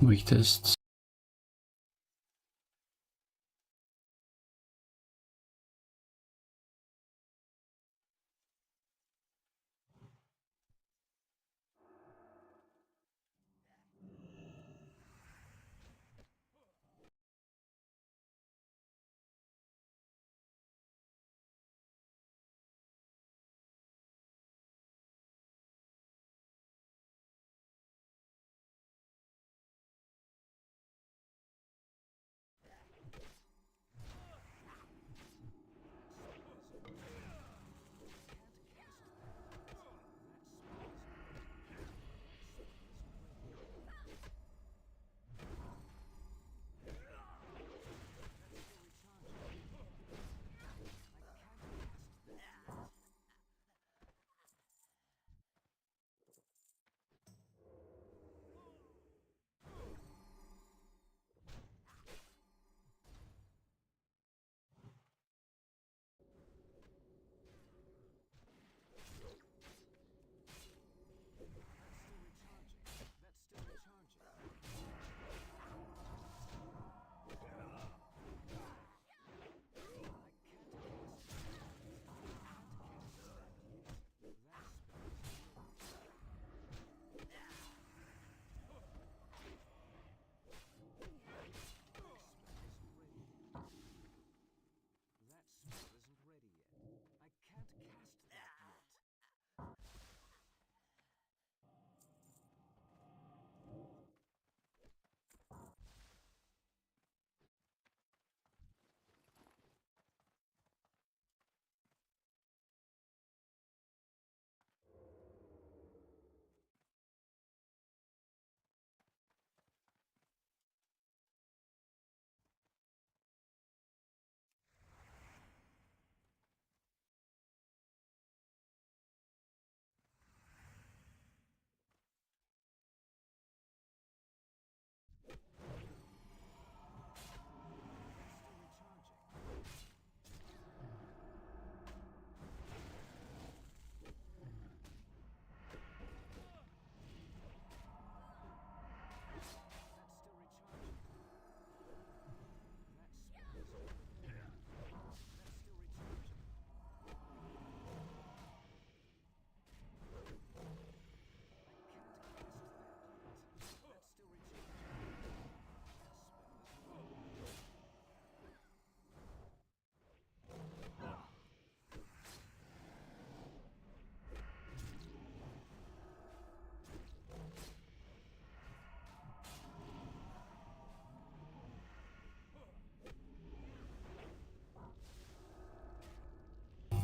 Weak tests.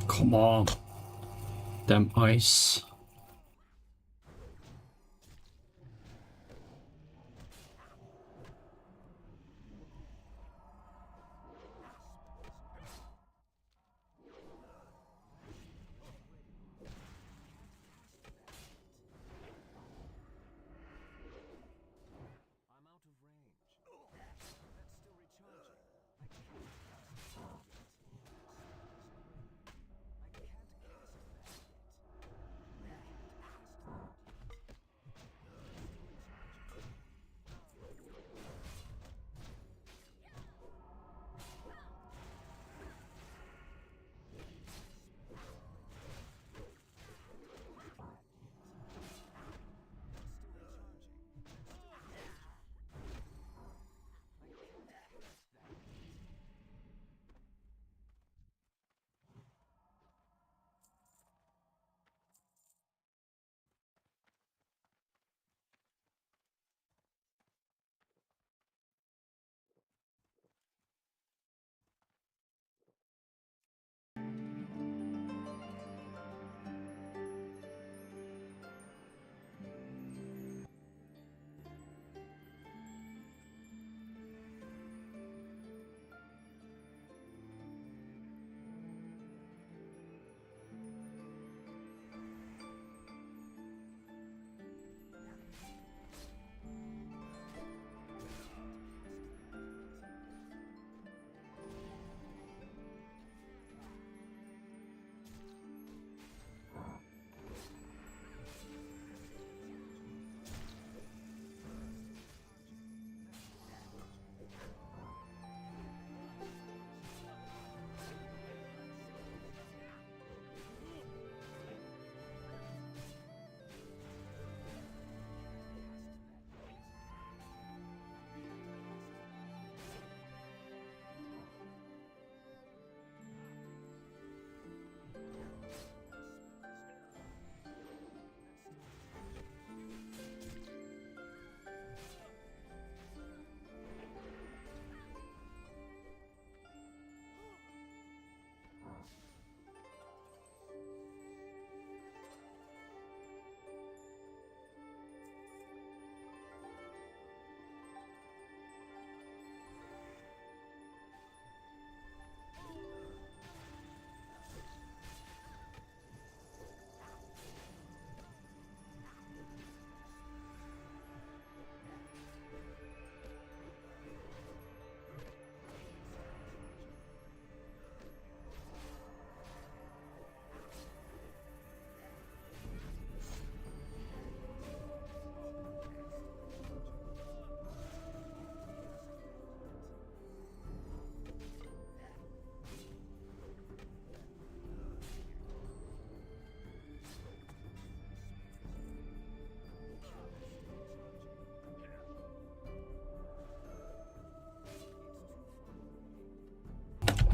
Come on. Damn ice.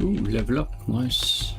Ooh, level up, nice.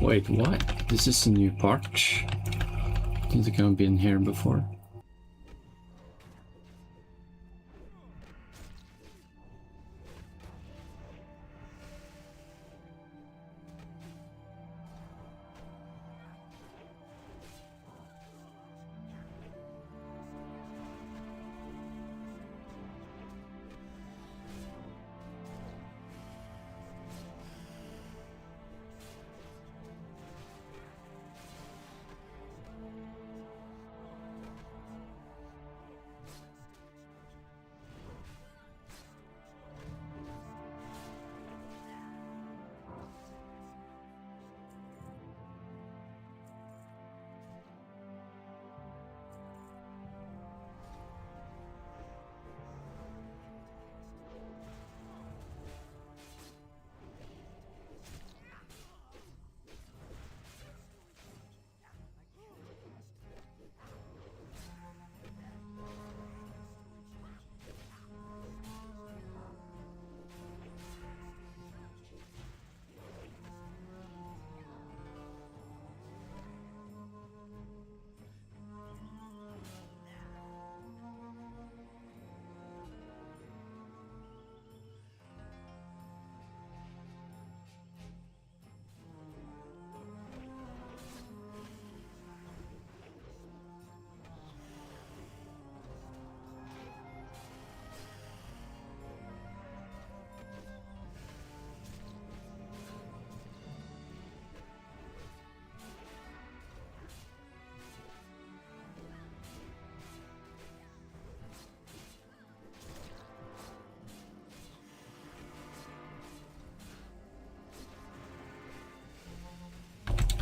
Wait, what? This is a new part? Didn't think I've been here before.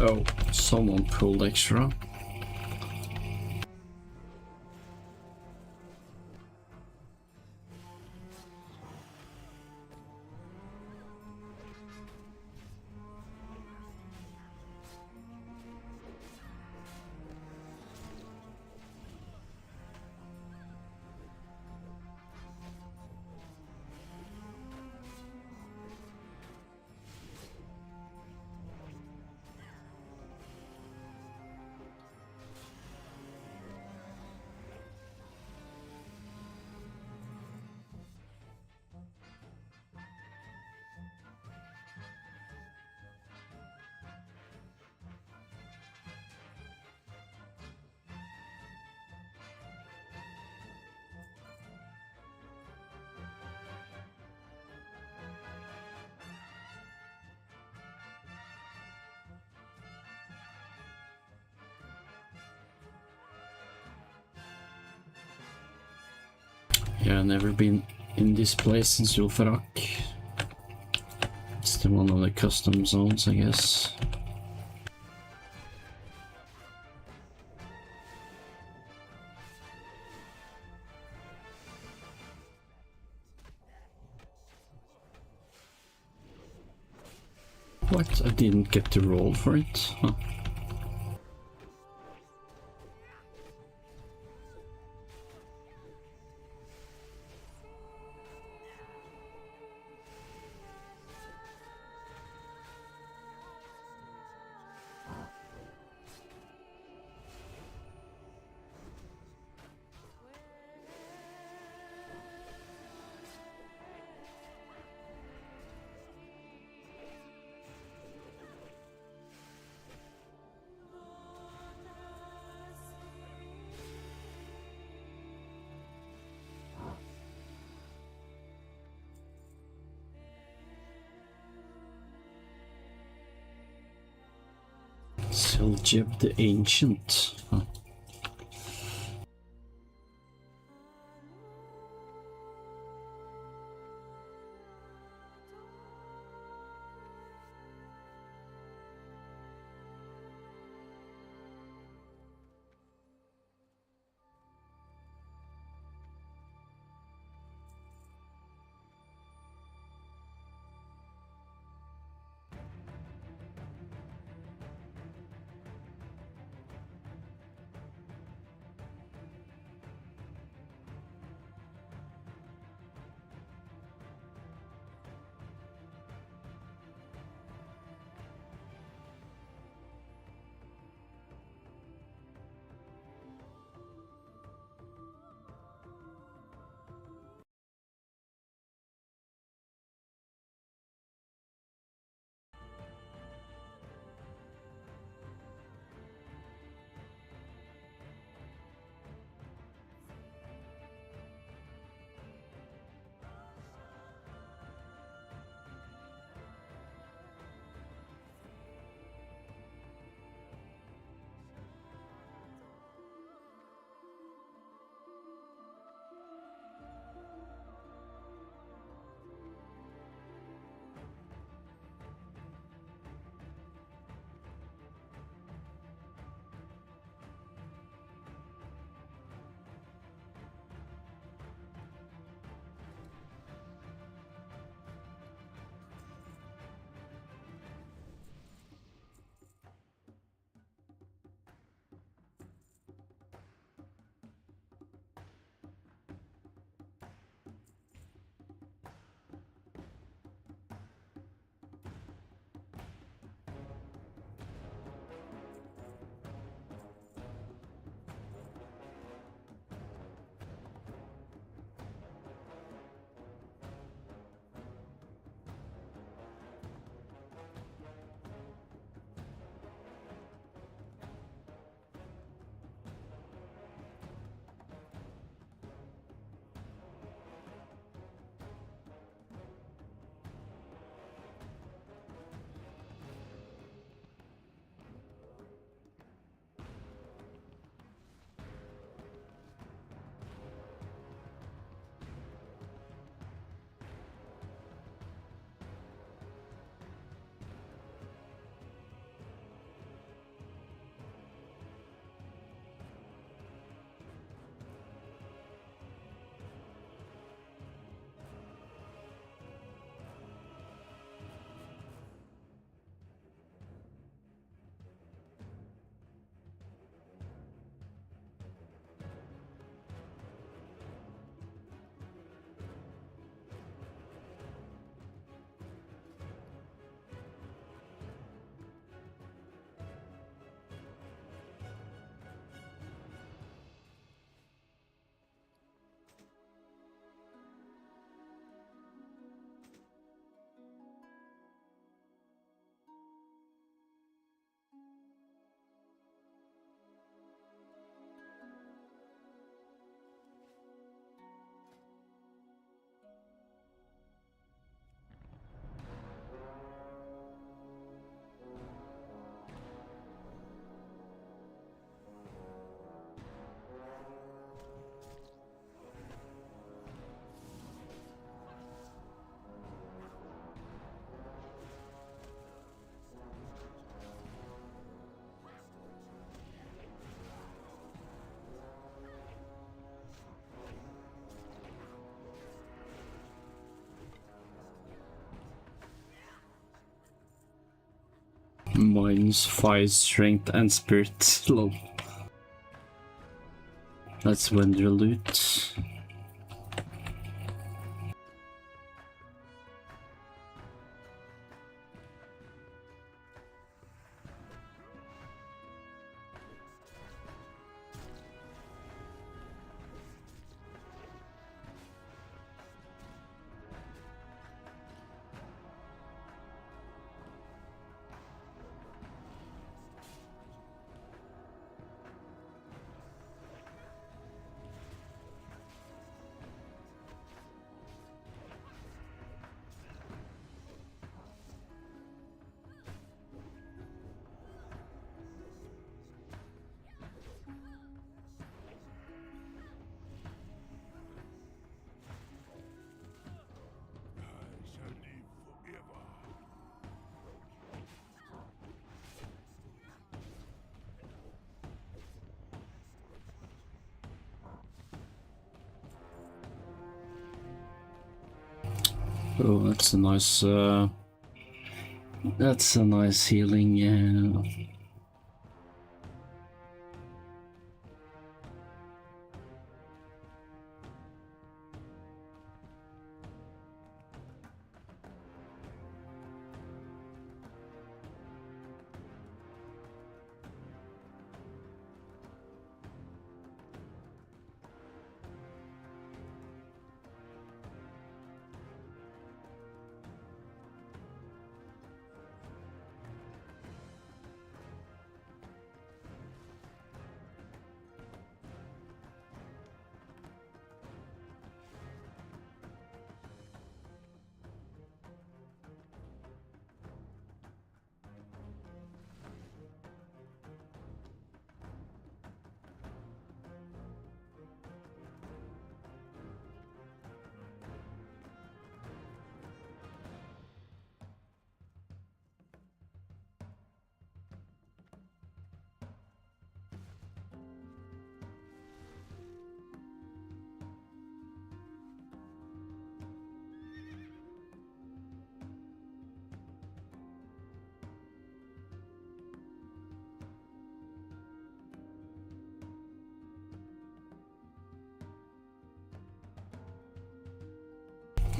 Oh, someone pulled extra. Yeah, never been in this place since Ulfarak. It's the one of the custom zones, I guess. What? I didn't get to roll for it? Huh. Seljeb the Ancient. Huh. -5 strength and spirit. Lol. That's vendor loot. Oh, that's a nice healing.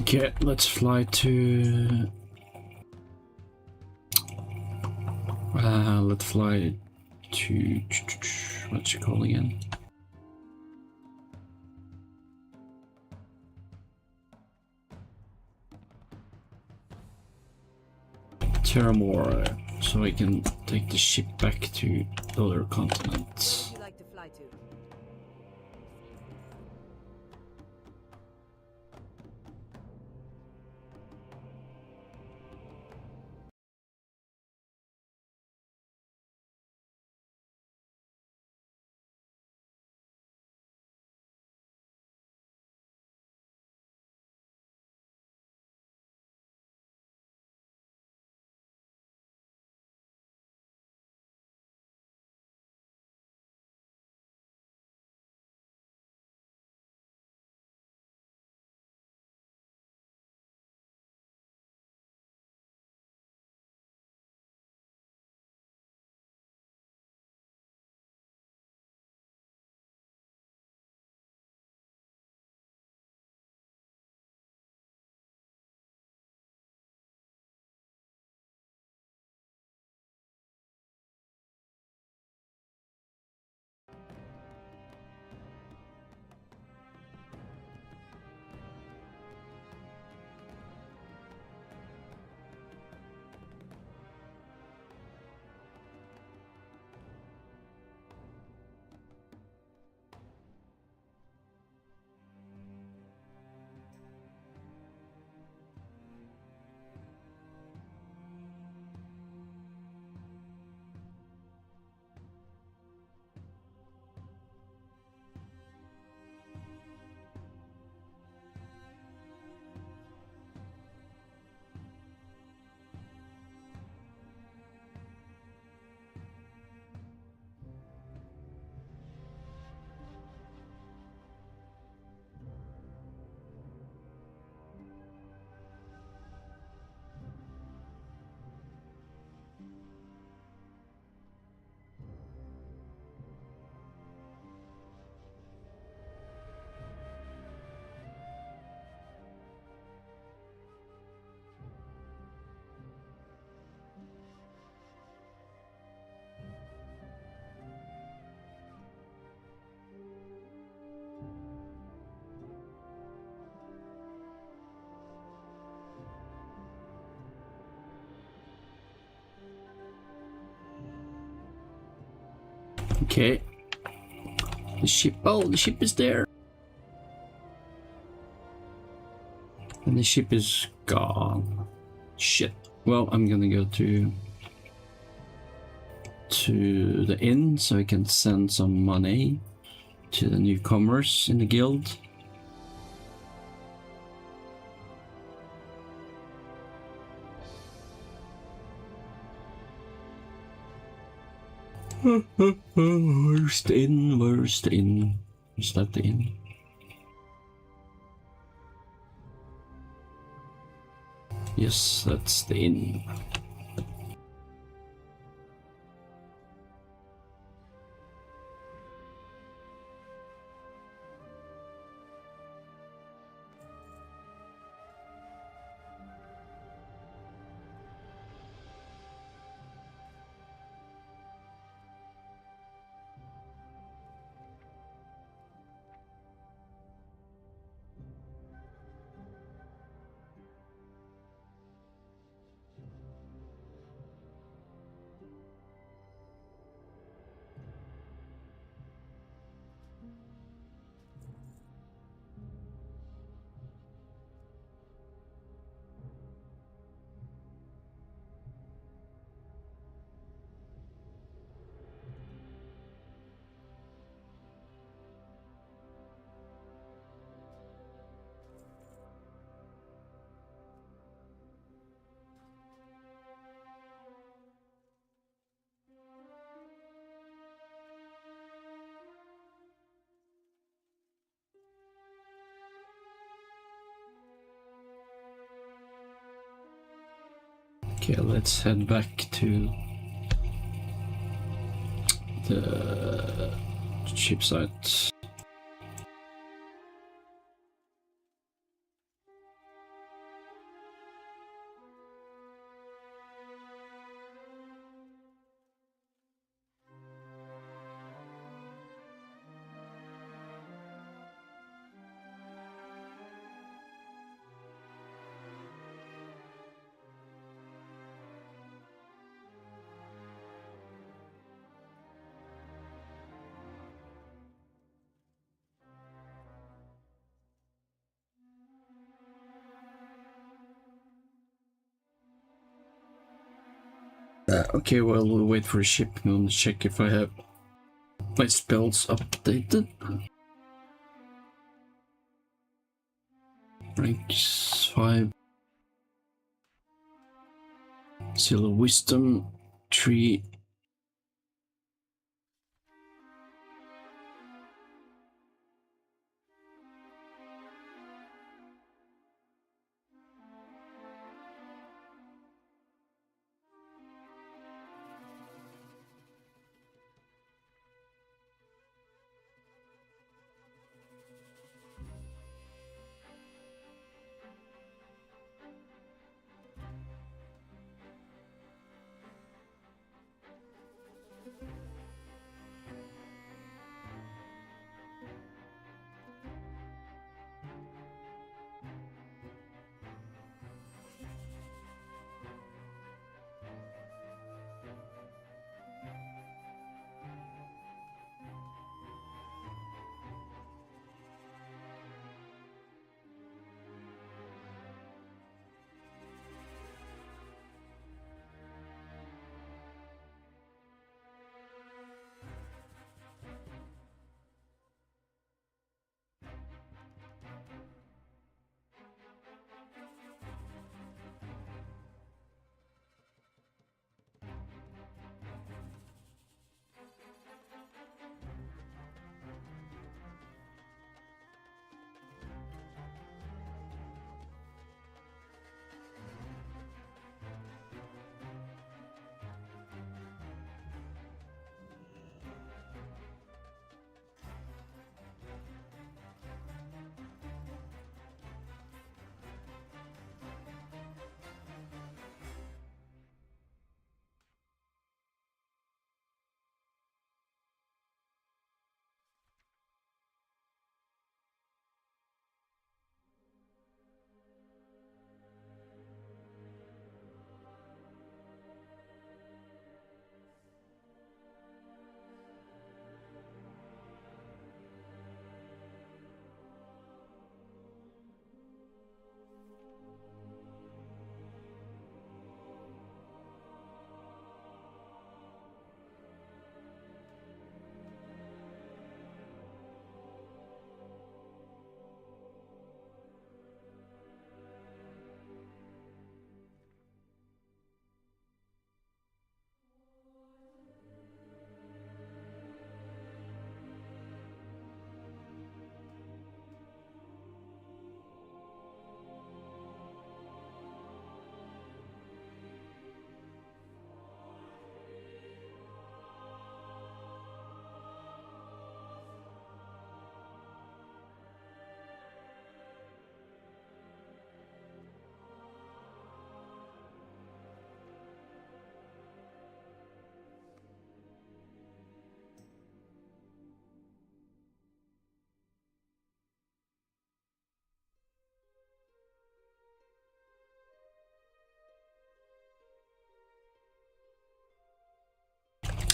Okay, let's fly to. Let's fly to. What's it called again? Terramore, so I can take the ship back to the other continent. Okay. The ship. Oh, the ship is there. And the ship is gone. Shit. Well, I'm gonna go to the inn so I can send some money to the newcomers in the guild. Where's the inn? Where's the inn? Is that the inn? Yes, that's the inn. Okay, let's head back to the ship site. Okay, well, we'll wait for a ship and check if I have my spells updated. Rank 5. Seal of Wisdom 3.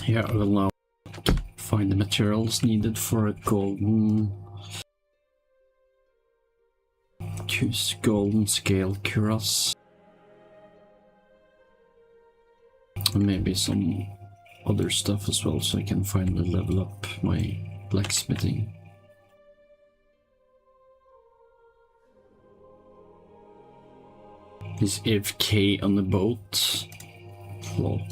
Yeah, I will now find the materials needed for a golden scale cuirass. And maybe some other stuff as well, so I can finally level up my blacksmithing. Is AFK on the boat? Lol.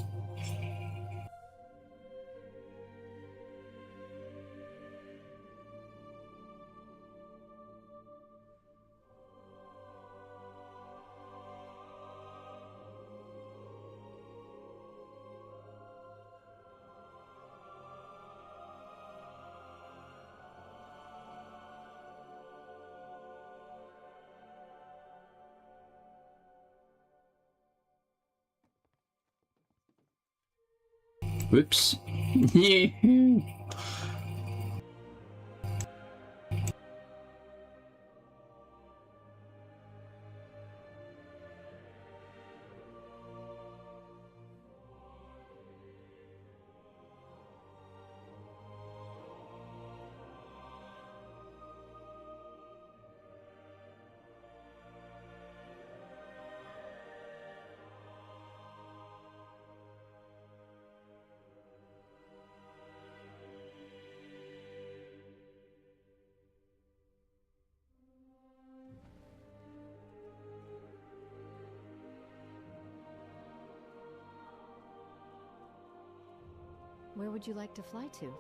Whoops. Yeah. Where would you like to fly to?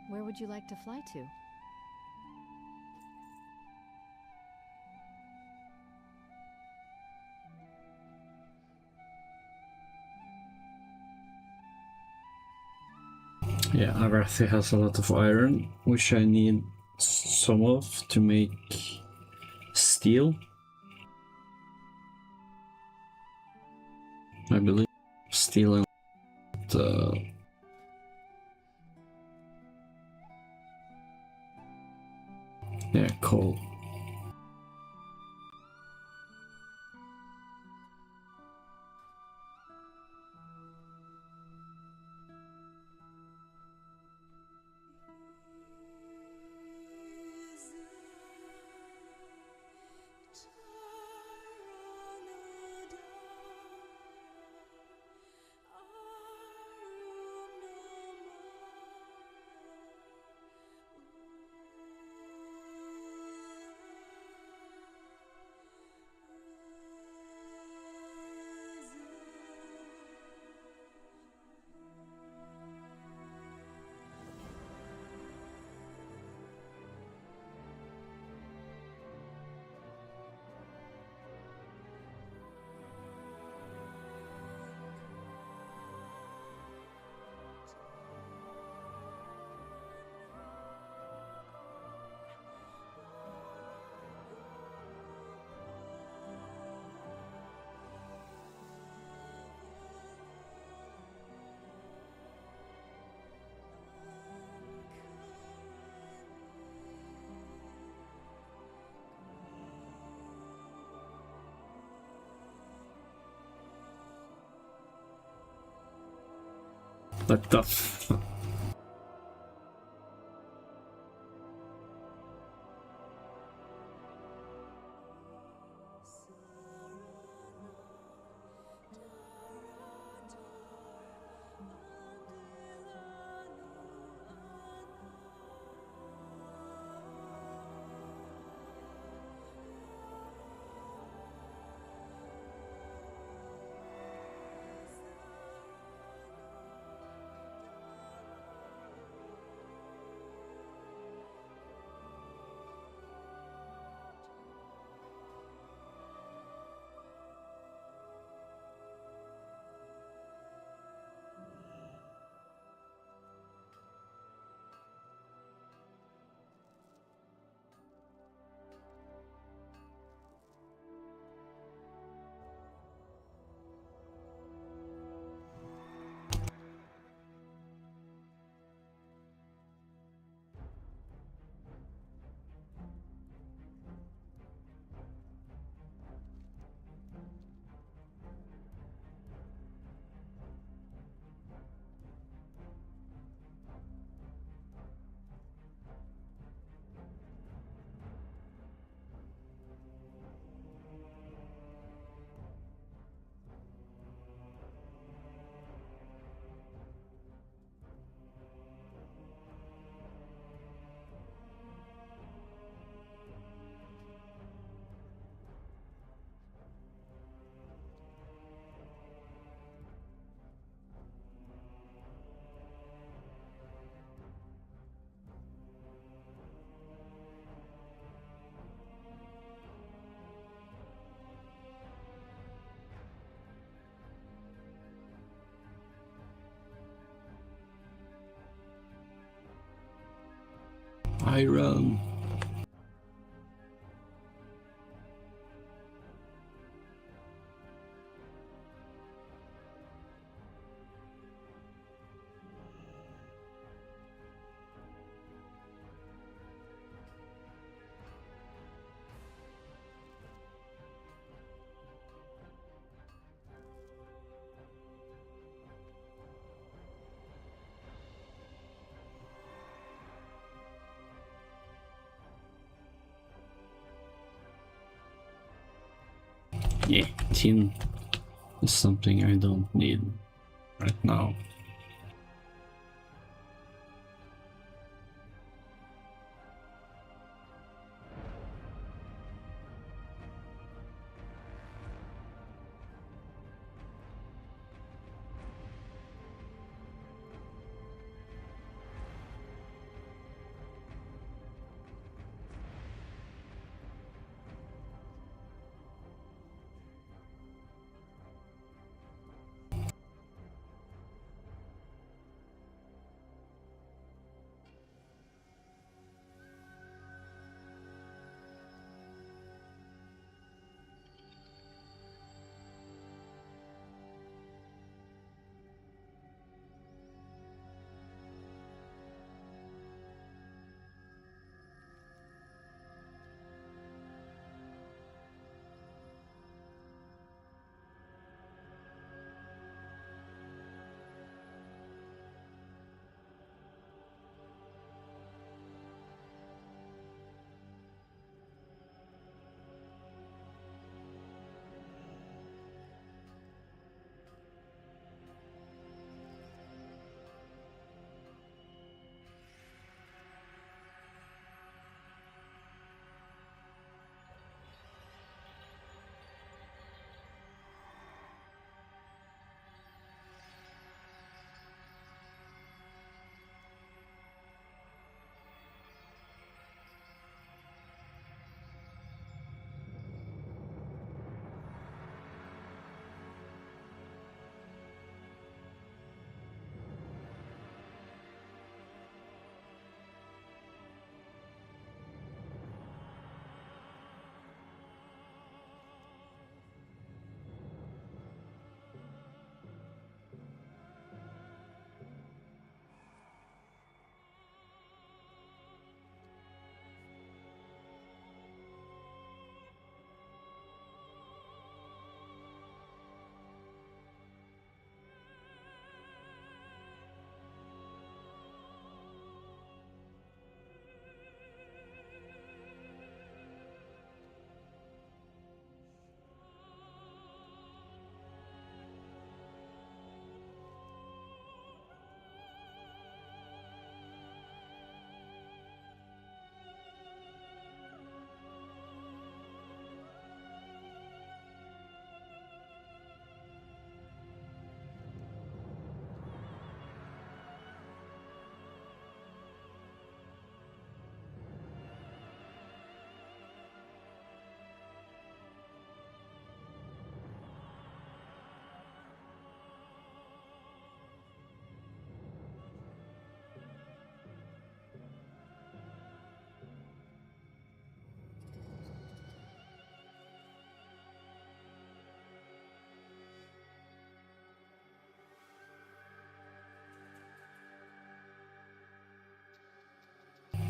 Where would you like to fly to? Yeah, Arathi has a lot of iron, which I need some of to make steel. I believe steel and yeah, coal. What the f- Iron. Yeah, tin is something I don't need right now.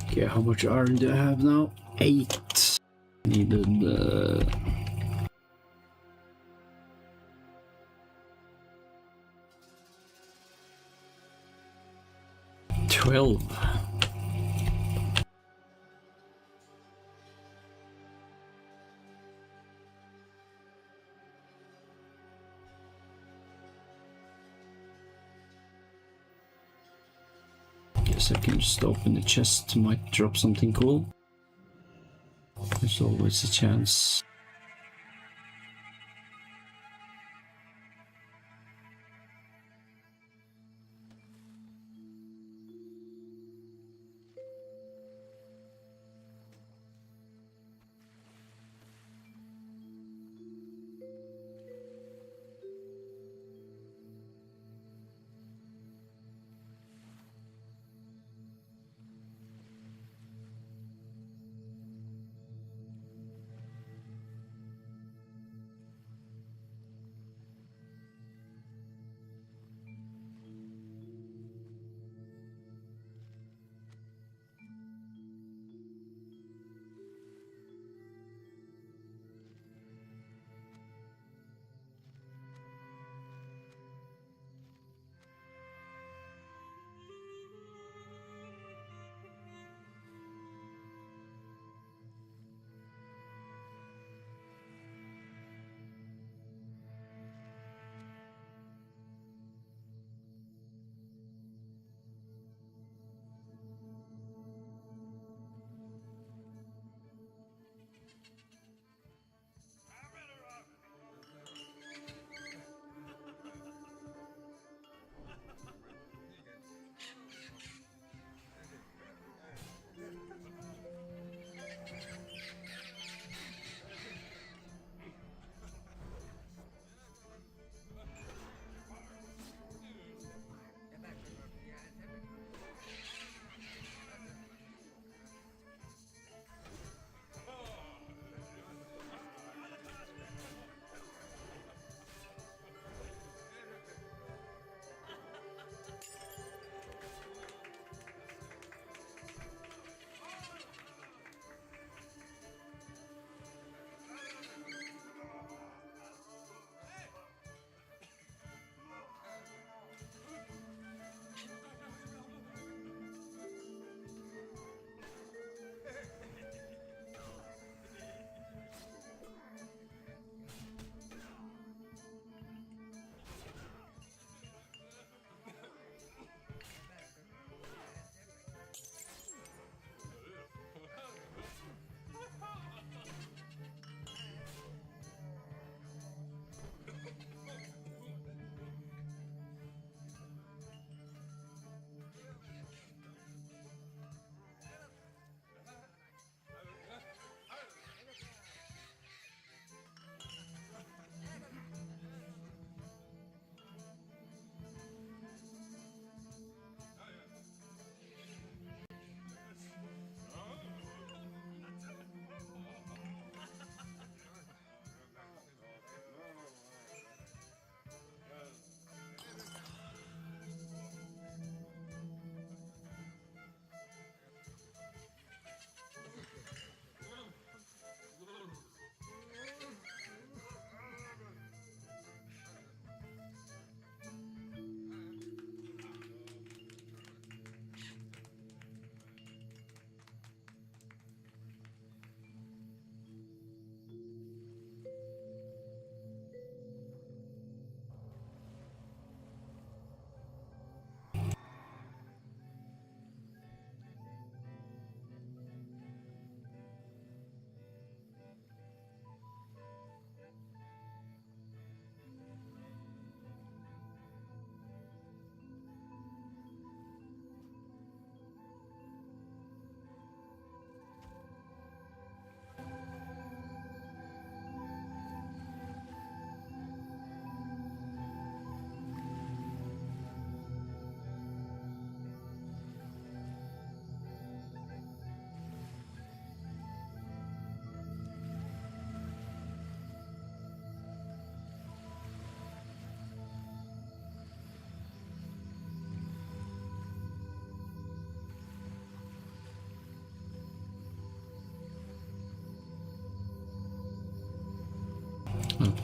Okay, how much iron do I have now? 8. Needed 12. Guess I can just open the chest, might drop something cool. There's always a chance.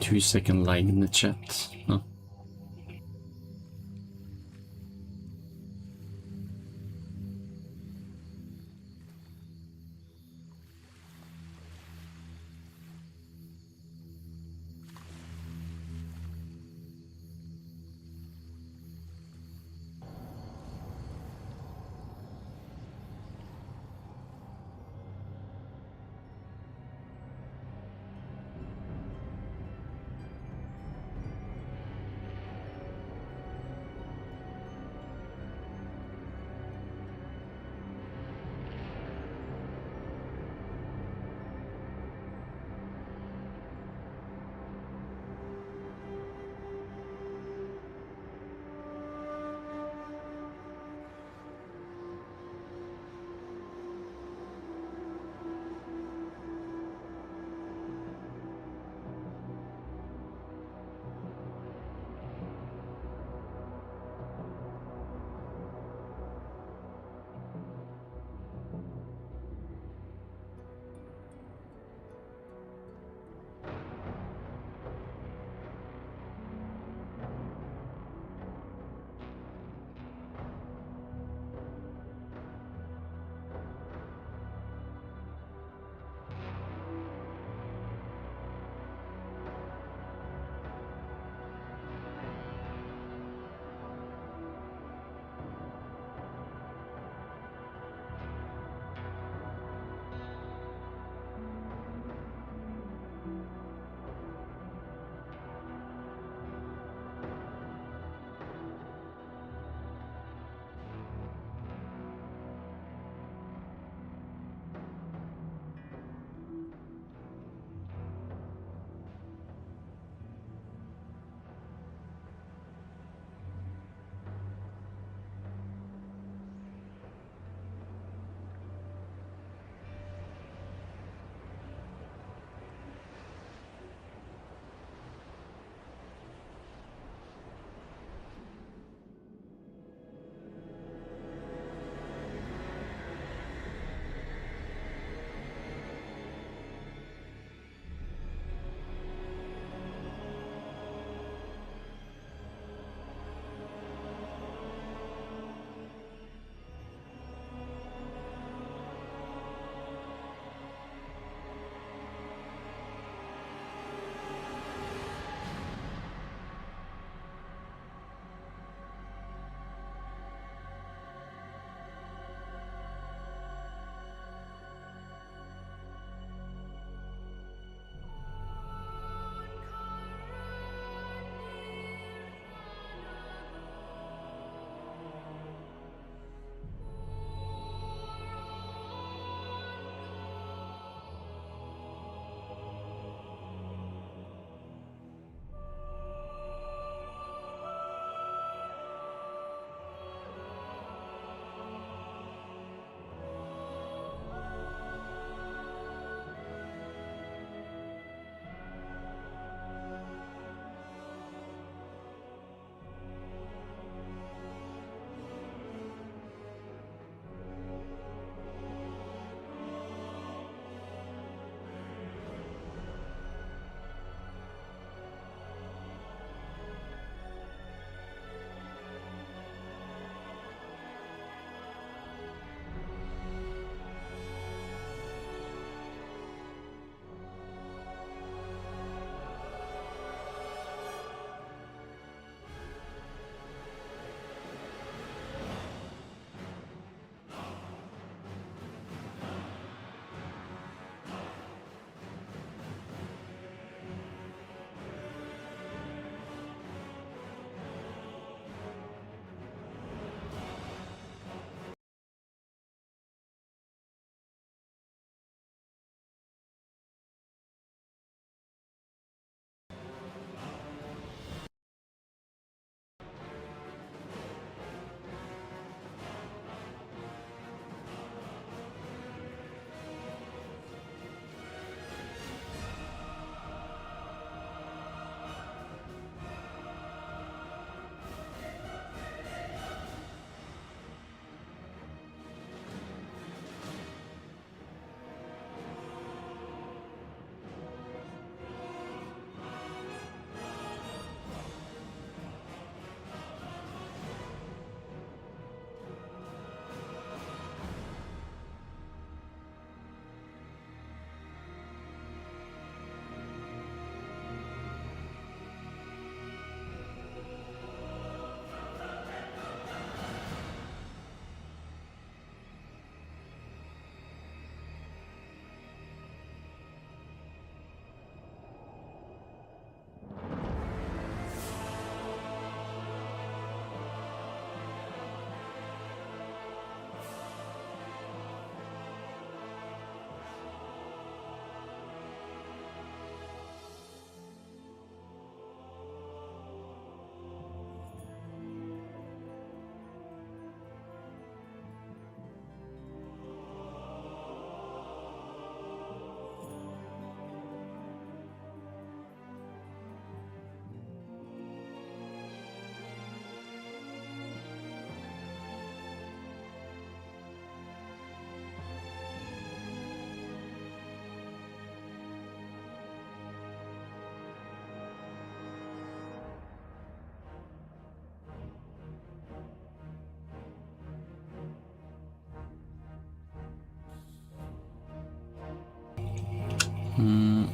2-second lag in the chat. Oh. I'm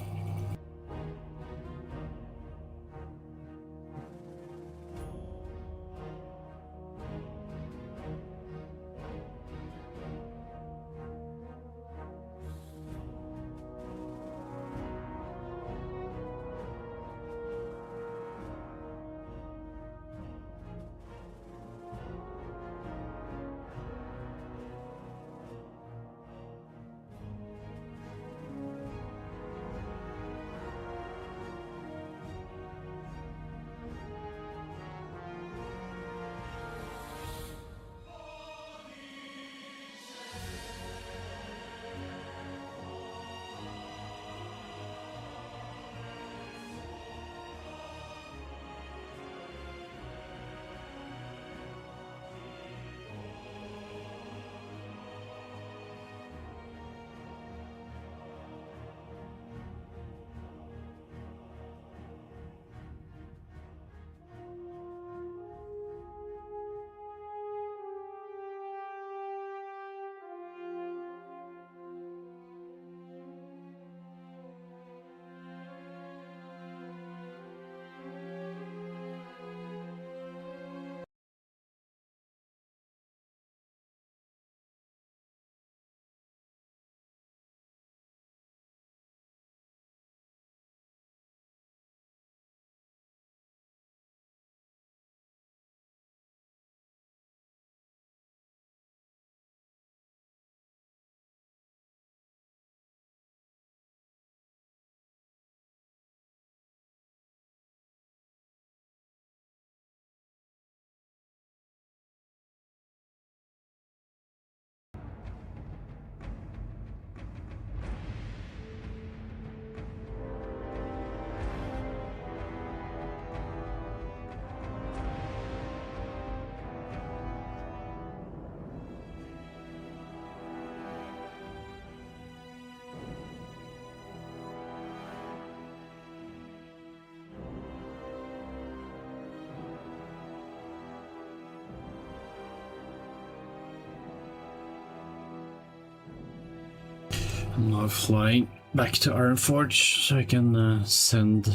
now flying back to Ironforge so I can send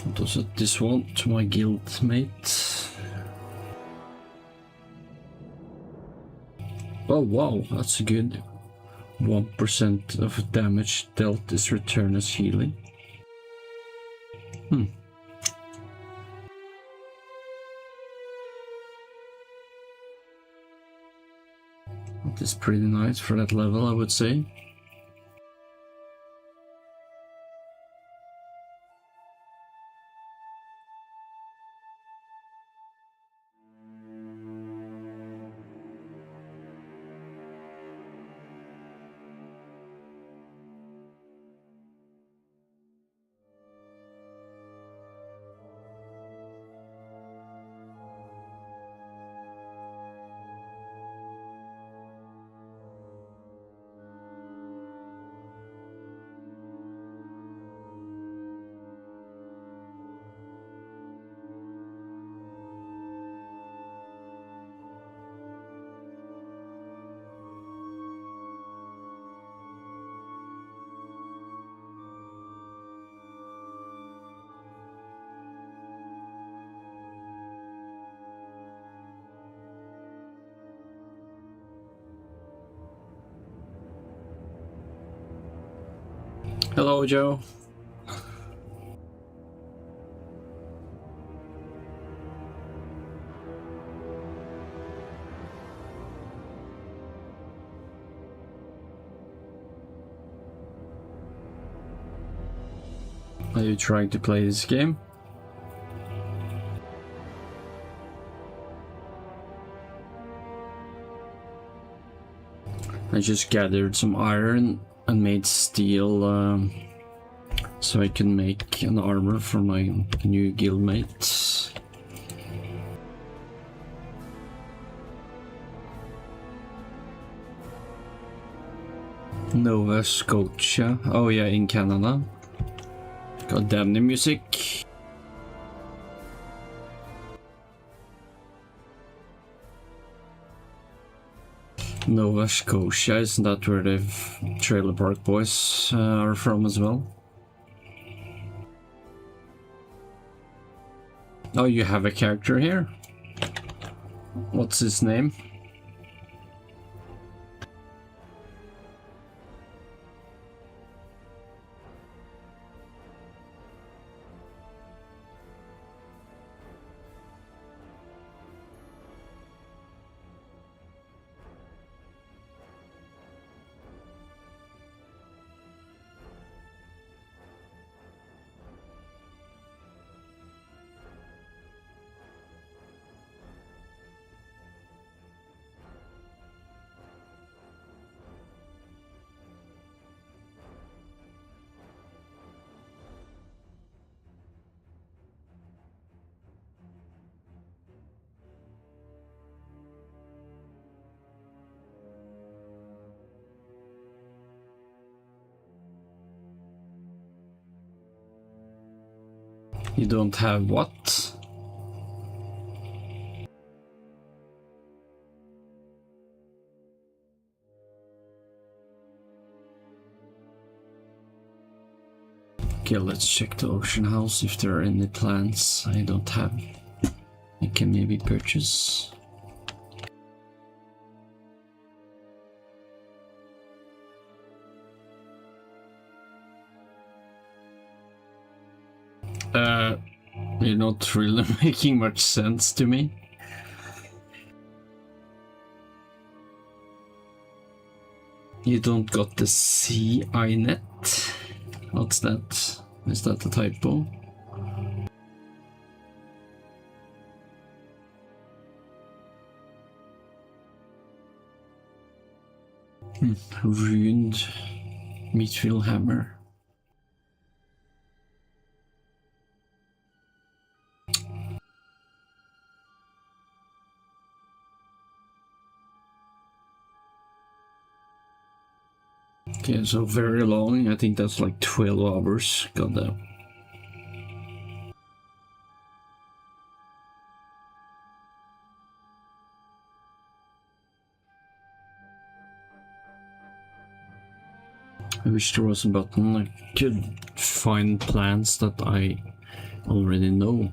what was it, this one to my guild mate. Oh wow, that's good. 1% of damage dealt is returned as healing. That is pretty nice for that level, I would say. Hello, Joe. Are you trying to play this game? I just gathered some iron and made steel so I can make an armor for my new guildmate. Nova Scotia. Oh yeah, in Canada. God damn the music. Nova Scotia, isn't that where the Trailer Park Boys are from as well? Oh, you have a character here? What's his name? You don't have what? Okay, let's check the auction house if there are any plans I don't have. I can maybe purchase. You're not really making much sense to me. You don't got the CI net? What's that? Is that a typo? Ruined Meatfield Hammer. Okay, so very long. I think that's like 12 hours. Goddamn. I wish there was a button I could find plans that I already know.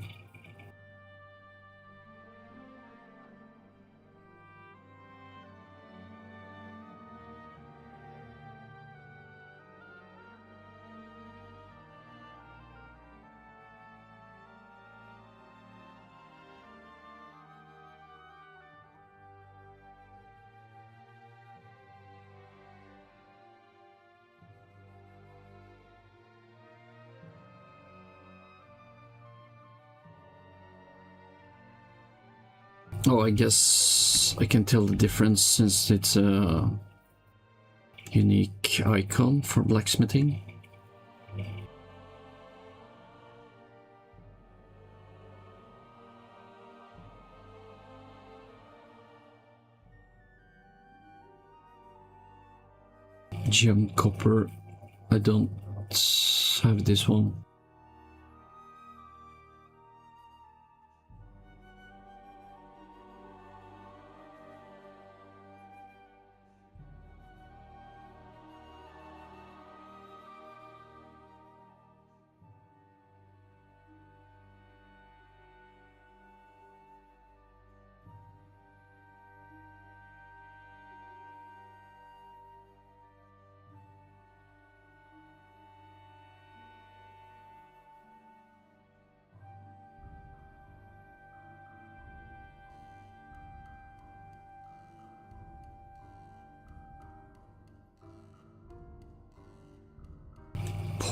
Oh, I guess I can tell the difference since it's a unique icon for blacksmithing. Gem copper. I don't have this one.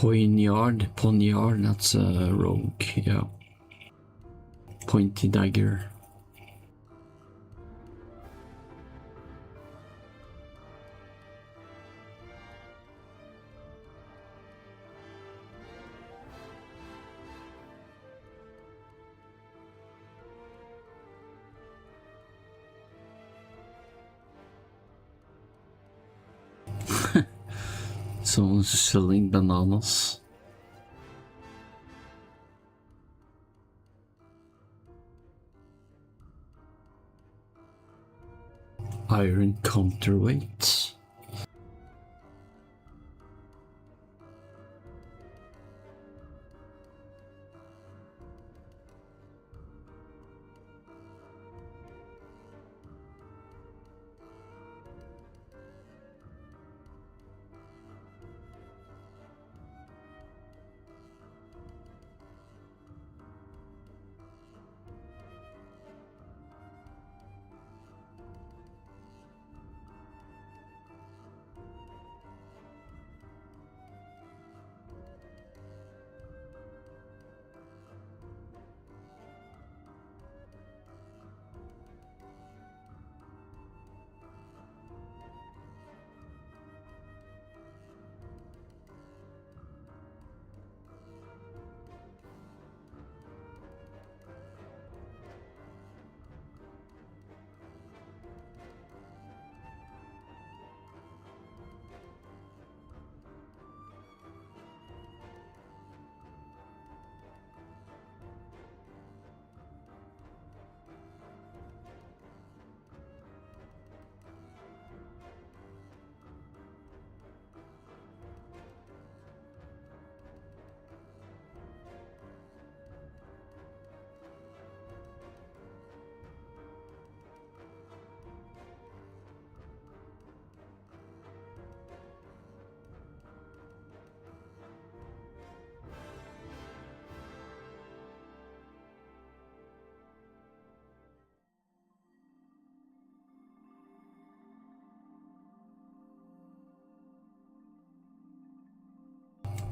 Poniard, that's a rogue, yeah. Pointy dagger. Someone's selling bananas. Iron counterweight.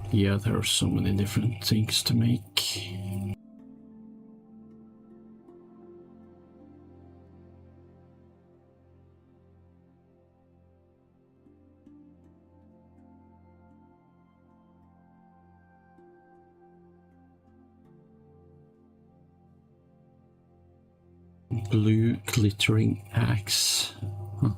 Yeah, there are so many different things to make. Blue glittering axe. Huh.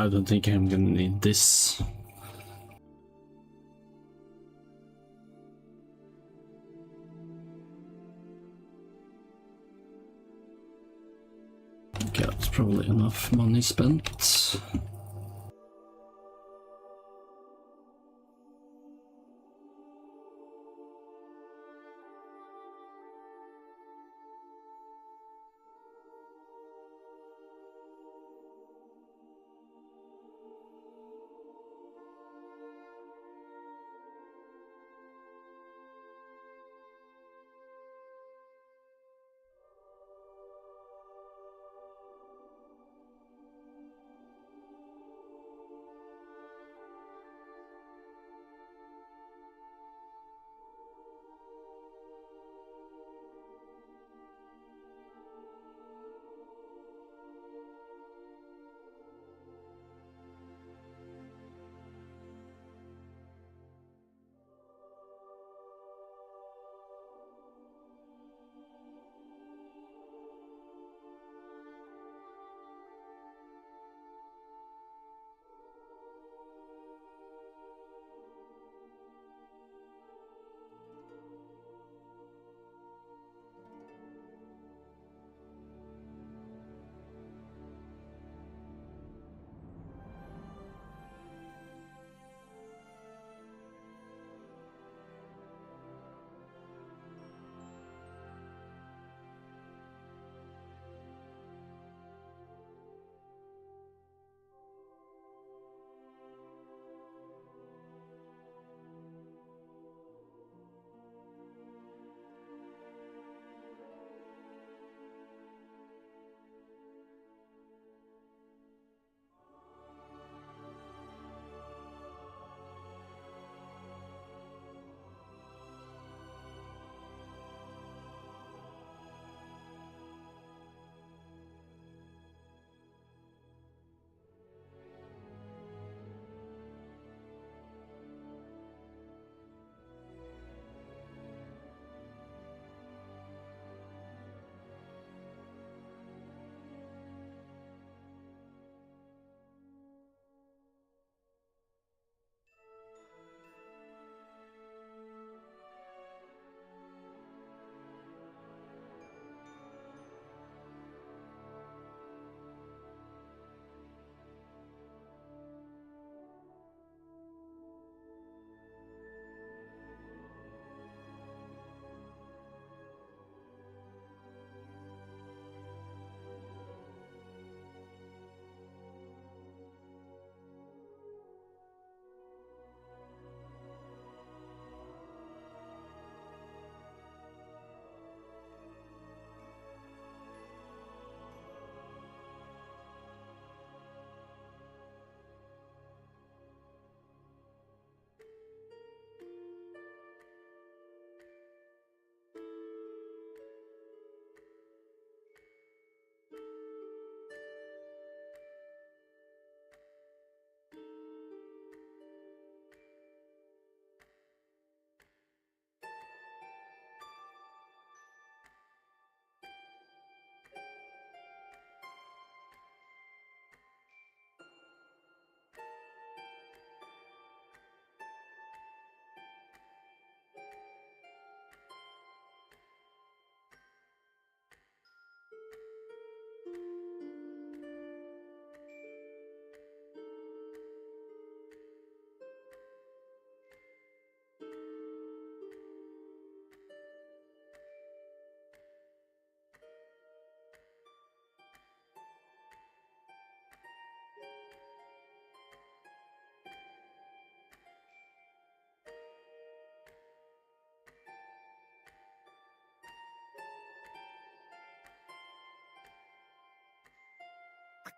I don't think I'm gonna need this. Okay, that's probably enough money spent.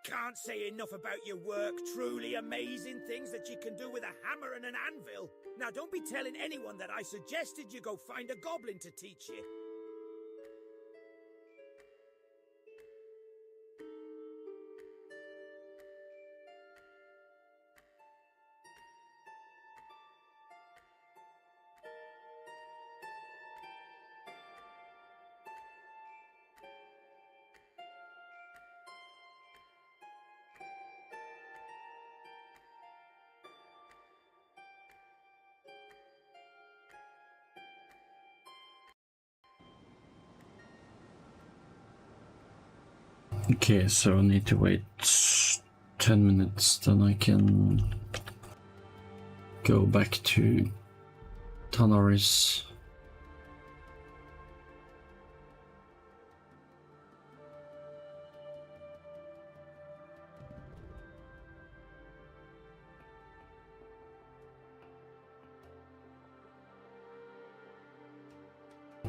can't say enough about your work. Truly amazing things that you can do with a hammer and an anvil. Now, don't be telling anyone that I suggested you go find a goblin to teach you. Okay, so I need to wait 10 minutes, then I can go back to Tanaris.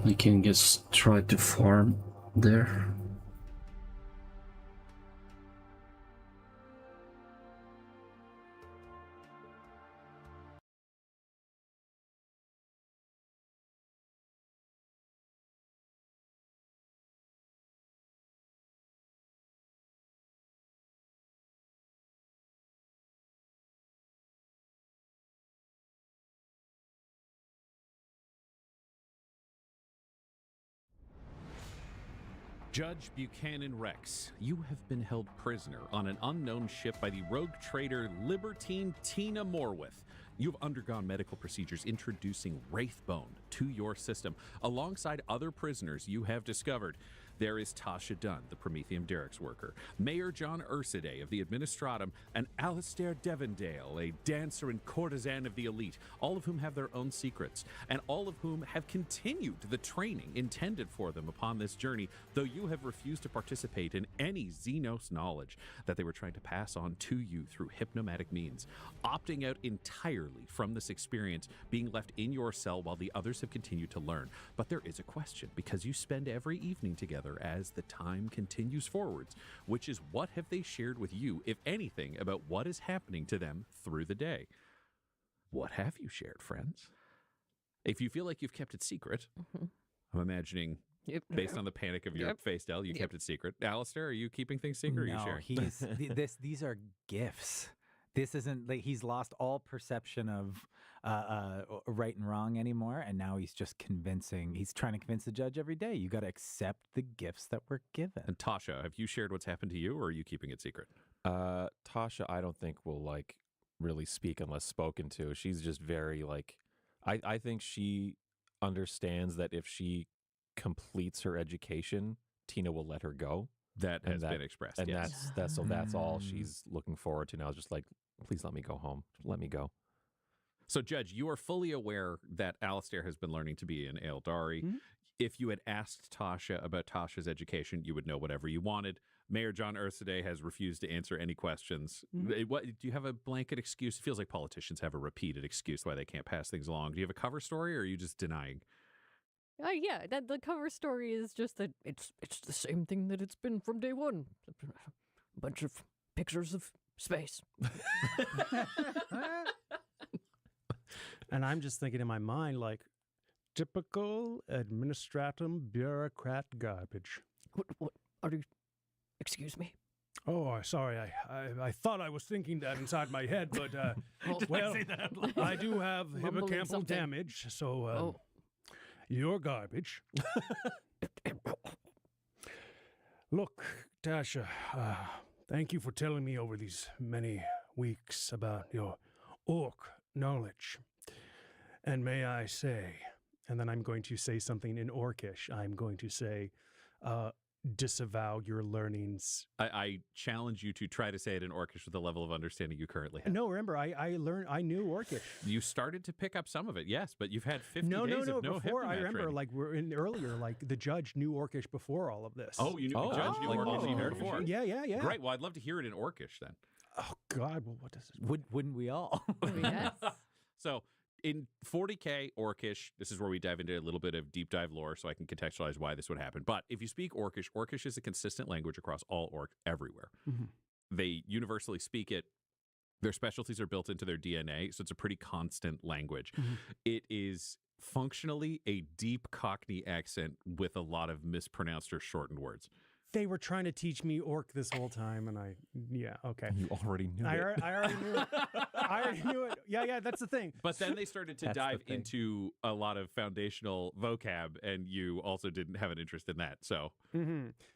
I can just try to farm there. Judge Buchanan Rex, you have been held prisoner on an unknown ship by the rogue trader Libertine Tina Morwith. You've undergone medical procedures introducing Wraithbone to your system. Alongside other prisoners you have discovered, there is Tasha Dunn, the Prometheum Derek's worker, Mayor John Urside of the Administratum, and Alistair Devondale, a dancer and courtesan of the elite, all of whom have their own secrets, and all of whom have continued the training intended for them upon this journey, though you have refused to participate in any Xenos knowledge that they were trying to pass on to you through hypnomatic means, opting out entirely from this experience, being left in your cell while the others have continued to learn. But there is a question, because you spend every evening together as the time continues forwards, which is, what have they shared with you, if anything, about what is happening to them through the day? What have you shared, friends? If you feel like you've kept it secret, I'm imagining, based on the panic of your face, Del, you kept it secret. Alistair, are you keeping things secret, or are you sharing? These are gifts. This isn't like he's lost all perception of right and wrong anymore, and now he's just convincing. He's trying to convince the judge every day. You got to accept the gifts that were given. And Tasha, have you shared what's happened to you, or are you keeping it secret? Tasha, I don't think will really speak unless spoken to. She's just very I think she understands that if she completes her education, Tina will let her go. That has been expressed, and yes. that's all she's looking forward to now. Is just like, please let me go home. Let me go. So, Judge, you are fully aware that Alistair has been learning to be an Eldari. Mm-hmm. If you had asked Tasha about Tasha's education, you would know whatever you wanted. Mayor John Urside has refused to answer any questions. Mm-hmm. What, do you have a blanket excuse? It feels like politicians have a repeated excuse why they can't pass things along. Do you have a cover story, or are you just denying? Yeah, that the cover story is just that it's the same thing that it's been from day one. A bunch of pictures of space. And I'm just thinking in my mind, like, typical administratum bureaucrat garbage. What are you? Excuse me? Oh, sorry. I thought I was thinking that inside my head, but, well, I do have hippocampal damage, so... You're garbage. Look, Tasha, thank you for telling me over these many weeks about your orc knowledge. And may I say, and then I'm going to say something in Orcish, I'm going to say, disavow your learnings. I challenge you to try to say it in Orcish with the level of understanding you currently have. No, remember, I knew Orcish. You started to pick up some of it, yes, but you've had 50 days of no before, I remember, training. like, we're in earlier, like, the judge knew Orcish before all of this. Oh, you knew the judge knew Orcish even before? Yeah. Great, well, I'd love to hear it in Orcish then. Oh, God, well, what does this Wouldn't we all? Yes. So, in 40K Orcish, this is where we dive into a little bit of deep dive lore so I can contextualize why this would happen. But if you speak Orcish, Orcish is a consistent language across all orc everywhere. Mm-hmm. They universally speak it. Their specialties are built into their DNA, so it's a pretty constant language. It is functionally a deep Cockney accent with a lot of mispronounced or shortened words. They were trying to teach me Orc this whole time, and okay. You already knew I it. already knew it. I already knew it. Yeah, that's the thing. But then they started to That's the dive thing. into a lot of foundational vocab, and you also didn't have an interest in that. So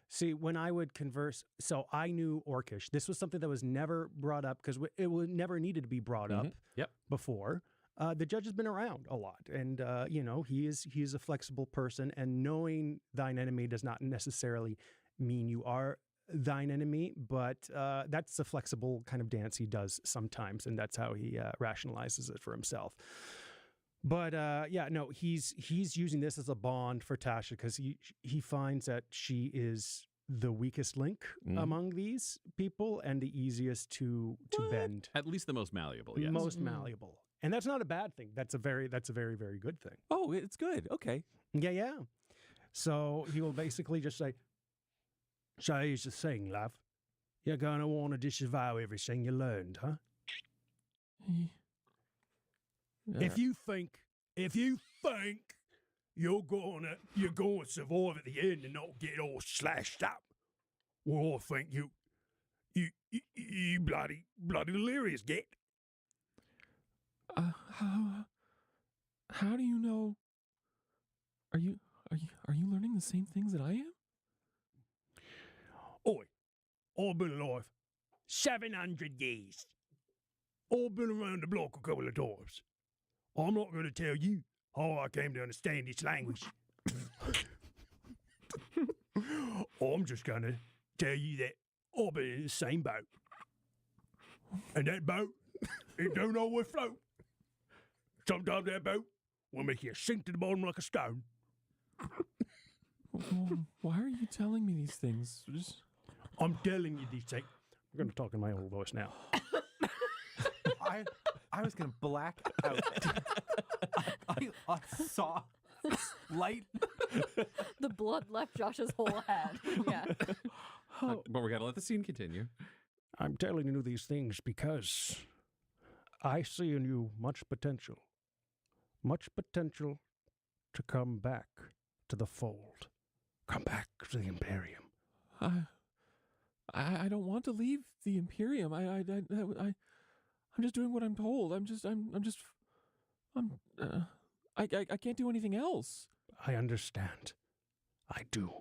See, when I would converse, so I knew Orcish. This was something that was never brought up because it never needed to be brought up Yep. before. The judge has been around a lot, and he is a flexible person, and knowing thine enemy does not necessarily mean you are thine enemy, but that's a flexible kind of dance he does sometimes, and that's how he rationalizes it for himself. But he's using this as a bond for Tasha because he finds that she is the weakest link among these people and the easiest to bend, at least the most malleable, yes. most malleable, and that's not a bad thing. That's a very, very good thing. Oh, it's good. Okay. Yeah. So he will basically just say, "So here's the thing, love. You're going to want to disavow everything you learned, huh? If you think you're going to survive at the end and not get all slashed up, well, I think you bloody delirious, get." How do you know? Are you learning the same things that I am? Oi, I've been alive 700 years. I've been around the block a couple of times. I'm not going to tell you how I came to understand this language. I'm just going to tell you that I've been in the same boat. And that boat, it don't always float. Sometimes that boat will make you sink to the bottom like a stone. Well, why are you telling me these things? Just... I'm telling you these things. I'm going to talk in my old voice now. I was going to black out. I saw light. The blood left Josh's whole head. Yeah. But we got to let the scene continue. I'm telling you these things because I see in you much potential to come back to the fold, come back to the Imperium. I don't want to leave the Imperium. I'm just doing what I'm told. I can't do anything else. I understand. I do.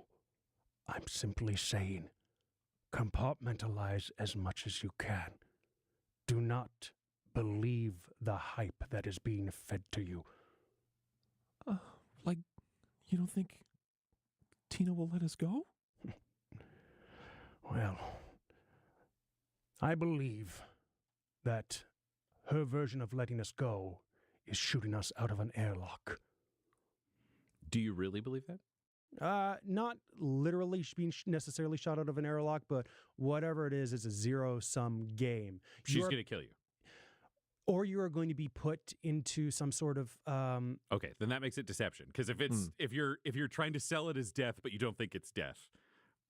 I'm simply saying, compartmentalize as much as you can. Do not believe the hype that is being fed to you. Like, you don't think Tina will let us go? Well, I believe that her version of letting us go is shooting us out of an airlock. Do you really believe that? Not literally being necessarily shot out of an airlock, but whatever it is a zero-sum game. She's going to kill you. Or you are going to be put into some sort of Okay, then that makes it deception. Because if you're trying to sell it as death, but you don't think it's death,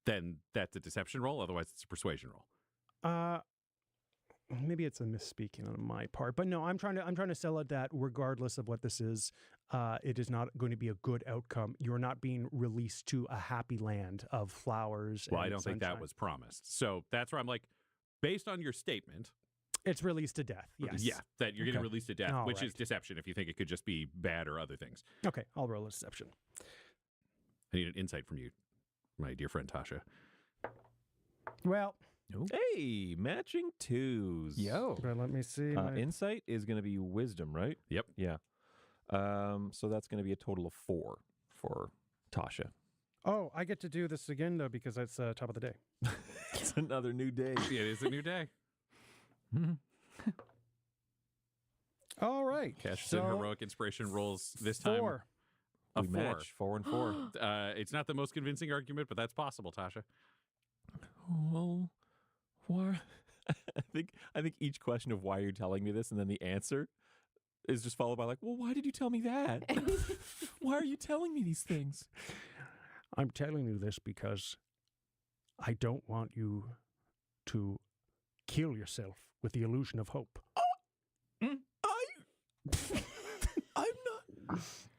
then that's a deception roll. Otherwise, it's a persuasion roll. Maybe it's a misspeaking on my part, but no, I'm trying to sell it that regardless of what this is, it is not going to be a good outcome. You're not being released to a happy land of flowers. Well, and I don't think that sunshine. was promised. So that's where I'm like, based on your statement, It's released to death. Yes. yeah, that you're getting Okay. released to death, All which is right. deception if you think it could just be bad or other things. Okay, I'll roll a deception. I need an insight from you, my dear friend Tasha. Well, Hey, matching twos. Yo. but let me see. Insight is going to be wisdom, right? Yep. Yeah. So that's going to be a total of 4 for Tasha. Oh, I get to do this again though because it's top of the day. It's another new day. It is a new day. All right. Cash so in heroic inspiration rolls this time. 4. A We 4. match 4 and 4. It's not the most convincing argument, but that's possible, Tasha. Well, why? I think each question of why you're telling me this and then the answer is just followed by like, well, why did you tell me that? Why are you telling me these things? I'm telling you this because I don't want you to kill yourself with the illusion of hope.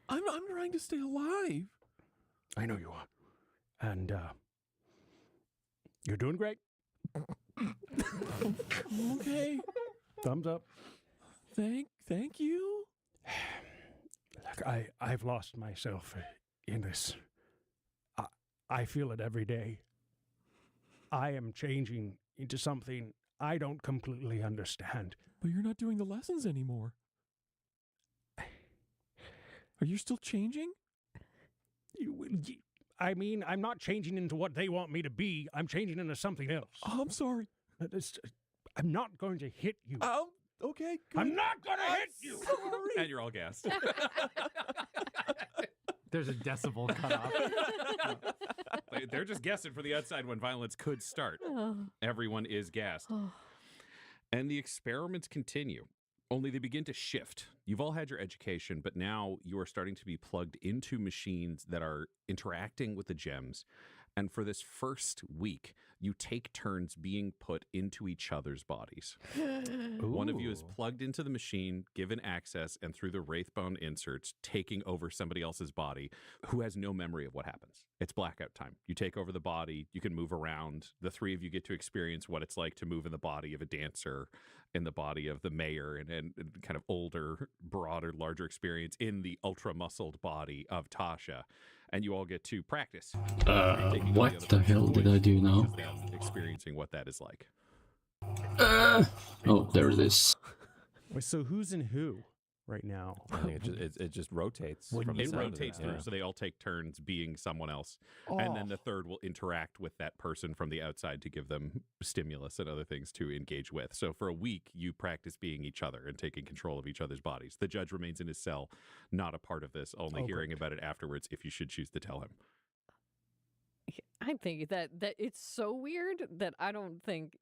I'm trying to stay alive. I know you are. And you're doing great. Okay. Thumbs up. Thank you. Look, I've lost myself in this. I feel it every day. I am changing into something I don't completely understand. But you're not doing the lessons anymore. Are you still changing? I mean, I'm not changing into what they want me to be. I'm changing into something else. Oh, I'm sorry. I'm not going to hit you. Oh, okay. Good. I'm not going to hit you. Sorry. And you're all gassed. There's a decibel cutoff. They're just guessing for the outside when violence could start. Oh. Everyone is gassed. Oh. And the experiments continue, only they begin to shift. You've all had your education, but now you are starting to be plugged into machines that are interacting with the gems. And for this first week, you take turns being put into each other's bodies. One of you is Ooh. plugged into the machine, given access, and through the Wraithbone inserts, taking over somebody else's body who has no memory of what happens. It's blackout time. You take over the body, you can move around. The three of you get to experience what it's like to move in the body of a dancer, in the body of the mayor, and kind of older, broader, larger experience in the ultra-muscled body of Tasha. And you all get to practice. Taking on What other the hell did I do now? because that's experiencing what that is like. Oh, there it is. Wait, so who's in who right now? I think it just rotates. When from you the It sound of rotates it, through, yeah. so they all take turns being someone else. And then the third will interact with that person from the outside to give them stimulus and other things to engage with. So for a week, you practice being each other and taking control of each other's bodies. The judge remains in his cell, not a part of this, only Oh, hearing great. about it afterwards if you should choose to tell him. I think that it's so weird that I don't think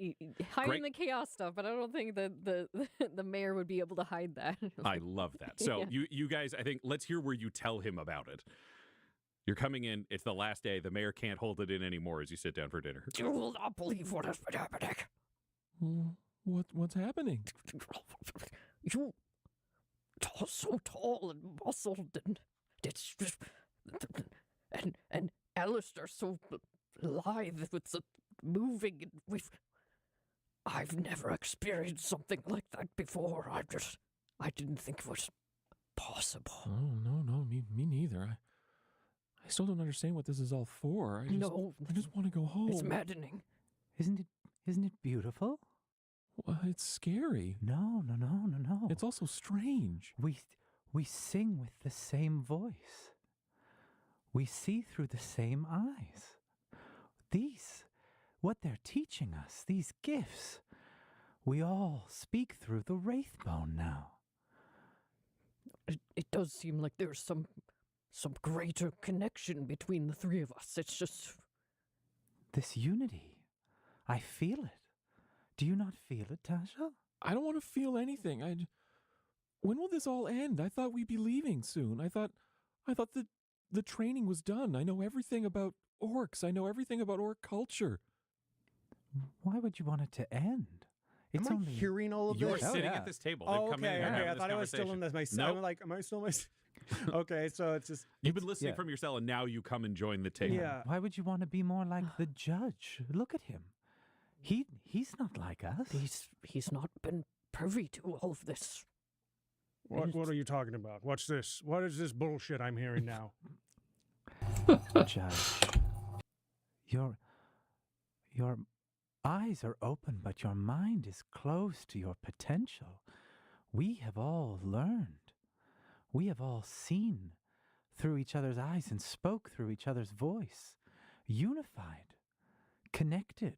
hiding Great. the chaos stuff, but I don't think that the mayor would be able to hide that. I love that. So Yeah. you guys, I think, let's hear where you tell him about it. You're coming in. It's the last day. The mayor can't hold it in anymore as you sit down for dinner. You will not believe what has been happening. What's happening? You are so tall and muscled, and it's just and Alistair so lithe with the moving, and I've never experienced something like that before. I didn't think it was possible. Oh no, me neither. I still don't understand what this is all for. I just want to go home. It's maddening. Isn't it beautiful? Well, it's scary. No. It's also strange. We sing with the same voice. We see through the same eyes. What they're teaching us, these gifts, we all speak through the Wraithbone now. It does seem like there's some greater connection between the three of us. It's just This unity, I feel it. Do you not feel it, Tasha? I don't want to feel anything. When will this all end? I thought we'd be leaving soon. I thought the training was done. I know everything about orcs. I know everything about orc culture. Why would you want it to end? It's Am I only hearing all of You're this? Oh, sitting yeah. at this table. Oh, They've come in okay, and okay. having I this thought I was still in conversation. my. Nope. I'm like, am I still in my? Okay, so it's just. You've been listening yeah. from your cell, and now you come and join the table. Yeah. Why would you want to be more like the judge? Look at him. He's not like us. he's not been privy to all of this. What are you talking about? What's this? What is this bullshit I'm hearing now? Judge, your eyes are open, but your mind is closed to your potential. We have all learned. We have all seen through each other's eyes and spoke through each other's voice, unified, connected.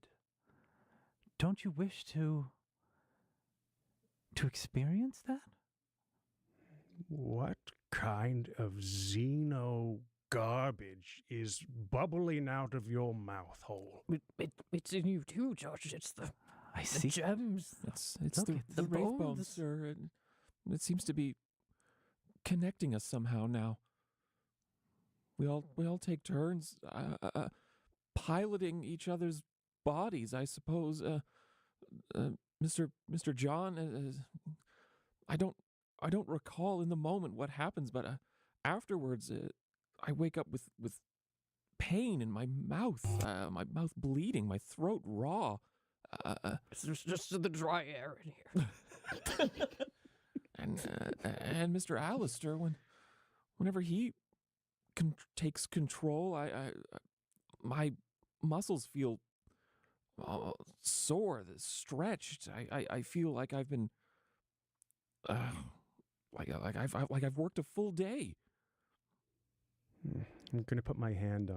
Don't you wish to experience that? What kind of xeno garbage is bubbling out of your mouth hole? It's in you too, Judge. It's the I the see. gems. It's Look, the it's the wraith bones, bones. sir. It seems to be connecting us somehow now. We all take turns piloting each other's bodies, I suppose. Mr. John, I don't recall in the moment what happens, but afterwards, I wake up with pain in my mouth bleeding, my throat raw. It's just the dry air in here. and Mr. Alistair, whenever he takes control, my muscles feel sore, stretched. I feel like I've been like I've worked a full day. I'm going to put my hand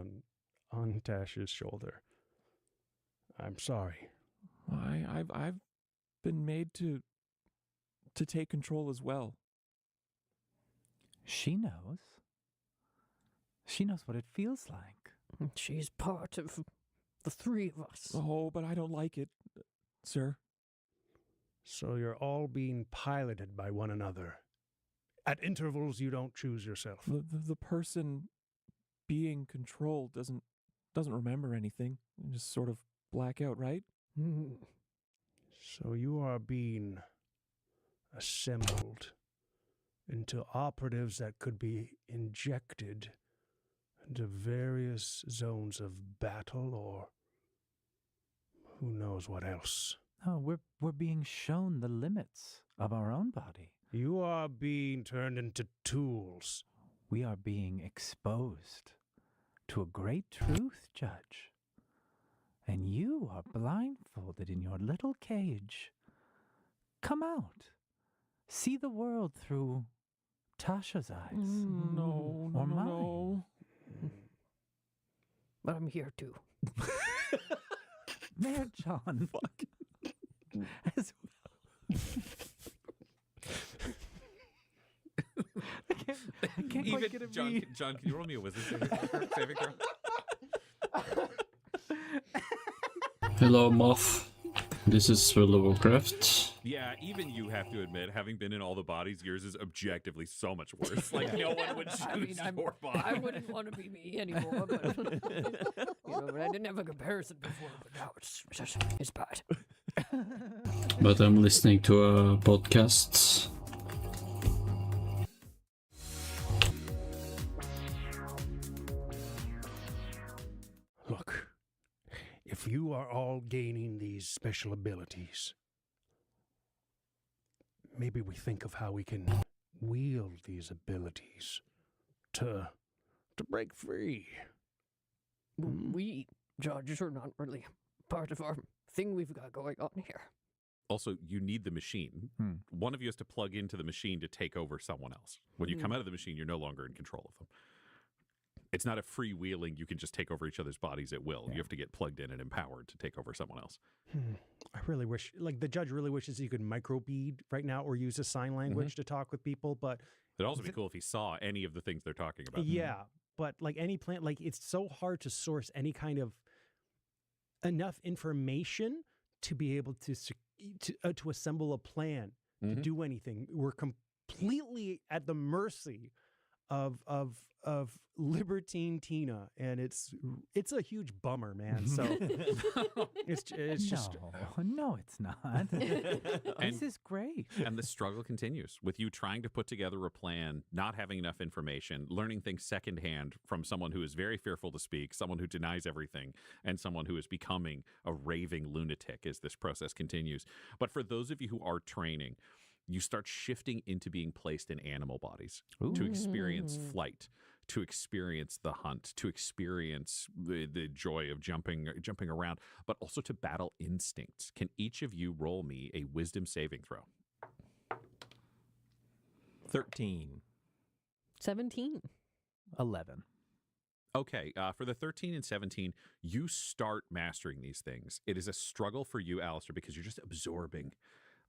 on Tasha's shoulder. I'm sorry. I've been made to take control as well. She knows. She knows what it feels like. She's part of the three of us. Oh, but I don't like it, sir. So you're all being piloted by one another. At intervals, you don't choose yourself. The person being controlled doesn't remember anything. You just sort of black out, right? So you are being assembled into operatives that could be injected into various zones of battle, or who knows what else. No, we're being shown the limits of our own body. You are being turned into tools. We are being exposed to a great truth, Judge. And you are blindfolded in your little cage. Come out. See the world through Tasha's eyes. No, or mine. no. But I'm here too. Mayor John. Fuck. As well. I can't quite get a John, read. John, can you roll me a wisdom saving throw? Hello, Moth. This is World of Warcraft. Yeah, even you have to admit, having been in all the bodies, yours is objectively so much worse. Like, no one would choose your body. I wouldn't want to be me anymore, but, but I didn't have a comparison before, but now it's bad. But I'm listening to a podcast. Look, if you are all gaining these special abilities, maybe we think of how we can wield these abilities to break free. We, judges, are not really part of our thing we've got going on here. Also, you need the machine. One of you has to plug into the machine to take over someone else. When you come out of the machine, you're no longer in control of them. It's not a freewheeling, you can just take over each other's bodies at will. Yeah. You have to get plugged in and empowered to take over someone else. I really wish, like, the judge really wishes he could microbead right now or use a sign language to talk with people, but... It'd also be cool if he saw any of the things they're talking about. Yeah, but, like, any plant, like, it's so hard to source any kind of enough information to be able to assemble a plan, to do anything. We're completely at the mercy of Libertine Tina, and it's a huge bummer, man. So it's just no, it's not. This is great. And the struggle continues with you trying to put together a plan, not having enough information, learning things secondhand from someone who is very fearful to speak, someone who denies everything, and someone who is becoming a raving lunatic as this process continues. But for those of you who are training, you start shifting into being placed in animal bodies to experience flight, to experience the hunt, to experience the joy of jumping around, but also to battle instincts. Can each of you roll me a wisdom saving throw? 13. 17. 11. Okay, for the 13 and 17, you start mastering these things. It is a struggle for you, Alistair, because you're just absorbing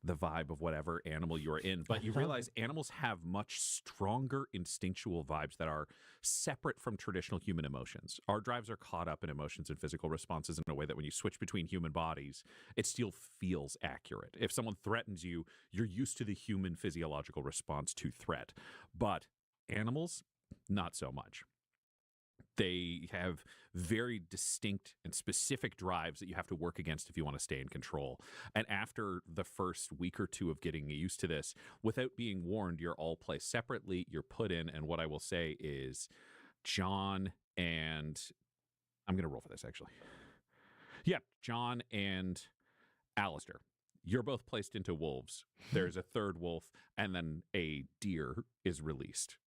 the vibe of whatever animal you're in. But you realize animals have much stronger instinctual vibes that are separate from traditional human emotions. Our drives are caught up in emotions and physical responses in a way that when you switch between human bodies, it still feels accurate. If someone threatens you, you're used to the human physiological response to threat. But animals, not so much. They have very distinct and specific drives that you have to work against if you want to stay in control. And after the first week or two of getting used to this, without being warned, you're all placed separately, you're put in, and what I will say is John and... I'm going to roll for this, actually. Yeah, John and Alistair. You're both placed into wolves. There's a third wolf, and then a deer is released.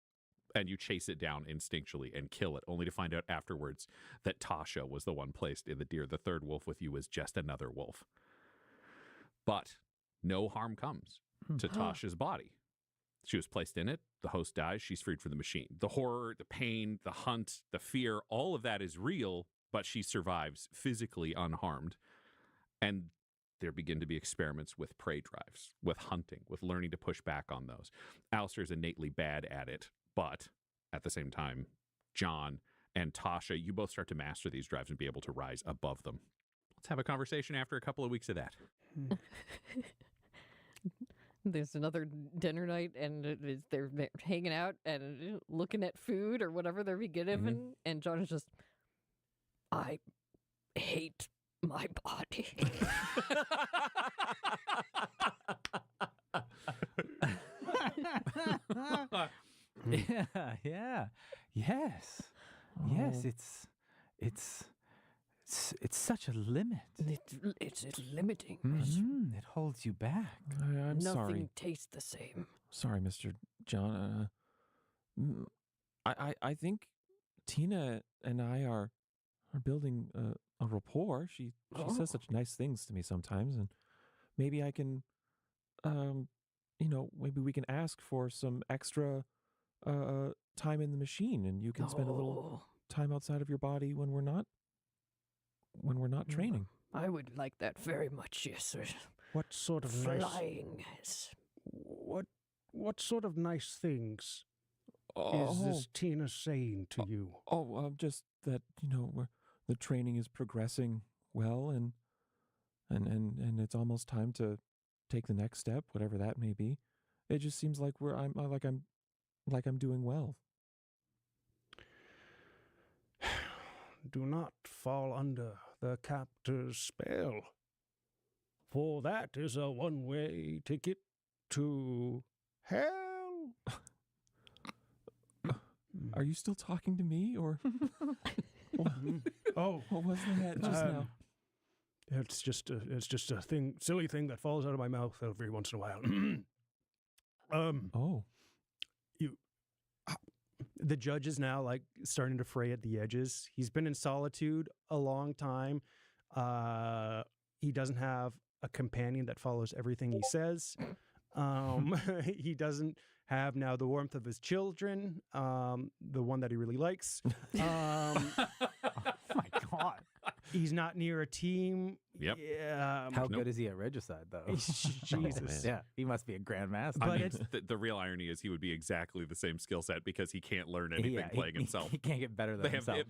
And you chase it down instinctually and kill it, only to find out afterwards that Tasha was the one placed in the deer. The third wolf with you is just another wolf. But no harm comes to Tasha's body. She was placed in it. The host dies. She's freed from the machine. The horror, the pain, the hunt, the fear, all of that is real, but she survives physically unharmed. And there begin to be experiments with prey drives, with hunting, with learning to push back on those. Alistair's innately bad at it. But at the same time, John and Tasha, you both start to master these drives and be able to rise above them. Let's have a conversation after a couple of weeks of that. There's another dinner night, and they're hanging out and looking at food or whatever they're given, and John is just, I hate my body. Yeah. Yes. Yes, it's such a limit. It's limiting. It holds you back. I'm Nothing sorry. tastes the same. Sorry, Mr. John. I think Tina and I are building a rapport. She says such nice things to me sometimes, and maybe I can, maybe we can ask for some extra time in the machine, and you can spend a little time outside of your body when we're not training. I would like that very much, yes, sir. What sort of nice... Flying. Yes. What sort of nice things is this Tina saying to you? Just that, the training is progressing well, and it's almost time to take the next step, whatever that may be. It just seems like I'm doing well. Do not fall under the captor's spell, for that is a one-way ticket to hell. Are you still talking to me, or Oh, what was that just now? It's just a silly thing that falls out of my mouth every once in a while. The judge is now starting to fray at the edges. He's been in solitude a long time. He doesn't have a companion that follows everything he says. He doesn't have now the warmth of his children, the one that he really likes. Oh my God. He's not near a team. Yep. Yeah. How good is he at regicide, though? Jesus. Yeah, he must be a grandmaster. But I mean, it's- the real irony is he would be exactly the same skill set because he can't learn anything playing himself. He can't get better than They have himself.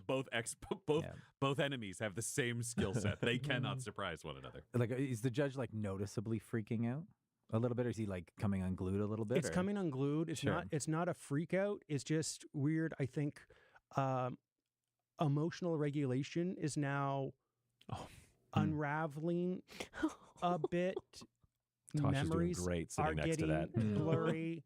both enemies have the same skill set. They cannot surprise one another. Is the judge noticeably freaking out a little bit, or is he coming unglued a little bit? It's coming unglued. It's Sure. not. It's not a freak out. It's just weird. I think emotional regulation is now unraveling a bit. Tasha's doing Memories great are sitting next to getting that. blurry.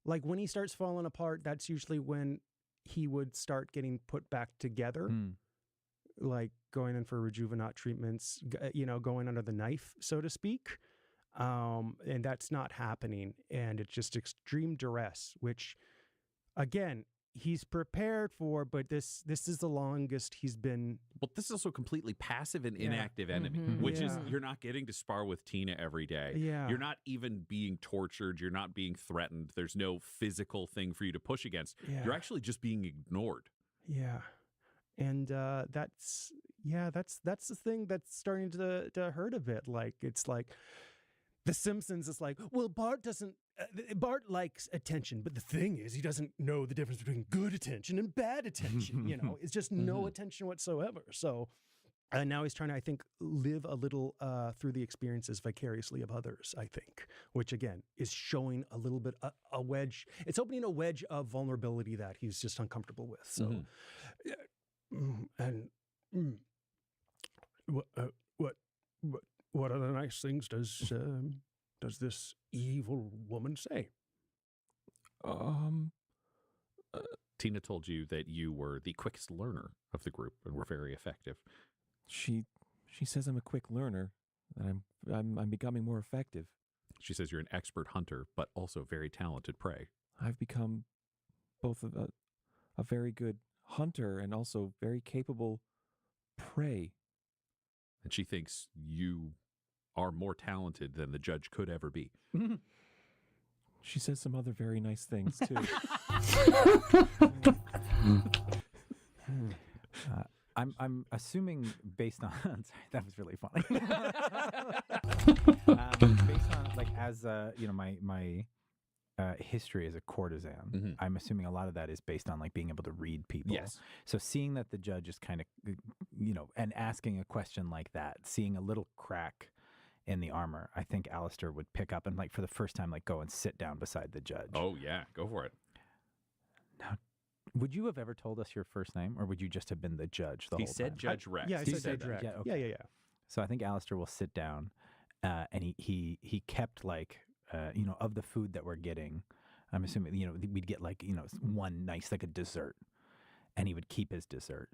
Like when he starts falling apart, that's usually when he would start getting put back together. Like going in for rejuvenate treatments, going under the knife, so to speak. And that's not happening. And it's just extreme duress, which, again, he's prepared for, but this is the longest he's been. Well, this is also completely passive and Yeah. inactive enemy, Mhm. which is Yeah. you're not getting to spar with Tina every day. Yeah. You're not even being tortured. You're not being threatened. There's no physical thing for you to push against. Yeah. You're actually just being ignored. Yeah. And that's the thing that's starting to hurt a bit. Like, it's like The Simpsons is like, well, Bart likes attention, but the thing is, he doesn't know the difference between good attention and bad attention. It's just no attention whatsoever. So now he's trying to, I think, live a little through the experiences vicariously of others, I think, which again is showing a little bit a wedge. It's opening a wedge of vulnerability that he's just uncomfortable with. So And what, what other nice things does this evil woman say? Tina told you that you were the quickest learner of the group and were very effective. She says I'm a quick learner, and I'm becoming more effective. She says you're an expert hunter, but also very talented prey. I've become both a very good hunter and also very capable prey. And she thinks you are more talented than the judge could ever be. She says some other very nice things too. I'm assuming based on sorry, that was really funny. Based on like as my history as a courtesan, I'm assuming a lot of that is based on like being able to read people. Yes. So seeing that the judge is kind of and asking a question like that, seeing a little crack in the armor, I think Alistair would pick up and like for the first time like go and sit down beside the judge. Oh yeah, go for it. Now, would you have ever told us your first name, or would you just have been the judge the He whole said time? Judge Rex. Yeah, I He said said Judge Rex. yeah, okay. Yeah. So I think Alistair will sit down, and he kept like of the food that we're getting. I'm assuming we'd get like one nice like a dessert, and he would keep his dessert.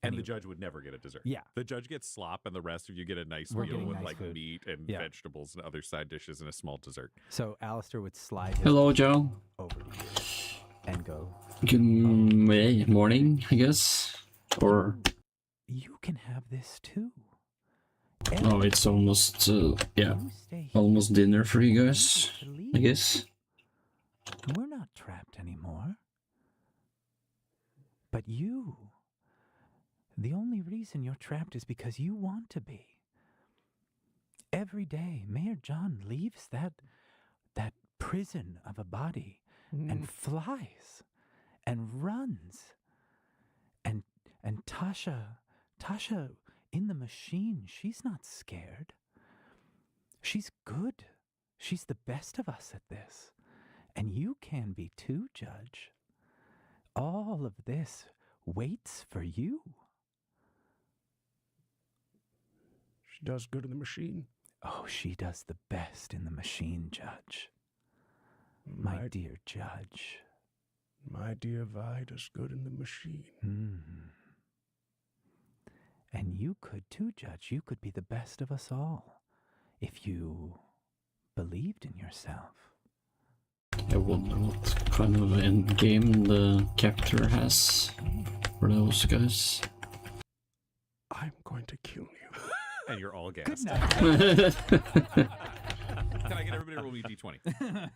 And the judge would never get a dessert. Yeah. The judge gets slop, and the rest of you get a nice We're meal getting with nice like food. meat and Yeah. vegetables and other side dishes and a small dessert. So Alistair would slide his Hello, Joe. over to you and go, Good morning, I guess. Or "You can have this too." oh, it's almost You stay here. almost dinner for you guys, to leave. I guess. We're not trapped anymore. But you. The only reason you're trapped is because you want to be. Every day, Mayor John leaves that prison of a body and flies and runs. And Tasha in the machine, she's not scared. She's good. She's the best of us at this. And you can be too, Judge. All of this waits for you. She does good in the machine. Oh, she does the best in the machine, Judge. My dear Judge. My dear Vi does good in the machine. And you could too, Judge. You could be the best of us all if you believed in yourself. I wonder what kind of end game the captor has for those guys. I'm going to kill you. And you're all gassed. night. Can I get everybody to roll me a d20?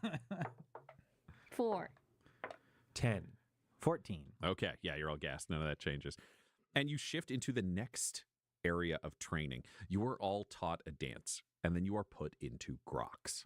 4. 10. 14. Okay, yeah, you're all gassed. None of that changes. And you shift into the next area of training. You are all taught a dance, and then you are put into groks.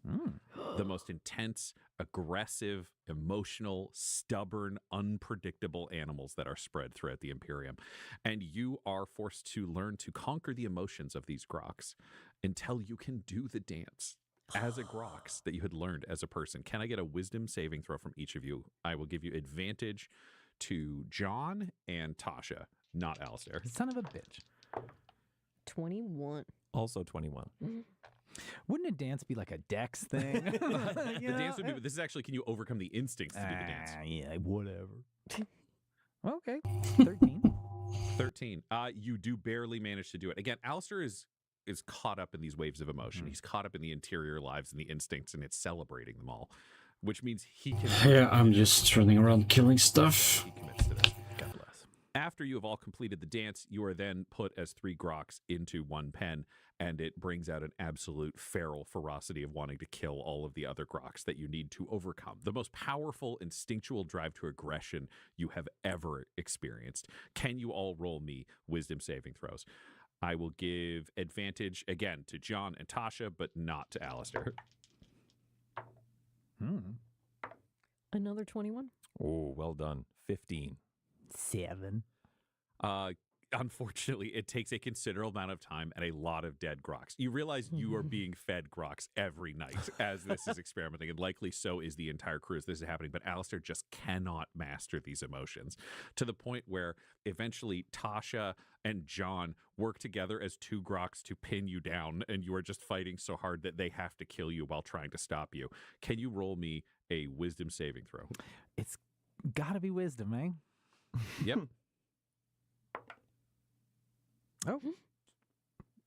The most intense, aggressive, emotional, stubborn, unpredictable animals that are spread throughout the Imperium. And you are forced to learn to conquer the emotions of these groks until you can do the dance as a groks that you had learned as a person. Can I get a wisdom saving throw from each of you? I will give you advantage to John and Tasha, not Alistair. Son of a bitch. 21. Also 21. Wouldn't a dance be like a dex thing? The dance would be, but this is actually, can you overcome the instincts to do the dance? Yeah, whatever. Okay. 13. 13. You do barely manage to do it. Again, Alistair is caught up in these waves of emotion. He's caught up in the interior lives and the instincts, and it's celebrating them all, which means he can. Yeah, I'm just running around killing stuff. He commits to this. God bless. After you have all completed the dance, you are then put as 3 groks into one pen, and it brings out an absolute feral ferocity of wanting to kill all of the other groks that you need to overcome. The most powerful instinctual drive to aggression you have ever experienced. Can you all roll me wisdom saving throws? I will give advantage again to John and Tasha, but not to Alistair. Another 21. Oh, well done. 15. 7. unfortunately, it takes a considerable amount of time and a lot of dead groks. You realize you are being fed groks every night as this is experimenting, and likely so is the entire crew as this is happening. But Alistair just cannot master these emotions to the point where eventually Tasha and John work together as two groks to pin you down, and you are just fighting so hard that they have to kill you while trying to stop you. Can you roll me a wisdom saving throw? It's got to be wisdom, eh? Yep. Oh.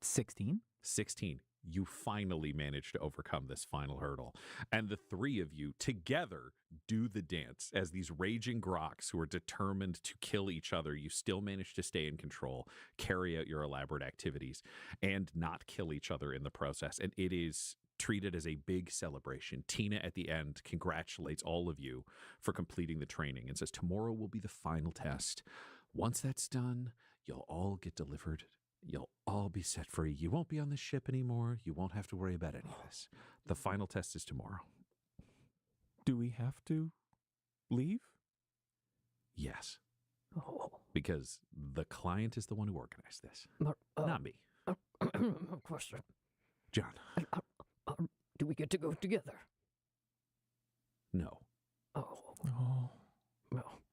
16. 16. You finally manage to overcome this final hurdle. And the three of you together do the dance as these raging groks who are determined to kill each other. You still manage to stay in control, carry out your elaborate activities, and not kill each other in the process. And it is treated as a big celebration. Tina at the end congratulates all of you for completing the training and says, tomorrow will be the final test. Once that's done, you'll all get delivered. You'll all be set free. You won't be on the ship anymore. You won't have to worry about any of this. The final test is tomorrow. Do we have to leave? Yes, Oh, because the client is the one who organized this, but, not me. question. John, Do we get to go together? no. Oh, Oh.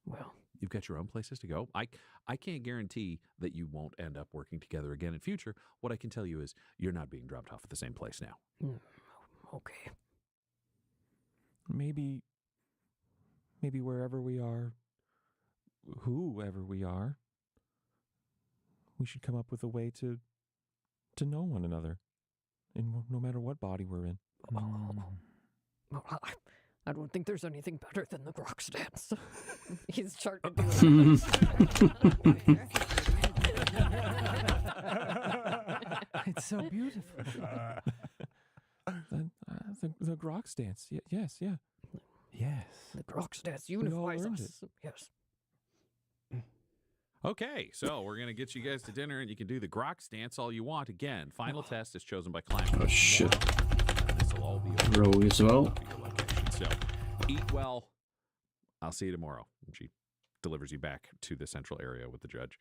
well. You've got your own places to go. I can't guarantee that you won't end up working together again in future. What I can tell you is you're not being dropped off at the same place now. Okay. Maybe wherever we are, whoever we are, we should come up with a way to know one another, no matter what body we're in. Well, I don't think there's anything better than the Grox dance. He's starting to do it. It's so beautiful. The Grox dance. Yes, yeah. Yes. The Grox dance all unifies learned us. Yes. Okay, so we're going to get you guys to dinner, and you can do the Grox dance all you want. Again, final test is chosen by client. Oh, shit. This will all be Rogue as well. So eat well. I'll see you tomorrow. And she delivers you back to the central area with the judge.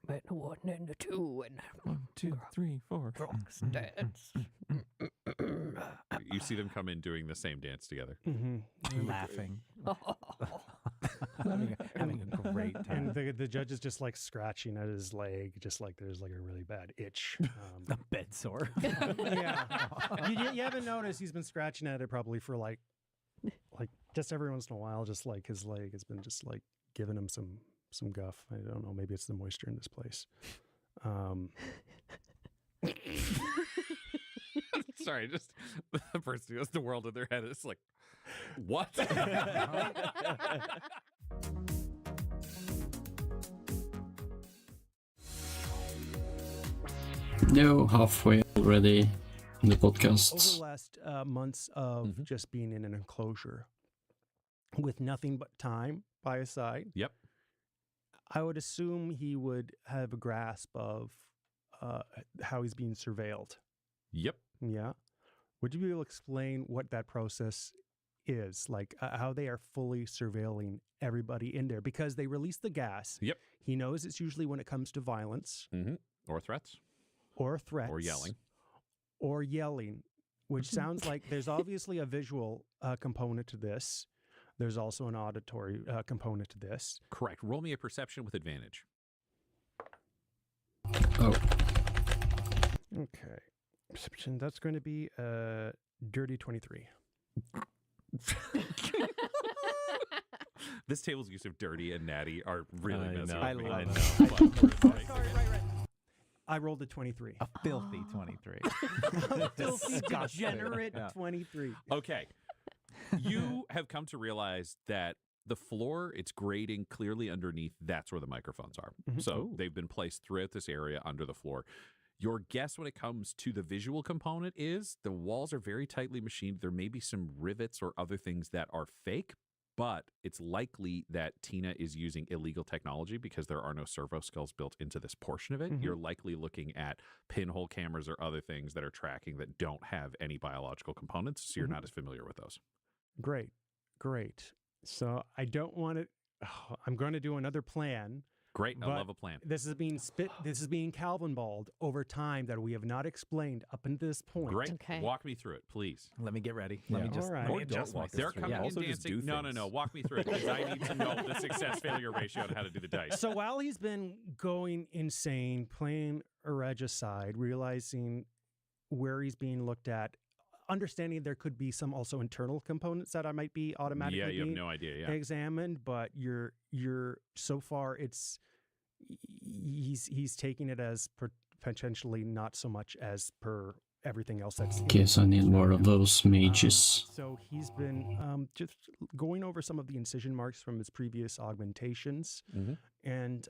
And a 1 and a 2 and 1, 2, 3, 4. Grox dance. You see them come in doing the same dance together. Laughing. having a great time. And the judge is just like scratching at his leg, just like there's like a really bad itch. A bed sore. Yeah. You haven't noticed he's been scratching at it probably for like just every once in a while, just like his leg has been just like giving him some guff. I don't know. Maybe it's the moisture in this place. Sorry, just the person who has the world in their head is like, what? No, halfway already in the Over podcast. the last months of just being in an enclosure with nothing but time by his side, Yep. I would assume he would have a grasp of how he's being surveilled. Yep. Yeah. Would you be able to explain what that process is? Like how they are fully surveilling everybody in there? Because they release the gas. Yep. He knows it's usually when it comes to violence Or threats. or threats. Or yelling. Or yelling, which sounds like there's obviously a visual component to this. There's also an auditory component to this. Correct. Roll me a perception with advantage. Oh, Okay. Perception, that's going to be dirty 23. This table's use of dirty and natty are really I messing know. with me. I But- I rolled a 23. A filthy 23. Filthy, Disgusting. degenerate Yeah. 23. Okay. You have come to realize that the floor, it's grading clearly underneath. That's where the microphones are. So they've been placed throughout this area under the floor. Your guess when it comes to the visual component is the walls are very tightly machined. There may be some rivets or other things that are fake, but it's likely that Tina is using illegal technology because there are no servo skulls built into this portion of it. You're likely looking at pinhole cameras or other things that are tracking that don't have any biological components, so you're not as familiar with those. Great. So I don't want to. I'm going to do another plan, Great. I But love a plan. This is being Calvin balled over time that we have not explained up until this point. Great. Okay. Walk me through it, please. Let me get ready. Let me All just right. let Or me don't adjust walk myself. us They're through. coming Yeah. in Also just dancing. do No. things. Walk me through it because I need to know the success-failure ratio and how to do the dice. So while he's been going insane, playing a regicide, realizing where he's being looked at, understanding there could be some also internal components that I might be automatically Yeah, you have being no idea. Yeah. examined, but you're so far he's taking it as potentially not so much as per everything else that's in Guess I need more of those mages. So he's been just going over some of the incision marks from his previous augmentations, and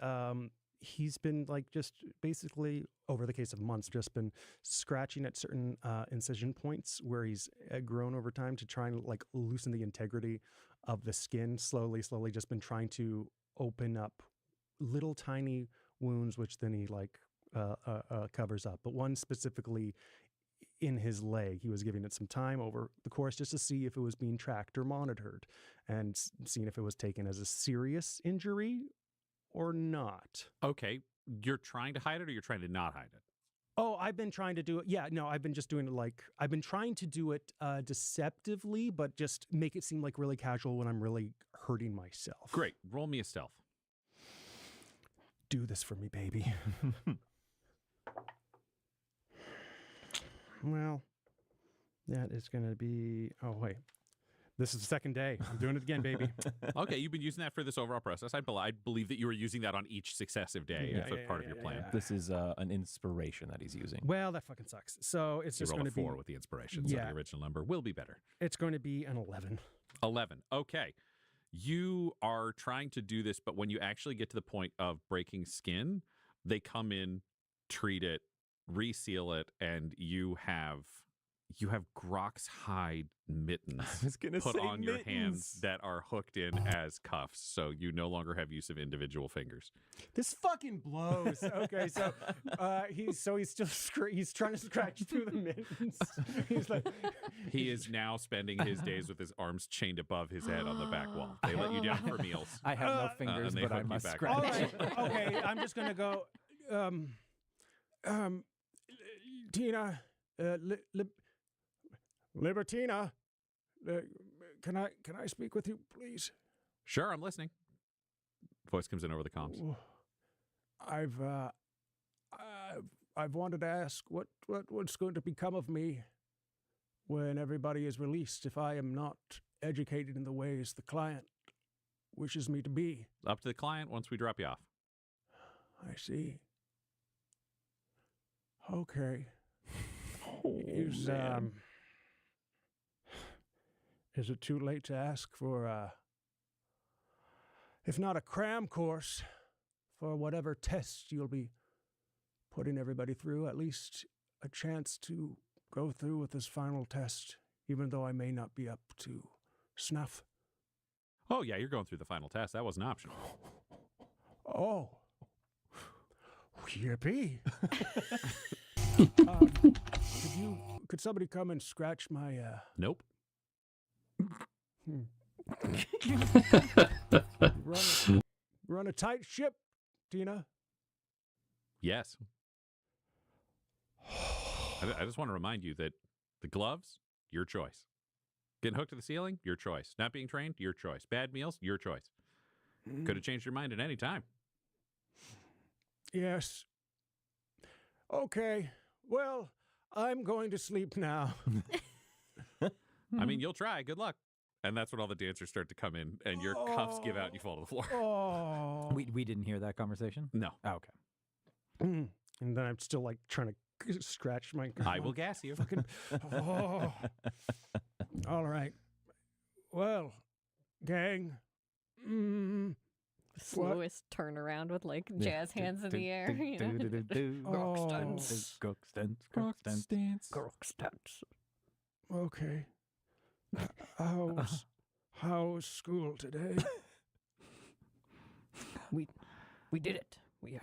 he's been like just basically over the case of months, just been scratching at certain incision points where he's grown over time to try and like loosen the integrity of the skin. Slowly, just been trying to open up little tiny wounds, which then he like covers up. But one specifically in his leg, he was giving it some time over the course just to see if it was being tracked or monitored and seeing if it was taken as a serious injury or not. Okay. You're trying to hide it or you're trying to not hide it? Oh, I've been trying to do it. Yeah, no, I've been just doing it like, I've been trying to do it deceptively, but just make it seem like really casual when I'm really hurting myself. Great. Roll me a stealth. Do this for me, baby. Well, that is going to be, oh, wait. This is the second day. I'm doing it again, baby. Okay, you've been using that for this overall process. I believe that you were using that on each successive day Yeah, if it's part of your plan. yeah. This is an inspiration that he's using. Well, that fucking sucks. So it's You just roll going a to be, 4 with the inspiration, so Yeah. the original number will be better. it's going to be an 11. 11. Okay. You are trying to do this, but when you actually get to the point of breaking skin, they come in, treat it, reseal it, and you have Grok's hide mittens I was gonna put say on your hands mittens. that are hooked in as cuffs, so you no longer have use of individual fingers. This fucking blows. Okay, so he's still he's trying to scratch through the mittens. He's like, He is now spending his days with his arms chained above his head on the back wall. They let you down for meals. I have no fingers, and they but I hook you must back scratch. all right, okay, I'm just gonna go. Tina, Libertina, can I speak with you, please? Sure, I'm listening. Voice comes in over the comms. I've wanted to ask what's going to become of me when everybody is released if I am not educated in the ways the client wishes me to be. Up to the client once we drop you off. I see. Okay. Is it too late to ask for if not a cram course, for whatever test you'll be putting everybody through, at least a chance to go through with this final test, even though I may not be up to snuff? Oh, yeah, you're going through the final test. That wasn't optional. Oh. Yippee. Could somebody come and scratch my Nope. run a tight ship, Tina? Yes. I just want to remind you that the gloves, your choice. Getting hooked to the ceiling, your choice. Not being trained, your choice. Bad meals, your choice. Could have changed your mind at any time. Yes. Okay. Well, I'm going to sleep now. I mean, you'll try. Good luck. And that's when all the dancers start to come in and your cuffs give out and you fall to the floor. Oh. We didn't hear that conversation? No. Oh, okay. And then I'm still like trying to scratch my. I will gas you. Fucking. Oh. All right. Well, gang. Slowest turnaround with like jazz hands in the air. You know? Grokstans. Grokstans. Grokstans. Okay. How's school today? We did it. We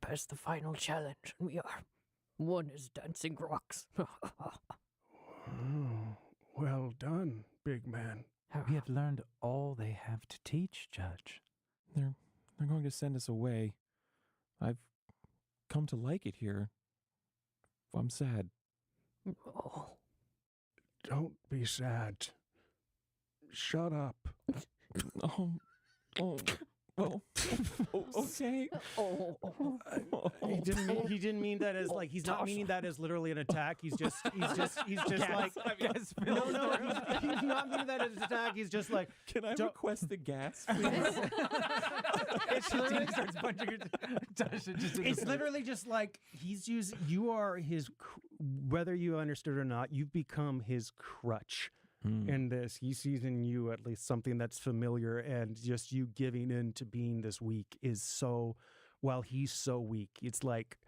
passed the final challenge, and we are one as dancing rocks. Oh, well done, big man. We have learned all they have to teach, Judge. They're they're going to send us away. I've come to like it here. I'm sad. Oh. Don't be sad. Shut up. Oh, okay. He didn't mean that as like he's not meaning that as literally an attack. He's just like Gas no, he's not meaning that as an attack. He's just like, Can I Don't- request the gas, please? it's literally just like you are his whether you understood or not, you've become his crutch. In this, he sees in you at least something that's familiar, and just you giving in to being this weak is so. While he's so weak, it's like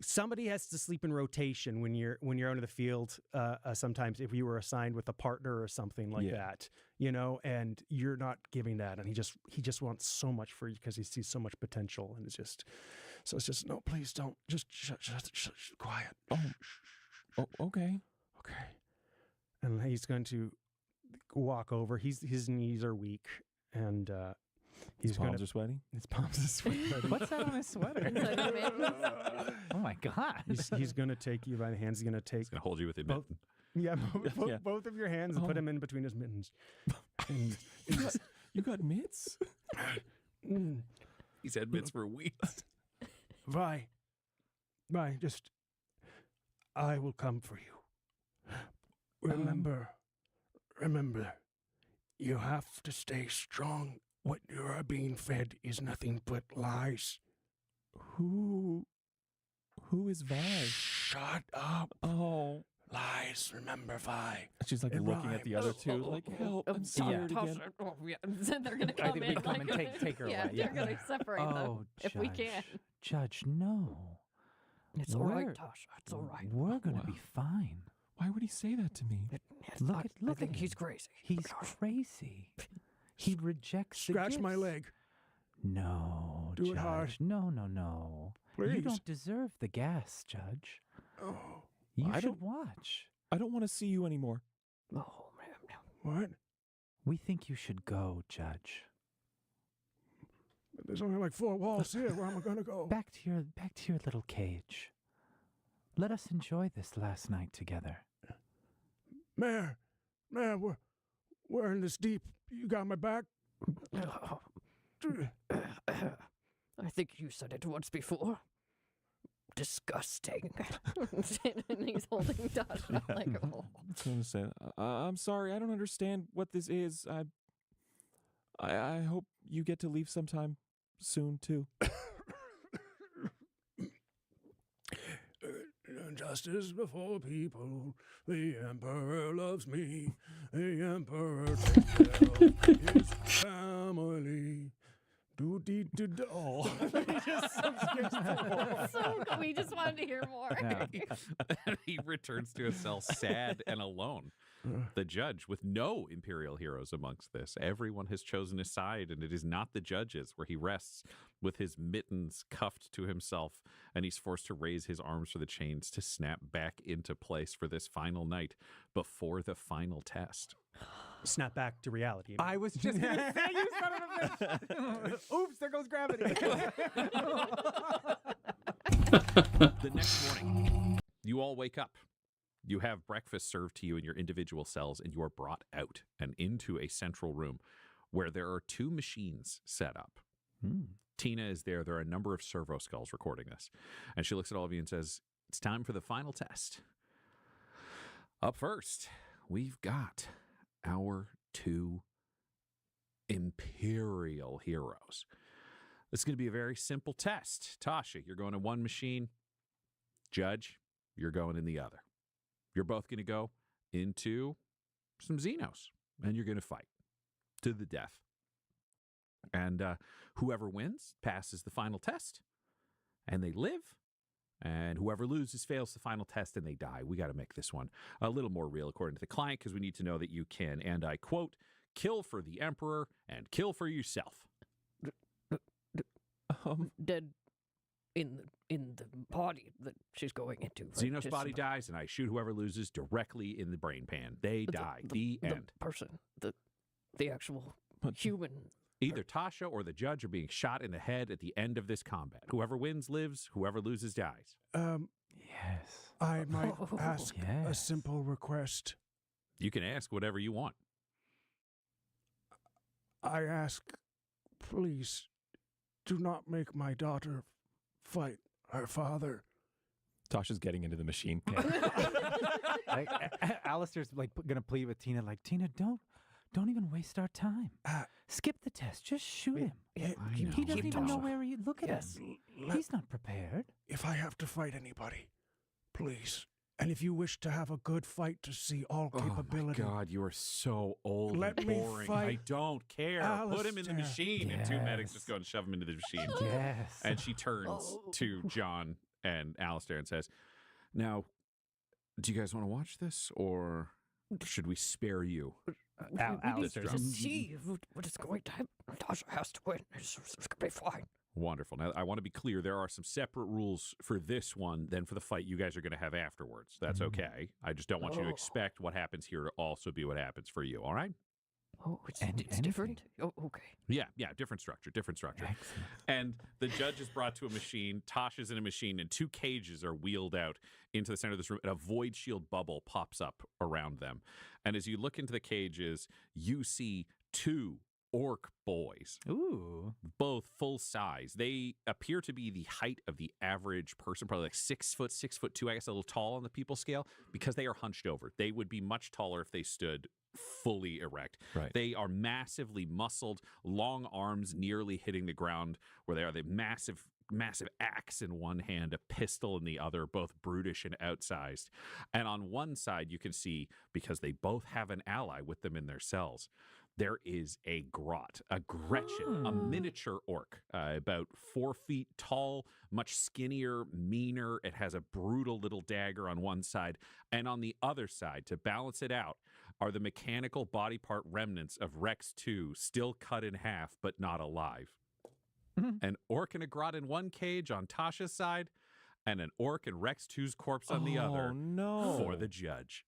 somebody has to sleep in rotation when you're out in the field. Sometimes, if you were assigned with a partner or something like that, and you're not giving that, and he just wants so much for you because he sees so much potential, and it's just no, please don't, just shut, quiet. Okay. And he's going to walk over. His knees are weak, and he's going to. Palms are sweaty. His palms are sweaty. What's that on his sweater? Oh my God. He's going to take you by the hands. He's going to take He's going to hold you with a both. mitten. Yeah, both of your hands and put them in between his mittens. And You got mitts? He's had mitts for weeks. Vi, just, I will come for you. Remember, you have to stay strong. What you are being fed is nothing but lies. Who is Vi? Shut up. Oh. Lies, remember, Vi. She's like It looking at the other two, like, help, I'm scared again. Oh, yeah. They're gonna I come think in. we come and take her yeah, away. they're gonna separate them if we can. Judge, no. It's all right, We're- Tasha. It's all right. We're gonna Wow. be fine. Why would he say that to me? Look I at think him. he's crazy. He's crazy. He rejects the Scratch my gifts. leg. No, Do it Judge. hard. No. You Please. don't deserve the gas, Judge. Oh, You I should don't- watch. I don't want to see you anymore. Oh man. what? We think you should go, Judge. There's only like 4 walls here. Where am I going to go? Back to your little cage. Let us enjoy this last night together. Mayor, we're in this deep. You got my back? I think you said it once before. Disgusting. And he's holding Tasha like, oh. I was going to say, I'm sorry, I don't understand what this is. I hope you get to leave sometime soon, too. Justice before people. The Emperor loves me. The Emperor takes care of his family. Oh. So we just wanted to hear more. Yeah. He returns to his cell sad and alone. The judge, with no imperial heroes amongst this. Everyone has chosen his side, and it is not the judge's, where he rests with his mittens cuffed to himself, and he's forced to raise his arms for the chains to snap back into place for this final night before the final test. snap back to reality. I was just going to say, you son of a bitch. Oops, there goes gravity. The next morning, you all wake up. You have breakfast served to you in your individual cells, and you are brought out and into a central room where there are 2 machines set up. Tina is there. There are a number of servo skulls recording this. And she looks at all of you and says, it's time for the final test. Up first, we've got our 2 imperial heroes. This is going to be a very simple test. Tasha, you're going in one machine. Judge, you're going in the other. You're both going to go into some Xenos, and you're going to fight to the death. And whoever wins passes the final test, and they live. And whoever loses fails the final test, and they die. We got to make this one a little more real according to the client, because we need to know that you can, and I quote, kill for the Emperor and kill for yourself. Dead in the body that she's going into. Right? Xenos Just body dies, and I shoot whoever loses directly in the brain pan. They die. The end. person, the actual human. Either Tasha or the judge are being shot in the head at the end of this combat. Whoever wins lives, whoever loses dies. Yes. I might ask a Yes. simple request. You can ask whatever you want. I ask, please, do not make my daughter fight her father. Tasha's getting into the machine. Like, Alistair's like gonna plead with Tina, like, Tina, don't even waste our time. Skip the test. Just shoot him. He doesn't even know where he. Look at him. He's not prepared. If I have to fight anybody, please. And if you wish to have a good fight to see all capability, Oh my God, you are so old Let and me boring. fight I don't care. Put him in the Alistair. machine. And two medics Yes. just go and shove him into the machine. Yes. And she turns to John and Alistair and says, now, do you guys want to watch this or should we spare you? Alistair's drop. See what is going to happen. Tasha has to win. It's going to be fine. Wonderful. Now, I want to be clear. There are some separate rules for this one than for the fight you guys are going to have afterwards. That's okay. I just don't want you to expect what happens here to also be what happens for you. All right? Oh, it's Anything. different? Oh, okay. Yeah. Different structure. Excellent. And the judge is brought to a machine. Tasha's in a machine, and two cages are wheeled out into the center of this room, and a void shield bubble pops up around them. And as you look into the cages, you see two orc boys, Ooh. both full size. They appear to be the height of the average person, probably like 6 foot, 6'2", I guess a little tall on the people scale, because they are hunched over. They would be much taller if they stood fully erect. Right. They are massively muscled, long arms nearly hitting the ground where they are. They massive axe in one hand, a pistol in the other, both brutish and outsized. And on one side, you can see, because they both have an ally with them in their cells, there is a grot, a Gretchen, a miniature orc, about 4 feet tall, much skinnier, meaner. It has a brutal little dagger on one side. And on the other side, to balance it out, are the mechanical body part remnants of Rex 2, still cut in half, but not alive. An orc and a grot in one cage on Tasha's side, and an orc and Rex 2's corpse on the other for the judge.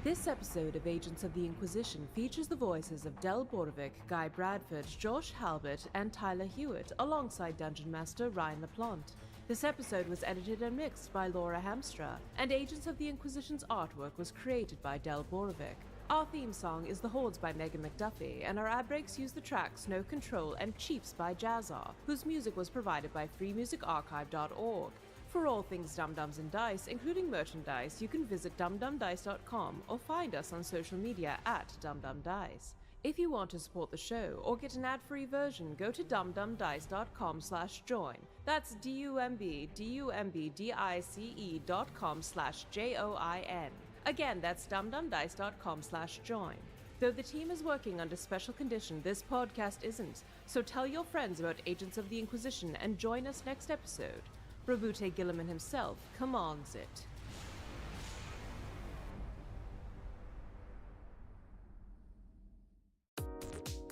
This episode of Agents of the Inquisition features the voices of Del Borovic, Guy Bradford, Josh Halbert, and Tyler Hewitt, alongside Dungeon Master Ryan LaPlante. This episode was edited and mixed by Laura Hamstra, and Agents of the Inquisition's artwork was created by Del Borovic. Our theme song is The Hordes by Megan McDuffie, and our ad breaks use the tracks No Control and Chiefs by Jazzar, whose music was provided by freemusicarchive.org. For all things Dum-Dums and Dice, including merchandise, you can visit dumdumdice.com or find us on social media at dumdumdice. If you want to support the show or get an ad-free version, go to dumdumdice.com/join. That's dumdumdice.com/join. Again, that's dumdumdice.com/join. Though the team is working under special condition, this podcast isn't. So tell your friends about Agents of the Inquisition and join us next episode. Robute Gilliman himself commands it.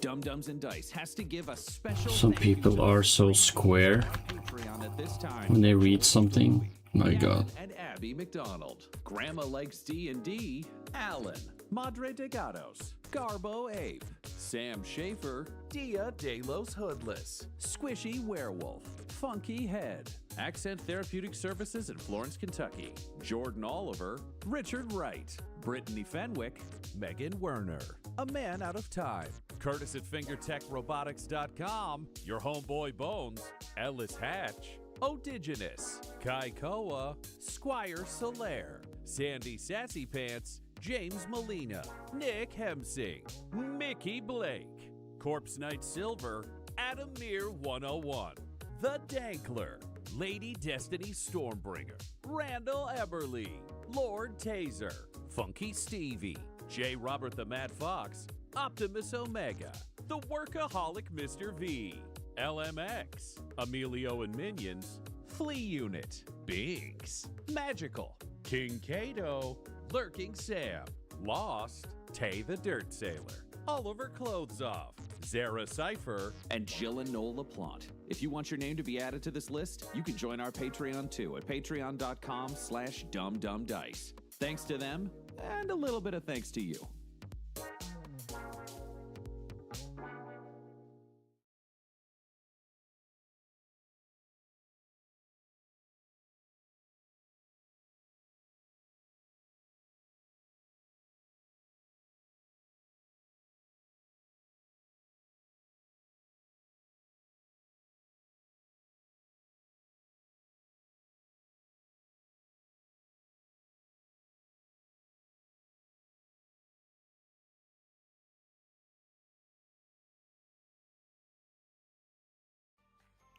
Dum-Dums and Dice has to give a special Some thank you people to are the so patrons square on Patreon at this time. when they read something. My Gavin God. and Abby McDonald. Grandma Likes D&D. Alan. Madre de Gatos. Garbo Ape. Sam Schaefer. Dia de los Hoodless. Squishy Werewolf. Funky Head. Accent Therapeutic Services in Florence, Kentucky. Jordan Oliver. Richard Wright. Brittany Fenwick. Megan Werner. A Man Out of Time. Curtis at FingerTechRobotics.com. Your Homeboy Bones. Ellis Hatch. Odigenous. Kai Koa. Squire Solaire. Sandy Sassy Pants. James Molina. Nick Hemsing. Mickey Blake. Corpse Knight Silver. Adam Mir 101. The Dankler. Lady Destiny Stormbringer. Randall Eberly. Lord Taser. Funky Stevie. J. Robert the Mad Fox. Optimus Omega. The Workaholic Mr. V. LMX. Emilio and Minions. Flea Unit. Binks. Magical. King Kato. Lurking Sam. Lost. Tay the Dirt Sailor. Oliver Clothes Off. Zara Cypher. And Jill and Noel LaPlante. If you want your name to be added to this list, you can join our Patreon too at patreon.com/dumdumdice. Thanks to them, and a little bit of thanks to you.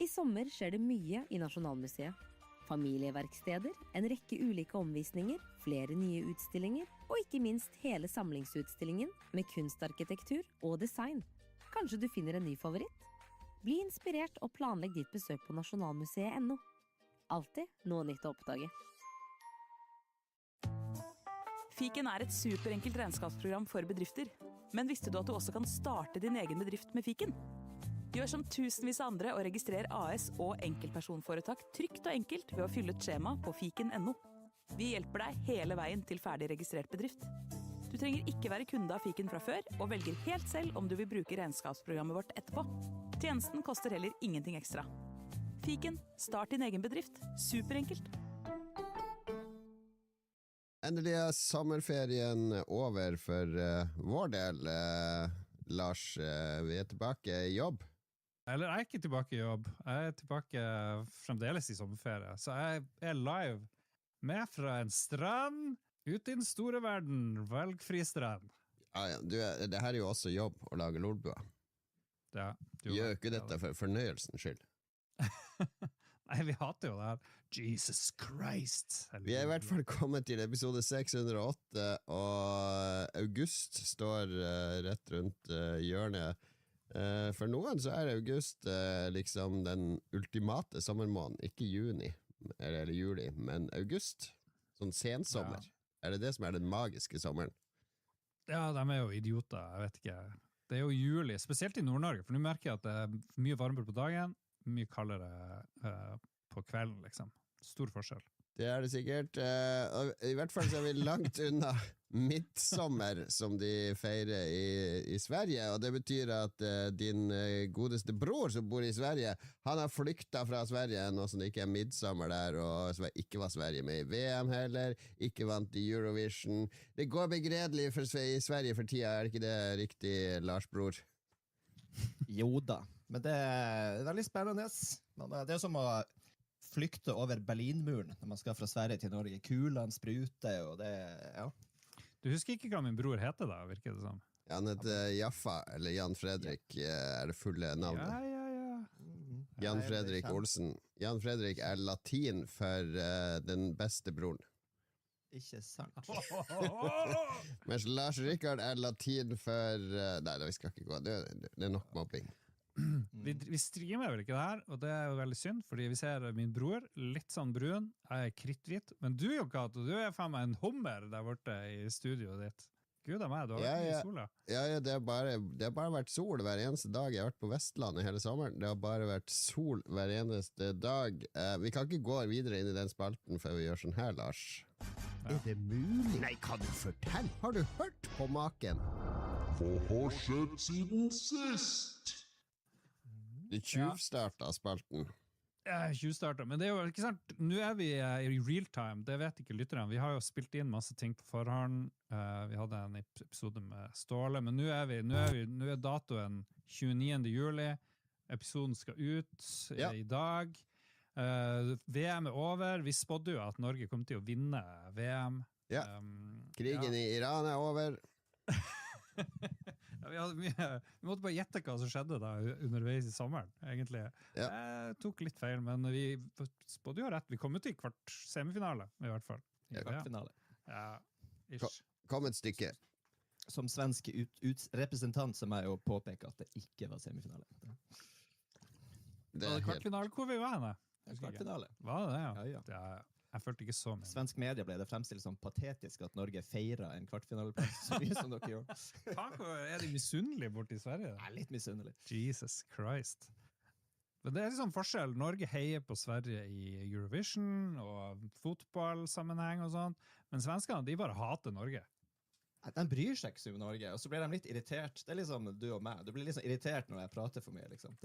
I sommer skjer det mye I Nasjonalmuseet. Familieverksteder, en rekke ulike omvisninger, flere nye utstillinger, og ikke minst hele samlingsutstillingen med kunstarkitektur og design. Kanskje du finner en ny favoritt? Bli inspirert og planlegg ditt besøk på nasjonalmuseet.no. Alltid noe nytt å oppdage. Fiken et superenkelt regnskapsprogram for bedrifter. Men visste du at du også kan starte din egen bedrift med Fiken? Gjør som tusenvis av andre og registrer AS og enkeltpersonforetak trygt og enkelt ved å fylle ut skjema på fiken.no. Vi hjelper deg hele veien til ferdig registrert bedrift. Du trenger ikke være kunde av Fiken fra før, og velger helt selv om du vil bruke regnskapsprogrammet vårt etterpå. Tjenesten koster heller ingenting ekstra. Fiken, start din egen bedrift. Superenkelt. Endelig sommerferien over for vår del. Lars, vi tilbake I jobb. Eller jeg ikke tilbake I jobb. Jeg tilbake fremdeles I sommerferie. Så jeg live med fra en strand ute I den store verden. Valgfri strand. Ja, det her jo også jobb å lage lordbua. Ja, gjør ikke dette for fornøyelsens skyld. Nei, vi hater jo det her. Jesus Christ. Vi I hvert fall kommet til episode 608, og august står rett rundt hjørnet. For noen så august liksom den ultimate sommermåneden, ikke juni eller juli, men august. Sånn sensommer. Ja. Det som den magiske sommeren? Ja, de jo idioter, jeg vet ikke. Det jo juli, spesielt I Nord-Norge, for nå merker jeg at det mye varmere på dagen, mye kaldere på kvelden, liksom. Stor forskjell. Det det sikkert. I hvert fall så vi langt unna midtsommer, som de feirer I Sverige, og det betyr at din godeste bror som bor I Sverige, han har flyktet fra Sverige, nå som det ikke midtsommer der, og så ikke var Sverige med I VM heller, ikke vant I Eurovision. Det går begredelig I Sverige for tida, det ikke det riktig, Lars bror? Jo da, men det veldig spennende. Det som å flykte over Berlinmuren når man skal fra Sverige til Norge. Kulene spruter, og det, ja. Du husker ikke hva min bror heter da, virker det som? Han heter Jaffa, eller Jan Fredrik, det fulle navnet. Ja. Jan Fredrik Olsen. Jan Fredrik latin for den beste broren. Ikke sant. Mens Lars Rikard latin for... Nei, vi skal ikke gå. Det nok mobbing. Vi streamer vel ikke det her, og det jo veldig synd, fordi vi ser min bror, litt sånn brun, jeg krittvitt, men du jo, Kato, du faen meg en hummer der borte I studioet ditt. Gud av meg, du har vært I sola. Ja, det har bare vært sol hver eneste dag. Jeg har vært på Vestlandet hele sommeren. Det har bare vært sol hver eneste dag. Vi kan ikke gå videre inn I den spalten før vi gjør sånn her, Lars. Ja. Det mulig? Nei, kan du fortelle? Har du hørt på maken? Hva har skjedd siden sist? Du tjuvstartet spalten. Ja, tjuvstartet, men det jo ikke sant. Nå vi I real time, det vet ikke lytterne. Vi har jo spilt inn masse ting på forhånd. Vi hadde en episode med Ståle, men nå datoen 29. juli. Episoden skal ut I dag. VM over. Vi spådde jo at Norge kom til å vinne VM. Ja. Krigen I Iran over. Vi måtte bare gjette hva som skjedde da underveis I sommeren, egentlig. Jeg tok litt feil, men vi spådde jo rett. Vi kom ut I semifinale, I hvert fall. Kvartfinale. Ja, Kom et stykke. Som svensk representant så må jeg jo påpeke at det ikke var semifinale. Det var kvartfinale hvor vi var henne? Kvartfinale. Var det det, ja? Jeg følte ikke så mye. Svensk media ble det fremstilt som patetisk at Norge feiret en kvartfinaleplass så mye som dere gjør. Faen, de misunnelige borte I Sverige? Jeg litt misunnelig. Jesus Christ. Men det liksom forskjell. Norge heier på Sverige I Eurovision og fotballsammenheng og sånt, men svenskene, de bare hater Norge. De bryr seg ikke om Norge, og så blir de litt irritert. Det liksom du og meg. Du blir litt sånn irritert når jeg prater for mye, liksom.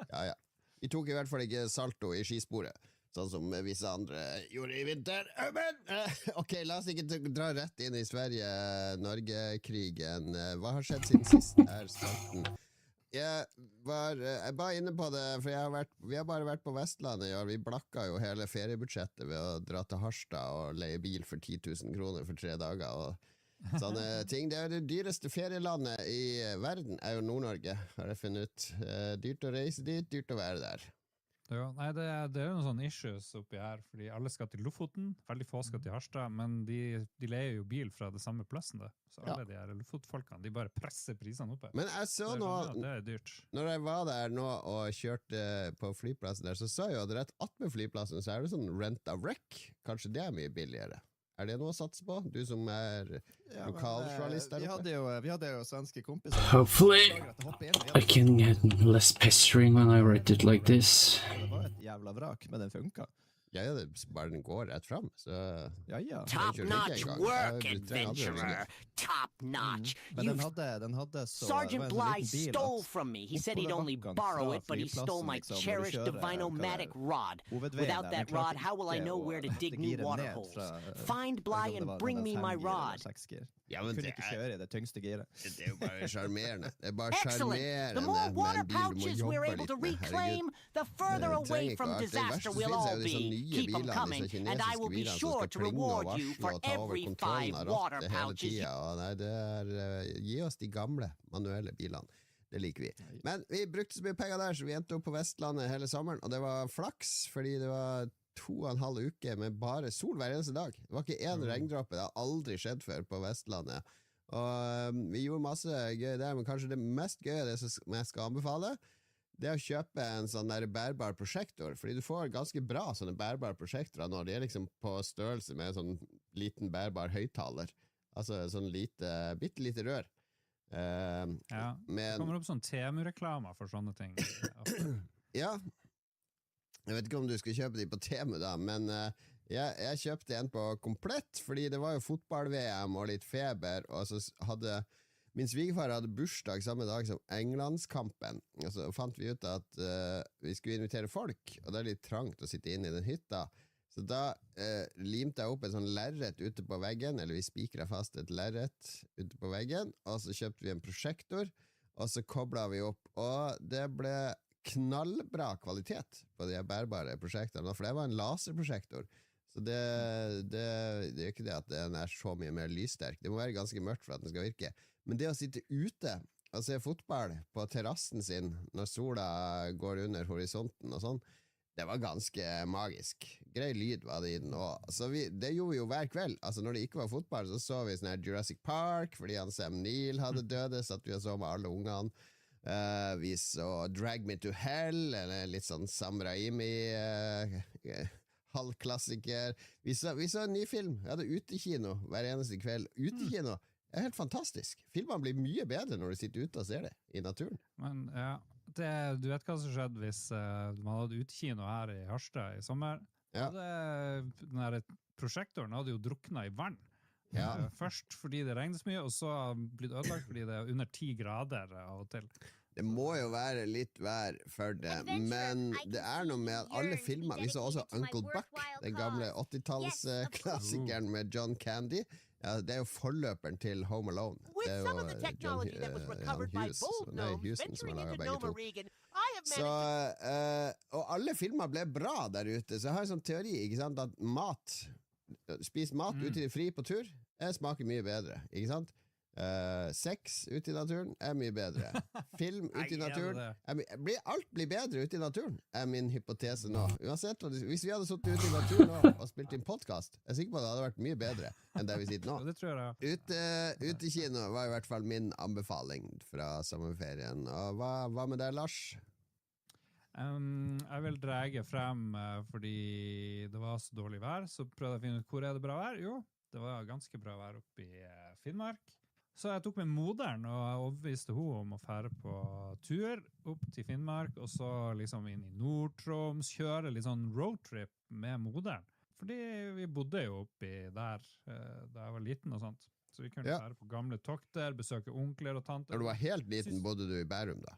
Ja. Vi tok I hvert fall ikke salto I skisporet. Sånn som visse andre gjorde I vinter. Men, ok, la oss ikke dra rett inn I Sverige-Norge-krigen. Hva har skjedd siden sist her, starten? Jeg var inne på det, for vi har bare vært på Vestlandet, og vi blakka jo hele feriebudsjettet ved å dra til Harstad og leie bil for 10 000 kroner for 3 dager, og Sånne ting. Det det dyreste ferielandet i verden er jo Nord-Norge, har jeg funnet ut. Dyrt å reise dit, dyrt å være der. Ja, nei, det er jo noen sånne issues oppi her, fordi alle skal til Lofoten, veldig få skal til Harstad, men de leier jo bil fra det samme plassen det. Så alle de her Lofotfolkene, de bare presser prisene oppe. Men jeg så nå, det er dyrt. Når jeg var der nå og kjørte på flyplassen der, så sa jeg jo at rett attmed flyplassen så er det sånn rent a wreck. Kanskje det er mye billigere. Er det noe å satse på? Du som er lokaljournalist der oppe? Vi hadde jo svenske kompiser. Hopefully, I can get less pestering when I write it like this. Det var et jævla vrak, men den funka. Ja, det bare den går rett frem, så... Ja. Top-notch work, adventurer! Top-notch! Den hadde så... Sergeant Bly stole from me. He said he'd only borrow it, but he stole my cherished Divinomatic rod. Without that rod, how will I know where to dig new water holes? Find Bly and bring me my rod. Ja, men kunne ikke kjøre i det tyngste giret. Det er jo bare charmerende. Det er bare Excellent! The more water pouches we're able to reclaim, the further away from disaster we'll all be. Keep them coming, and I will be sure to reward you for every 5 water pouches. Nei, gi oss de gamle manuelle bilene. Det liker vi. Men vi brukte så mye penger der, så vi endte opp på Vestlandet hele sommeren, og det var flaks, fordi det var 2,5 uker med bare sol hver eneste dag. Det var ikke en regndråpe, det har aldri skjedd før på Vestlandet. Og vi gjorde masse gøy der, men kanskje det mest gøye, det som jeg skal anbefale, det er å kjøpe en sånn der bærbar prosjektor, fordi du får ganske bra sånne bærbare prosjektorer nå, de er liksom på størrelse med en sånn liten bærbar høyttaler, altså sånn bittelite rør. Det kommer opp sånn Temu-reklamer for sånne ting. Ja, jeg vet ikke om du skal kjøpe de på Temu da, men jeg kjøpte en på komplett, fordi det var jo fotball-VM og litt feber, og så hadde min svigerfar hadde bursdag samme dag som Englandskampen, og så fant vi ut at vi skulle invitere folk, og det er litt trangt å sitte inne i den hytta, så da limte jeg opp en sånn lerret ute på veggen, eller vi spikret fast et lerret ute på veggen, og så kjøpte vi en prosjektor, og så koblet vi opp, og det ble knallbra kvalitet på de bærbare prosjektene, for det var en laserprosjektor, så det er ikke det at den er så mye mer lyssterk, det må være ganske mørkt for at den skal virke, men det å sitte ute og se fotball på terrassen sin når sola går under horisonten og sånn, det var ganske magisk. Grei lyd var det i den også. Så det gjorde vi jo hver kveld. Altså når det ikke var fotball, så vi sånn her Jurassic Park, fordi han Sam Neill hadde døde, så at vi så med alle ungene. Vi så Drag Me to Hell, eller litt sånn Sam Raimi halvklassiker. Vi så en ny film. Vi hadde utekino hver eneste kveld. Utekino er helt fantastisk. Filmene blir mye bedre når du sitter ute og ser det i naturen. Men ja, du vet hva som skjedde hvis man hadde utekino her i Harstad i sommer? Den der prosjektoren hadde jo druknet i vann. Først fordi det regnet så mye, og så blitt ødelagt fordi det er under 10 grader av og til. Det må jo være litt vær for det, men det er noe med at alle filmer, vi så også Uncle Buck, den gamle 80-tallsklassikeren med John Candy. Ja, det er jo forløperen til Home Alone. Det er jo Houston som har laget begge to. Så, og alle filmer ble bra der ute, så jeg har en sånn teori, ikke sant, at spis mat ute i det fri på tur, det smaker mye bedre, ikke sant? Sex ute i naturen er mye bedre. Film ute i naturen alt blir bedre ute i naturen er min hypotese nå. Uansett, hvis vi hadde suttet ute i naturen nå og spilt inn podcast, jeg er sikker på at det hadde vært mye bedre enn der vi sitter nå. Det tror jeg. Utekino var i hvert fall min anbefaling fra sommerferien. Og hva med deg, Lars? Jeg vil drage frem fordi det var så dårlig vær, så prøvde jeg å finne ut hvor er det bra vær. Jo, det var ganske bra vær oppe i Finnmark. Så jeg tok med moderen og overbeviste hun om å fære på tur opp til Finnmark, og så liksom inn i Nord-Troms, kjøre litt sånn roadtrip med moderen. Fordi vi bodde jo oppi der da jeg var liten og sånt. Så vi kunne fære på gamle tokter, besøke onkler og tanter. Når du var helt liten, bodde du i Bærum da?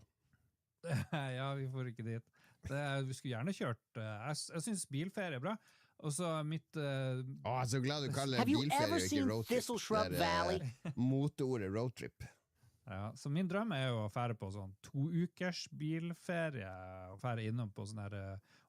Ja, vi får ikke dit. Vi skulle gjerne kjørt. Jeg synes bilferie er bra. Og så mitt... så glad du kaller det bilferie og ikke roadtrip. Det er motorordet roadtrip. Ja, så min drøm er jo å fære på sånn 2 ukers bilferie, og fære innom på sånn her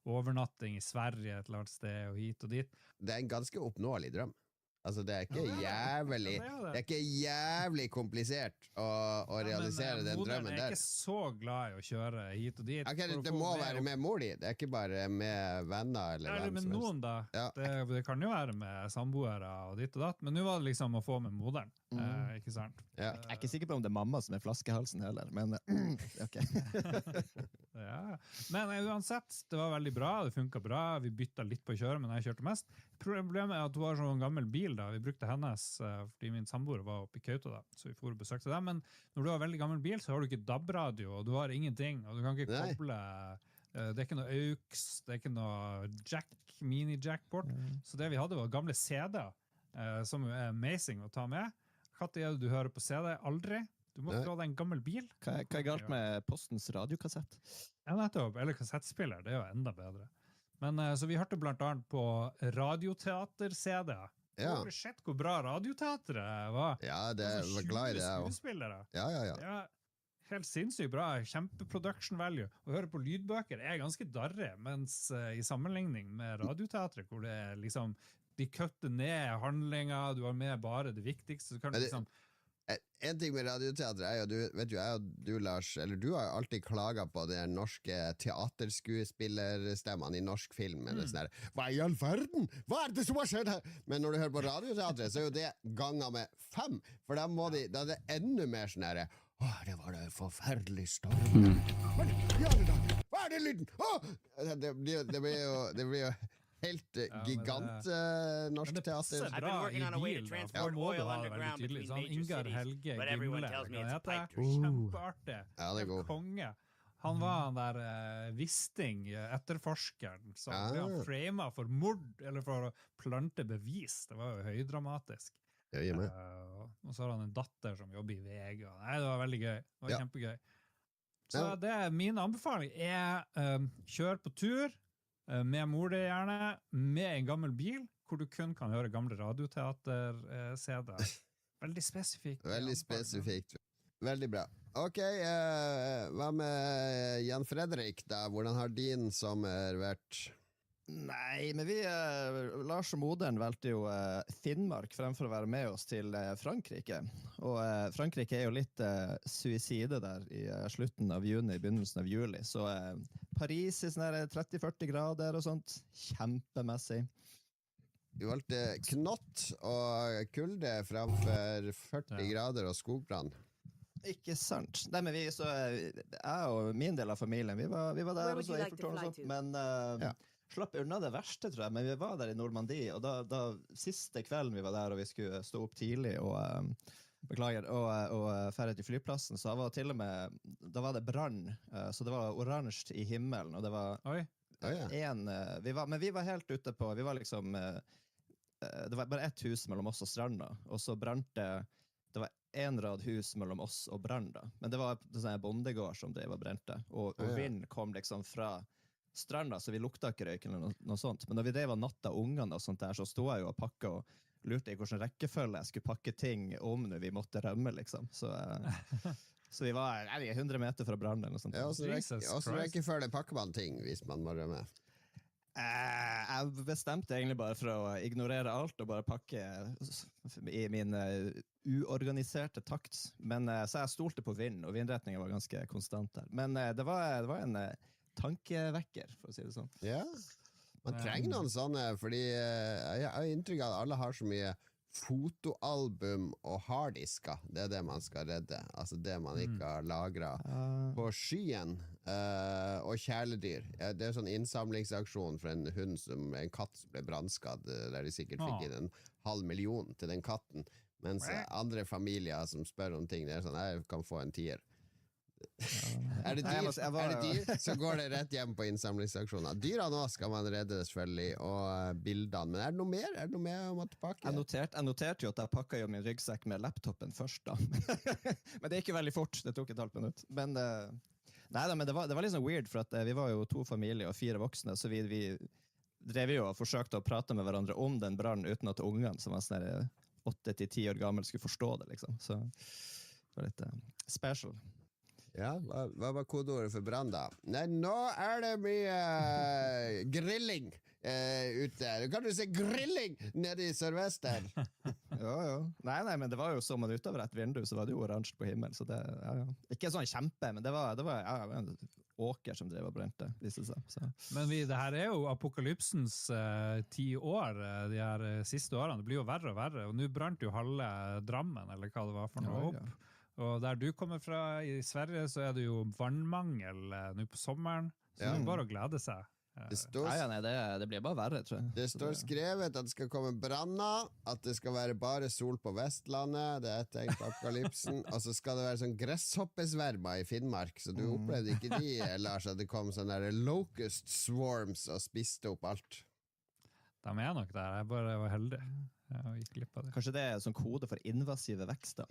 overnatting i Sverige et eller annet sted, og hit og dit. Det er en ganske oppnåelig drøm. Altså, det ikke jævlig det ikke jævlig komplisert å realisere den drømmen der. Jeg er ikke så glad I å kjøre hit og dit. Okay, det må være med mor di, det ikke bare med venner eller hvem med som helst. noen da. Det kan jo være med samboere og ditt og datt, men nå var det liksom å få med moderen, ikke sant? Jeg er ikke sikker på om det mamma som flaskehalsen heller, men ok. Men uansett, det var veldig bra, det funket bra, vi byttet litt på å kjøre, men jeg kjørte mest. Problemet at hun har sånn gammel bil da, vi brukte hennes fordi min samboer var oppe I Kauta da, så vi for å besøkte dem, men når du har veldig gammel bil så har du ikke DAB-radio, og du har ingenting, og du kan ikke koble, det ikke noe AUX, det ikke noe jack, mini-jackport, så det vi hadde var gamle CD-er, som amazing å ta med. Hva det du hører på CD? Aldri. Du må få deg en gammel bil. Hva galt med postens radiokassett? Ja, nettopp, eller kassettspiller, det jo enda bedre. Men så vi hørte blant annet på radioteater-CD. Har du sett hvor bra radioteateret var? Ja, det var glad I det. 20 skuespillere. Ja. Helt sinnssykt bra, kjempe-production value. Å høre på lydbøker ganske darre, mens I sammenligning med radioteatret, hvor det liksom, de kutter ned handlinger, du har med bare det viktigste, så kan du liksom... En ting med radioteater jo, du Lars, eller du har alltid klaget på de norske teaterskuespillerstemmene I norsk film, eller sånn der, hva I all verden? Hva det som har skjedd her? Men når du hører på radioteatret, så jo det ganger med 5, for da det enda mer sånn her, det var det forferdelig storm. Hva det lyden? Det blir jo helt gigant norsk teater. I've been working on a way to transport oil underground between major cities, but everyone tells me it's a pipe dream. Kjempeartig. Konge. Han var han der Wisting, etterforskeren, som ble framet for mord, eller for å plante bevis. Det var jo høydramatisk. Og så har han en datter som jobber I VG. Nei, det var veldig gøy. Det var kjempegøy. Så det min anbefaling kjør på tur, med mor det gjerne, med en gammel bil, hvor du kun kan høre gamle radioteater-CD. Veldig spesifikt. Veldig spesifikt. Veldig bra. Ok, hva med Jan Fredrik da? Hvordan har din sommer vært? Nei, men Lars og moderen valgte jo Finnmark fremfor å være med oss til Frankrike. Og Frankrike jo litt suicide der I slutten av juni, begynnelsen av juli. Så Paris I sånne 30-40 grader og sånt. Kjempemessig. Du valgte knott og kulde fremfor 40 grader og skogbrann. Ikke sant. Nei, men så jeg og min del av familien, vi var der og så I Fortårn og sånt, men... slapp unna det verste, tror jeg, men vi var der I Normandie, og da siste kvelden vi var der, og vi skulle stå opp tidlig, og ferdig til flyplassen, så var til og med, da var det brann, så det var oransje I himmelen, og det var men vi var helt ute på, vi var liksom, det var bare ett hus mellom oss og stranda, og så brante, det var en rad hus mellom oss og branda, men det var sånn bondegård som det var brente, og vind kom liksom fra stranda, så vi lukta ikke røyk eller noe sånt. Men da vi drev av natta ungene og sånt der, så stod jeg jo og pakket og lurte I hvordan rekkefølge jeg skulle pakke ting om når vi måtte rømme, liksom. Så vi var 100 meter fra brannen eller noe sånt. Ja, og så rekkefølge pakker man ting hvis man må rømme. Jeg bestemte egentlig bare for å ignorere alt og bare pakke I min uorganiserte takt. Men så jeg stolte på vind, og vindretningen var ganske konstant der. Men det var en tankevekker, for å si det sånn. Ja, man trenger noen sånne, fordi jeg har inntrykk av at alle har så mye fotoalbum og harddisker. Det det man skal redde. Altså det man ikke har lagret på skyen. Og kjæledyr. Det sånn innsamlingsaksjon for en katt som ble brannskadd, der de sikkert fikk inn 500,000 til den katten. Mens andre familier som spør om ting, det sånn, jeg kan få en 10. Er det dyr, så går det rett hjem på innsamlingsaksjoner. Dyra nå skal man redde det selvfølgelig, og bildene. Men er det noe mer? Er det noe mer om å pakke? Jeg noterte jo at jeg pakket jo min ryggsekk med laptopen først da. Men det gikk jo veldig fort, det tok et halvt minutt. Men, men det var litt sånn weird, for at vi var jo 2 familier og 4 voksne, så vi drev jo og forsøkte å prate med hverandre om den brannen uten at ungene, som var sånn 8-10 år gammel, skulle forstå det, liksom. Så det var litt special. Ja, hva var kodeordet for brann da? Nei, nå det mye grilling ute. Du kan jo se grilling nede I Sørvester. Jo. Nei, men det var jo så man utover et vindu, så var det jo oransje på himmelen, så det, Ikke sånn kjempe, men det var en åker som drev og brente, viste seg. Så. Men det her jo apokalypsens 10 år, de her siste årene. Det blir jo verre og verre, og nå brant jo halve Drammen, eller hva det var for noe opp. Og der du kommer fra, I Sverige, så det jo vannmangel nå på sommeren, så det bare å glede seg. Det blir bare verre, tror jeg. Det står skrevet at det skal komme branner, at det skal være bare sol på Vestlandet, det et tegn på apokalypsen, og så skal det være sånn gresshoppesvermer I Finnmark, så du opplevde ikke de, Lars, at det kom sånne der locust swarms og spiste opp alt. De nok der, jeg bare var heldig. Jeg gikk glipp av det. Kanskje det sånn kode for invasive vekster.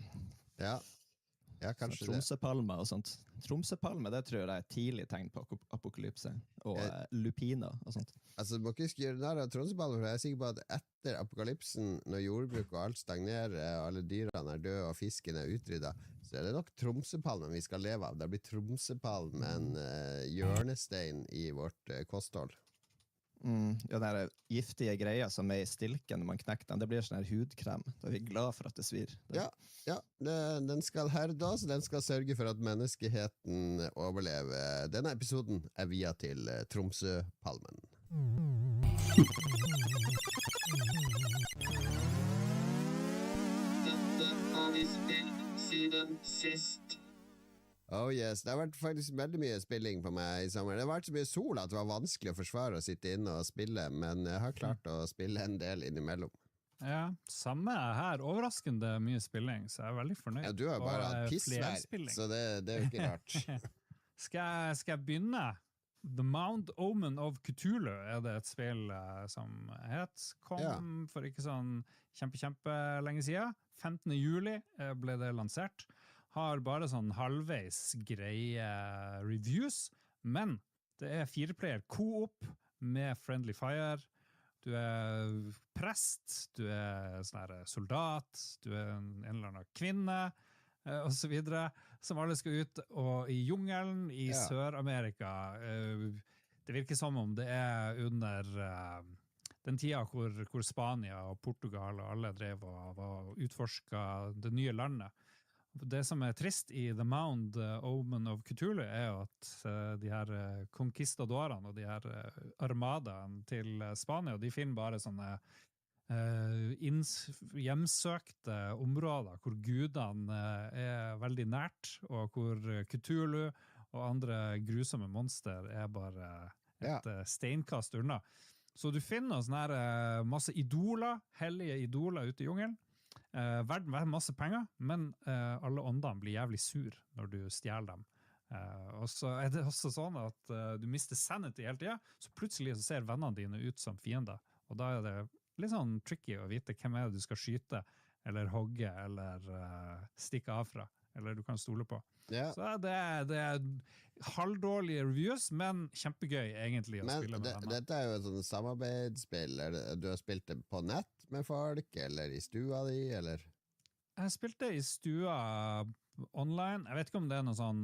Ja, kanskje Tromsøpalme og sånt. Tromsøpalme, det tror jeg tidlig tegn på apokalypse. Og lupiner og sånt. Altså, du må ikke skjøre nær av Tromsøpalme, for jeg sikker på at etter apokalypsen, når jordbruk og alt stagnerer, og alle dyrene døde og fisken utryddet, så det nok Tromsøpalmen vi skal leve av. Det blir Tromsøpalmen en hjørnestein I vårt kosthold. Ja, den giftige greia som I stilken når man knekker den, det blir sånn her hudkrem. Da vi glad for at det svir. Den skal herdes, den skal sørge for at menneskeheten overlever. Denne episoden via til Tromsøpalmen. Dette vi spilt siden sist. Oh yes, det har vært faktisk veldig mye spilling på meg I sommer. Det har vært så mye sol at det var vanskelig å forsvare å sitte inne og spille, men jeg har klart å spille en del innimellom. Ja, samme her. Overraskende mye spilling, så jeg veldig fornøyd. Ja, du har bare hatt pissvær, så det jo ikke rart. Skal jeg begynne? The Mount Omen of Cthulhu det et spill som kom for ikke sånn kjempe lenge siden. 15. juli ble det lansert. Har bare sånn halvveis greie reviews, men det 4-player co-op med Friendly Fire. Du prest, du sånn her soldat, du en eller annen kvinne, og så videre, som alle skal ut og I jungelen I Sør-Amerika. Det virker som om det under den tida hvor Spania og Portugal og alle drev og utforsket det nye landet. Det som trist I The Mount Omen of Cthulhu jo at de her conquistadorene og de her armadaene til Spania, de finner bare sånne hjemsøkte områder hvor gudene veldig nært, og hvor Cthulhu og andre grusomme monster bare et steinkast unna. Så du finner sånne her masse idoler, hellige idoler ute I jungelen, verden masse penger, men alle åndene blir jævlig sur når du stjeler dem. Og så det også sånn at du mister sanity hele tiden, så plutselig så ser vennene dine ut som fiender, og da det litt sånn tricky å vite hvem det du skal skyte, eller hogge, eller stikke av fra, eller du kan stole på. Så det halvdårlige reviews, men kjempegøy egentlig å spille med dem. Dette jo et sånn samarbeidsspill. Du har spilt det på nett med folk, eller I stua di, eller? Jeg spilte I stua online. Jeg vet ikke om det noen sånn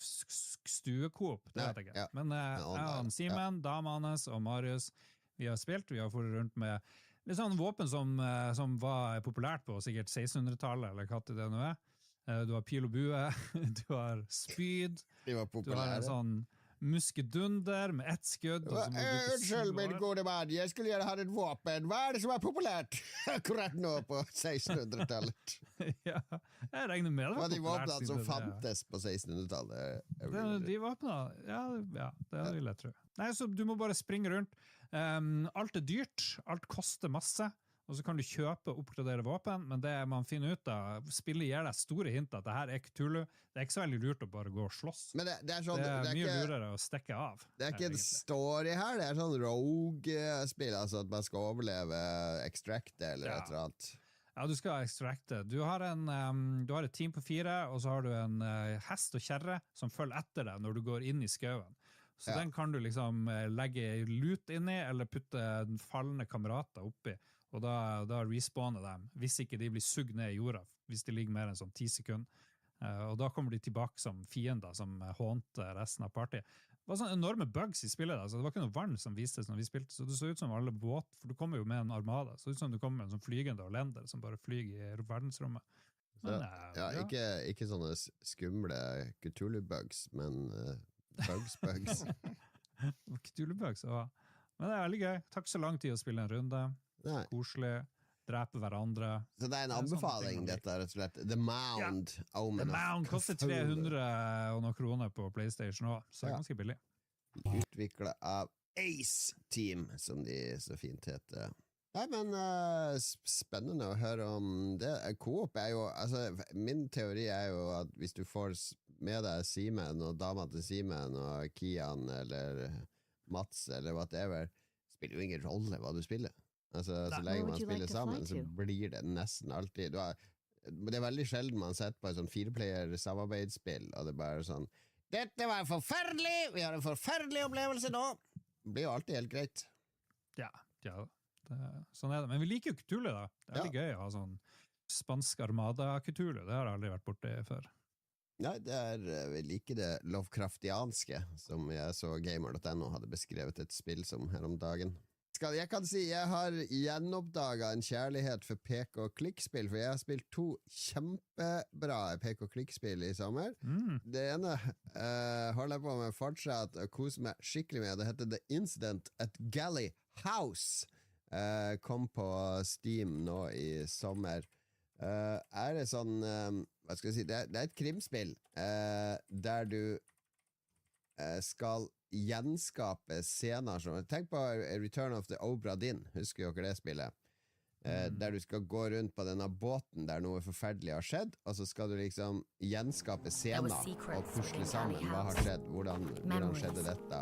stuekoop, det vet jeg ikke. Men jeg Simen, dama hans og Marius, vi har spilt, vi har fått rundt med litt sånn våpen som var populært på sikkert 1600-tallet, eller hva det nå Du har pil og bue, du har spyd, du har en sånn muskedunder med ett skudd. Unnskyld, min gode mann, jeg skulle gjerne ha et våpen. Hva det som populært akkurat nå på 1600-tallet? Ja, jeg regner med det. Hva de våpnene som fantes på 1600-tallet? De våpnene, ja, det vil jeg tro. Nei, så du må bare springe rundt. Alt dyrt, alt koster masse. Og så kan du kjøpe og oppgradere våpen, men det man finner ut av, spillet gir deg store hint at det her Cthulhu. Det ikke så veldig lurt å bare gå og slåss. Men det sånn, det mye lurere å stekke av. Det ikke en story her, det sånn rogue-spill, altså at man skal overleve extracte eller et eller annet. Ja, du skal extracte. Du har et team på 4, og så har du en hest og kjerre som følger etter deg når du går inn I skauen. Så den kan du liksom legge lut inn I, eller putte fallende kamerater oppi. Og da respawner dem, hvis ikke de blir sugd ned I jorda, hvis de ligger mer enn sånn 10 sekunder. Og da kommer de tilbake som fiender, som hånter resten av partiet. var sånne enorme bugs i spillet, så det var ikke noe vann som vistes når vi spilte, så det så ut som alle båt, for du kommer jo med en armada, så ut som du kommer med en sånn flygende olender som bare flyger i verdensrommet. Men, ikke sånne skumle Cthulhu-bugs, men bugs. Cthulhu-bugs, ja. Men det veldig gøy. Takk så lang tid å spille en runde. Koselig. Drepe hverandre. Så det en anbefaling, dette, rett og slett. The Mound. The Mound koster 300 og noen kroner på PlayStation også, så det ganske billig. Utviklet av Ace Team, som de så fint heter. Nei, men spennende å høre om det. Coop jo, altså, min teori jo at hvis du får med deg Simen og dama til Simen og Kian eller Mats eller whatever, spiller jo ingen rolle hva du spiller. Altså, så lenge man spiller sammen, så blir det nesten alltid det veldig sjelden man setter på et sånn 4-player samarbeidsspill, og det bare sånn, dette var forferdelig, vi har en forferdelig opplevelse nå. Det blir jo alltid helt greit. Ja, sånn det. Men vi liker jo Cthulhu da. Det veldig gøy å ha sånn spansk armada Cthulhu, det har jeg aldri vært borte før. Nei, vi liker det Lovecraftianske, som jeg så gamer.no hadde beskrevet et spill som her om dagen. Jeg kan si jeg har gjenoppdaget en kjærlighet for pek-og-klikk-spill, for jeg har spilt 2 kjempebra pek-og-klikk-spill i sommer. Det ene holder jeg på med fortsatt å kose meg skikkelig med. Det heter The Incident at Galley House. Kom på Steam nå i sommer. Det sånn, hva skal jeg si, det et krimspill der du skal gjenskape scener som, tenk på Return of the Obra Dinn, husker dere det spillet? Der du skal gå rundt på denne båten der noe forferdelig har skjedd, og så skal du liksom gjenskape scener og pusle sammen hva har skjedd, hvordan skjedde dette,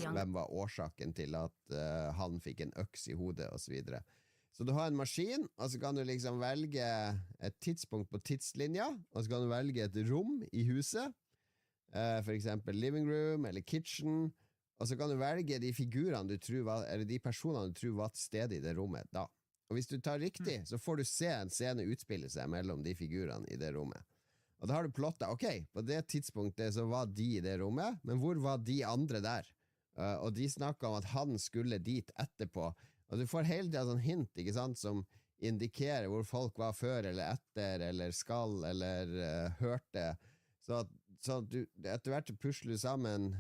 hvem var årsaken til at han fikk en øks i hodet og så videre. Så du har en maskin, og så kan du liksom velge et tidspunkt på tidslinja, og så kan du velge et rom i huset, for eksempel living room eller kitchen, og så kan du velge de figurene du tror eller de personene du tror var til stede i det rommet da. Og hvis du tar riktig, så får du se en scene utspille seg mellom de figurene i det rommet. Og da har du plottet, ok, på det tidspunktet så var de i det rommet, men hvor var de andre der? Og de snakket om at han skulle dit etterpå, og du får hele tiden sånn hint, ikke sant, som indikerer hvor folk var før eller etter, eller skal, eller hørte, så du etter hvert pusler sammen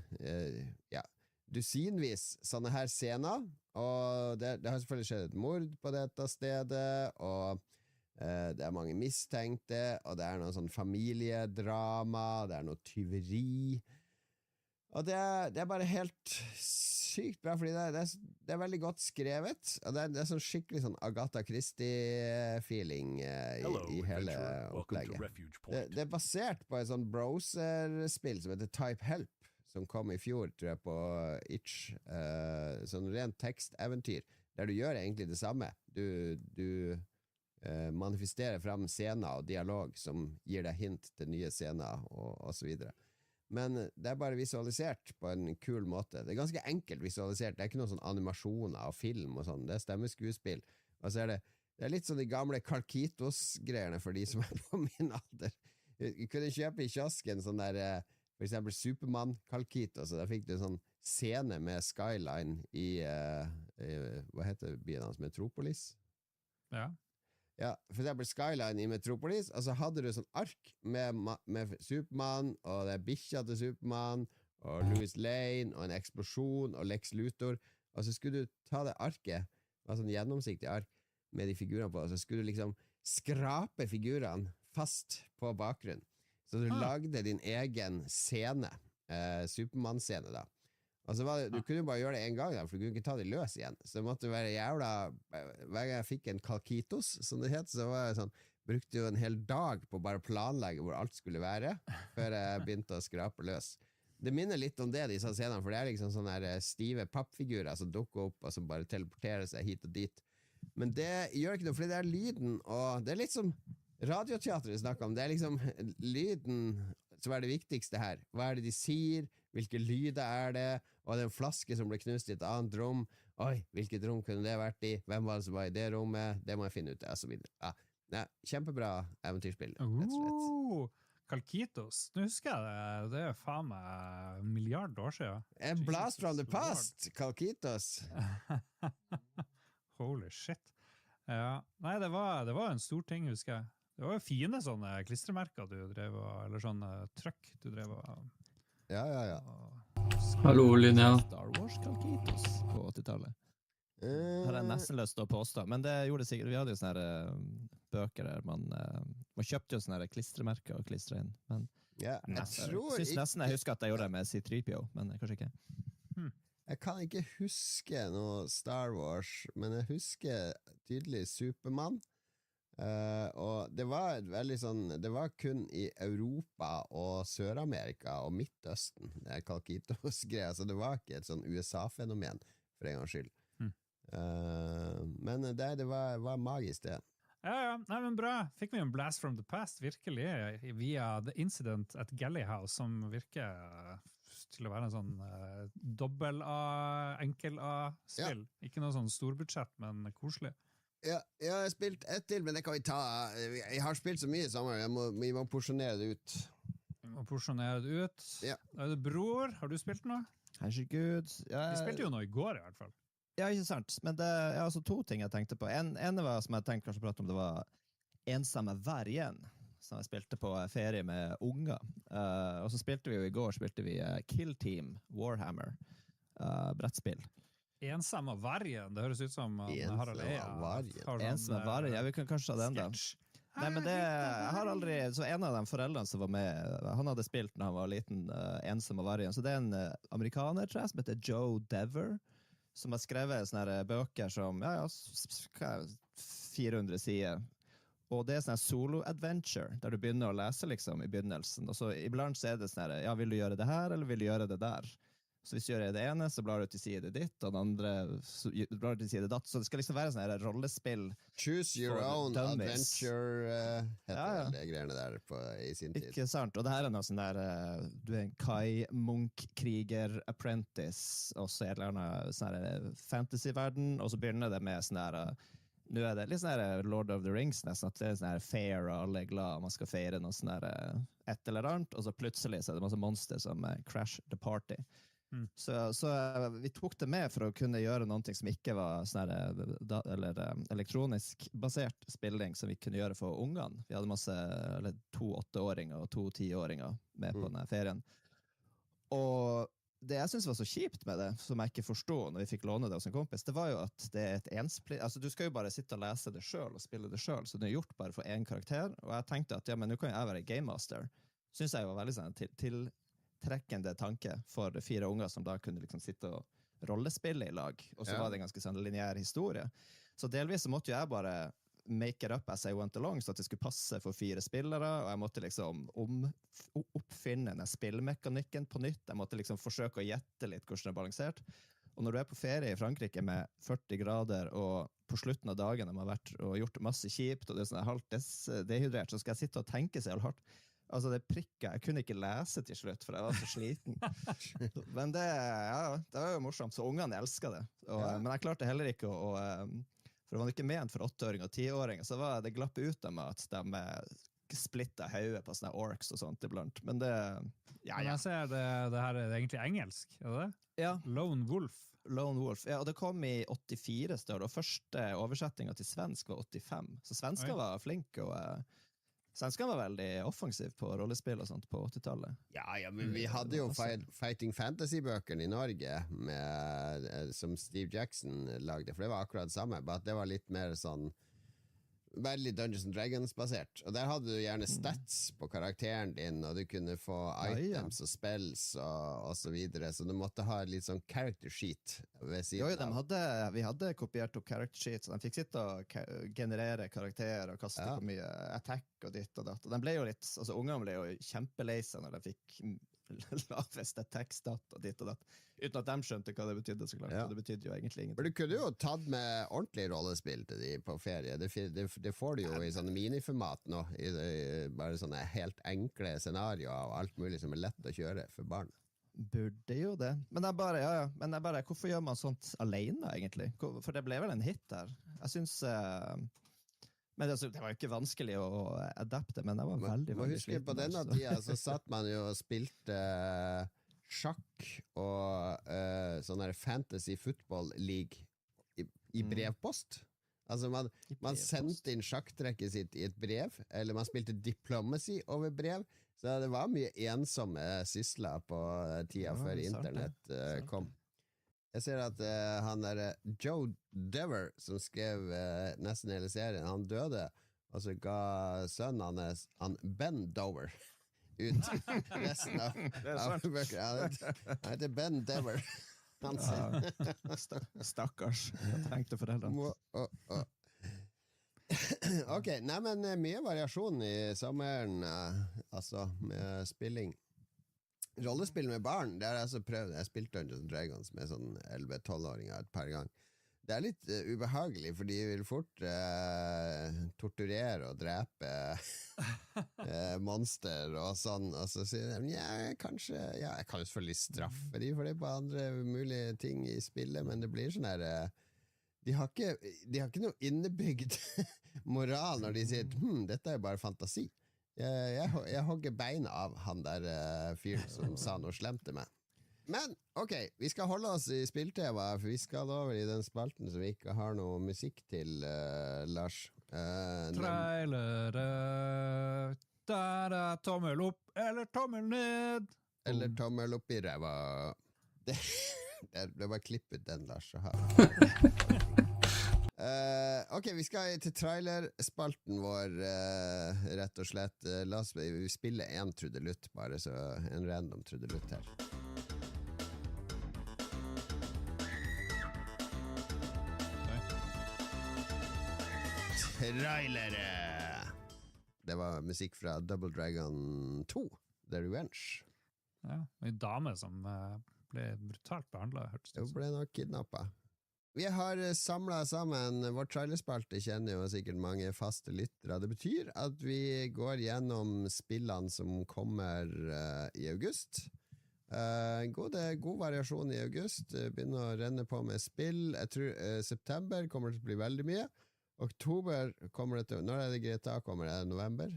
dusinvis sånne her scener, og det har selvfølgelig skjedd et mord på dette stedet, og det mange mistenkte, og det noe sånn familiedrama, det noe tyveri, og det bare helt sykt bra, fordi det veldig godt skrevet, og det sånn skikkelig sånn Agatha Christie-feeling i hele opplegget. Det basert på et sånn browser-spill som heter Type Help, som kom i fjor, tror jeg, på Itch. Sånn rent teksteventyr, der du gjør egentlig det samme. Du manifesterer frem scener og dialog som gir deg hint til nye scener og så videre. Men det bare visualisert på en kul måte. Det ganske enkelt visualisert. Det ikke noen sånn animasjoner og film og sånn. Det stemmeskuespill. Og så det litt sånn de gamle Kalkitos-greiene for de som på min alder. Du kunne kjøpe i kiosken sånn der, for eksempel Superman-Kalkitos, og da fikk du en sånn scene med skyline i hva heter byen hans? Metropolis? Ja, for eksempel Skyline i Metropolis, og så hadde du sånn ark med Superman, og det bikkja til Superman, og Louis Lane, og en eksplosjon, og Lex Luthor, og så skulle du ta det arket, det var sånn gjennomsiktig ark, med de figurene på, og så skulle du liksom skrape figurene fast på bakgrunnen. Så du lagde din egen scene, Superman-scene da. Og så du kunne bare gjøre det en gang, for du kunne ikke ta det løs igjen. Så det måtte være jævla, hver gang jeg fikk en Kalkitos, som det het, så var jeg sånn, brukte jo en hel dag på bare å planlegge hvor alt skulle være, før jeg begynte å skrape løs. Det minner litt om det, disse scenene, for det liksom sånne her stive pappfigurer som dukker opp, og som bare teleporterer seg hit og dit. Men det gjør ikke noe, fordi det lyden, og det litt som radioteatret vi snakker om, det liksom lyden som det viktigste her. Hva det de sier? Hvilke lyder det? Og det en flaske som ble knust i et annet rom. Oi, hvilket rom kunne det vært i? Hvem var det som var i det rommet? Det må jeg finne ut av, og så videre. Ja, kjempebra eventyrspill, rett og slett. Kalkitos. Nå husker jeg det faen meg en milliard år siden. A blast from the past, Kalkitos. Holy shit. Ja. Nei, det var en stor ting, husker jeg. Det var jo fine sånne klistremerker du drev eller sånne trøkk du drev Ja. Hallo, Linnea. Star Wars Kalkitos på 80-tallet. Har jeg nesten lyst til å påstå, men det gjorde det sikkert. Vi hadde jo sånne her, bøker der man kjøpte jo sånne her klistremerker og klistre inn. Men jeg synes nesten jeg husker at jeg gjorde det med C-3PO, men kanskje ikke. Jeg kan ikke huske noe Star Wars, men jeg husker tydelig Superman. Og det var veldig sånn, det var kun i Europa og Sør-Amerika og Midtøsten, det er Kalkitos-greia, så det var ikke et sånn USA-fenomen for en gangs skyld. Men det var magisk det. Ja, nei, men bra. Fikk vi en blast from the past, virkelig, via The Incident at Galley House, som virker til å være en sånn dobbel-A, enkel-A-spill. Ikke noe sånn storbudsjett, men koselig. Ja, jeg har spilt ett til, men det kan vi ta. Jeg har spilt så mye sammen, vi må porsjonere det ut. Vi må porsjonere det ut. Ja. Er det bror? Har du spilt noe? Herregud. Vi spilte jo noe i går i hvert fall. Ja, ikke sant. Men det er altså to ting jeg tenkte på. En var, som jeg tenkte kanskje prate om, det var Ensamme Vergen, som jeg spilte på ferie med unger. Og så spilte vi jo i går, Kill Team Warhammer, brettspill. Ensamme Vergen, det høres ut som Harald Eia. Ensamme Vergen, ja, vi kan kanskje ha den da. Nei, men jeg har aldri, så en av de foreldrene som var med, han hadde spilt når han var liten, Ensamme Vergen, så det er en amerikaner, tror jeg, som heter Joe Dever, som har skrevet sånne bøker som 400 sider. Og det er sånn solo-adventure, der du begynner å lese liksom i begynnelsen. Og så iblant så er det sånn ja, vil du gjøre det her, eller vil du gjøre det der? Så hvis du gjør det ene, så blar du til side ditt, og den andre så blar du til side datt. Så det skal liksom være sånn her rollespill. Choose your own adventure, heter det greiene der i sin tid. Ikke sant, og det her er noe sånn der, du er en Kai, Munk, Kriger, Apprentice, og så er det en sånn her fantasy-verden, og så begynner det med sånn her, nå er det litt sånn her Lord of the Rings, nesten, at det er sånn her fair, og alle er glad, man skal feire noe sånn her et eller annet, og så plutselig så er det masse monster som crash the party. Så vi tok det med for å kunne gjøre noe som ikke var sånn eller elektronisk basert spilling som vi kunne gjøre for ungene. Vi hadde masse 2 8-åringer og 2 10-åringer med på denne ferien. Og det jeg synes var så kjipt med det, som jeg ikke forstod når vi fikk låne det hos en kompis, det var jo at det er et altså du skal jo bare sitte og lese det selv og spille det selv, så det er gjort bare for en karakter, og jeg tenkte at ja, men nå kan jeg være game master. Synes jeg var veldig sånn trekkende tanke for 4 unger som da kunne liksom sitte og rollespille i lag, og så var det en ganske sånn lineær historie. Så delvis så måtte jo jeg bare make it up as I went along, så at det skulle passe for 4 spillere, og jeg måtte liksom oppfinne den spillmekanikken på nytt, jeg måtte liksom forsøke å gjette litt hvordan det er balansert. Og når du er på ferie i Frankrike med 40 grader, og på slutten av dagen de har vært og gjort masse kjipt, og det er sånn halvt dehydrert, så skal jeg sitte og tenke seg halvt. Altså det prikket, jeg kunne ikke lese til slutt, for jeg var så sliten. Men det var jo morsomt, så ungene elsket det. Men jeg klarte heller ikke for det var ikke ment for 8-åringer og 10-åringer, så var det glapp ut av meg at de splittet høyet på sånne orks og sånt iblant. Men det, Men jeg ser det her er egentlig engelsk, er det det? Ja. Lone Wolf. Lone Wolf, ja, og det kom i 84 står det, og første oversettinga til svensk var 85, så svensker var flink, og svenskene var veldig offensiv på rollespill og sånt på 80-tallet. Ja, men vi hadde jo Fighting Fantasy-bøkene i Norge som Steve Jackson lagde, for det var akkurat det samme, bare at det var litt mer sånn veldig Dungeons and Dragons basert, og der hadde du gjerne stats på karakteren din, og du kunne få items og spells og så videre, så du måtte ha litt sånn character sheet ved siden av. Vi hadde kopiert opp character sheets, så de fikk sitte og generere karakterer og kaste på mye attack og ditt og datt, og de ble jo litt, altså ungene ble jo kjempeleise når de fikk laveste tekst-datt og ditt og datt, uten at de skjønte hva det betydde, så klart. Det betydde jo egentlig ingenting. Men du kunne jo tatt med ordentlig rollespill til de på ferie. Det får du jo i sånne miniformat nå, bare sånne helt enkle scenarioer og alt mulig som er lett å kjøre for barn. Burde jo det. Men det er bare, hvorfor gjør man sånt alene egentlig? For det ble vel en hit der. Jeg synes Men altså, det var jo ikke vanskelig å adapte, men det var veldig, veldig sliten. På denne tida så satt man jo og spilte sjakk og sånn her fantasy football league i brevpost. Altså man sendte inn sjakktrekket sitt i et brev, eller man spilte diplomacy over brev, så det var mye ensomme sysler på tida før internett kom. Jeg ser at han der Joe Dever, som skrev nesten hele serien, han døde, og så ga sønnen hans, han Ben Dover, ut resten av bøker. Han heter Ben Dever. Stakkars. Jeg trengte foreldrene. Ok, nei, men mye variasjon i sommeren, altså med spilling. Rollespill med barn, det har jeg altså prøvd. Jeg spilte Dungeons & Dragons med sånn 11-12-åringer et par ganger. Det er litt ubehagelig, for de vil fort torturere og drepe monster og sånn, og så sier de, jeg kan jo selvfølgelig straffe de for det på andre mulige ting i spillet, men det blir sånn her de har ikke noe innebygd moral når de sier, dette er jo bare fantasi. Jeg hogger beina av han der fyren som sa noe slemt til meg. Men, ok, vi skal holde oss i spilltema, for vi skal over i den spalten som vi ikke har noe musikk til, Lars. Trailere, tommel opp eller tommel ned. Eller tommel opp i ræva. Det var klippet den, Lars. Ok, vi skal til trailerspalten vår, rett og slett. La oss spille en trudelutt, bare så en random trudelutt her. Trailere! Det var musikk fra Double Dragon 2, The Revenge. Ja, en dame som ble brutalt behandlet. Hun ble nok kidnappet. Vi har samlet sammen vår trailerspalte, kjenner jo sikkert mange faste lyttere. Det betyr at vi går gjennom spillene som kommer i august. God variasjon i august. Begynner å renne på med spill. Jeg tror september kommer til å bli veldig mye. Oktober kommer det til... Når er det GTA kommer? Er det november?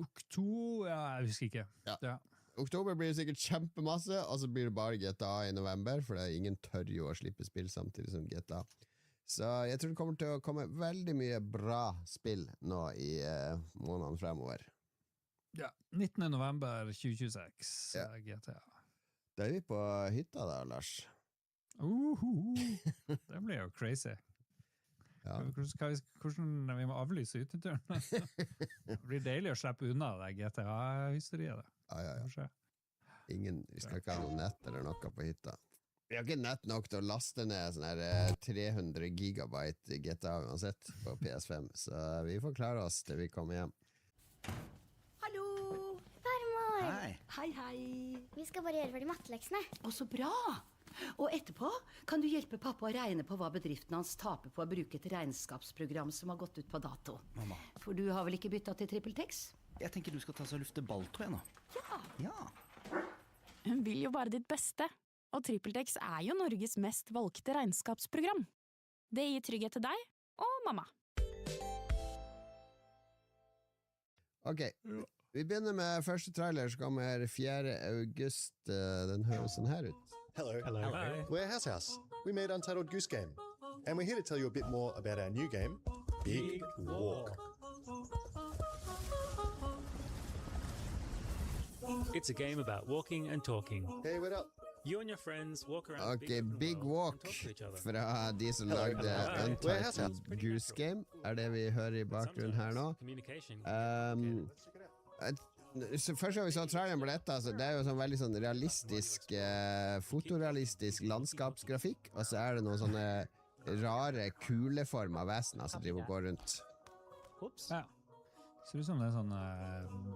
Oktober? Ja, jeg husker ikke. Ja. Oktober blir det sikkert kjempemasse, og så blir det bare GTA i november, for det er ingen tør jo å slippe spill samtidig som GTA. Så jeg tror det kommer til å komme veldig mye bra spill nå i månedene fremover. Ja, 19. november 2026, GTA. Da er vi på hytta da, Lars. Det blir jo crazy. Ja. Hvordan vi må avlyse uteturen? Det blir deilig å slippe unna det GTA-hysteriet. Ja. Vi skal ikke ha noe nett eller noe på hytta. Vi har ikke nett nok til å laste ned sånn her 300 gigabyte GTA uansett på PS5, så vi får klare oss til vi kommer hjem. Hallo! Farmor! Hei. Vi skal bare gjøre ferdig matteleksene. Å, så bra! Og etterpå kan du hjelpe pappa å regne på hva bedriften hans taper på å bruke et regnskapsprogram som har gått ut på dato. Mamma. For du har vel ikke byttet til TrippelTex? Jeg tenker du skal ta så lufte balltå nå. Ja. Hun vil jo bare ditt beste, og TrippelTex er jo Norges mest valgte regnskapsprogram. Det gir trygghet til deg og mamma. Ok, vi begynner med første trailer som kommer 4. august. Den høres sånn her ut. Hello. We're House. We made Untitled Goose Game, and we're here to tell you a bit more about our new game, Big Walk. It's a game about walking and talking. Hey, what up? You and your friends walk around Big Walk fra de som lagde Untitled Goose Game, det vi hører i bakgrunnen her nå. Først har vi så traileren på dette, altså, det jo sånn veldig sånn realistisk, fotorealistisk landskapsgrafikk, og så det noen sånne rare, kuleformer vesener som driver og går rundt. Ja. Ser ut som det sånne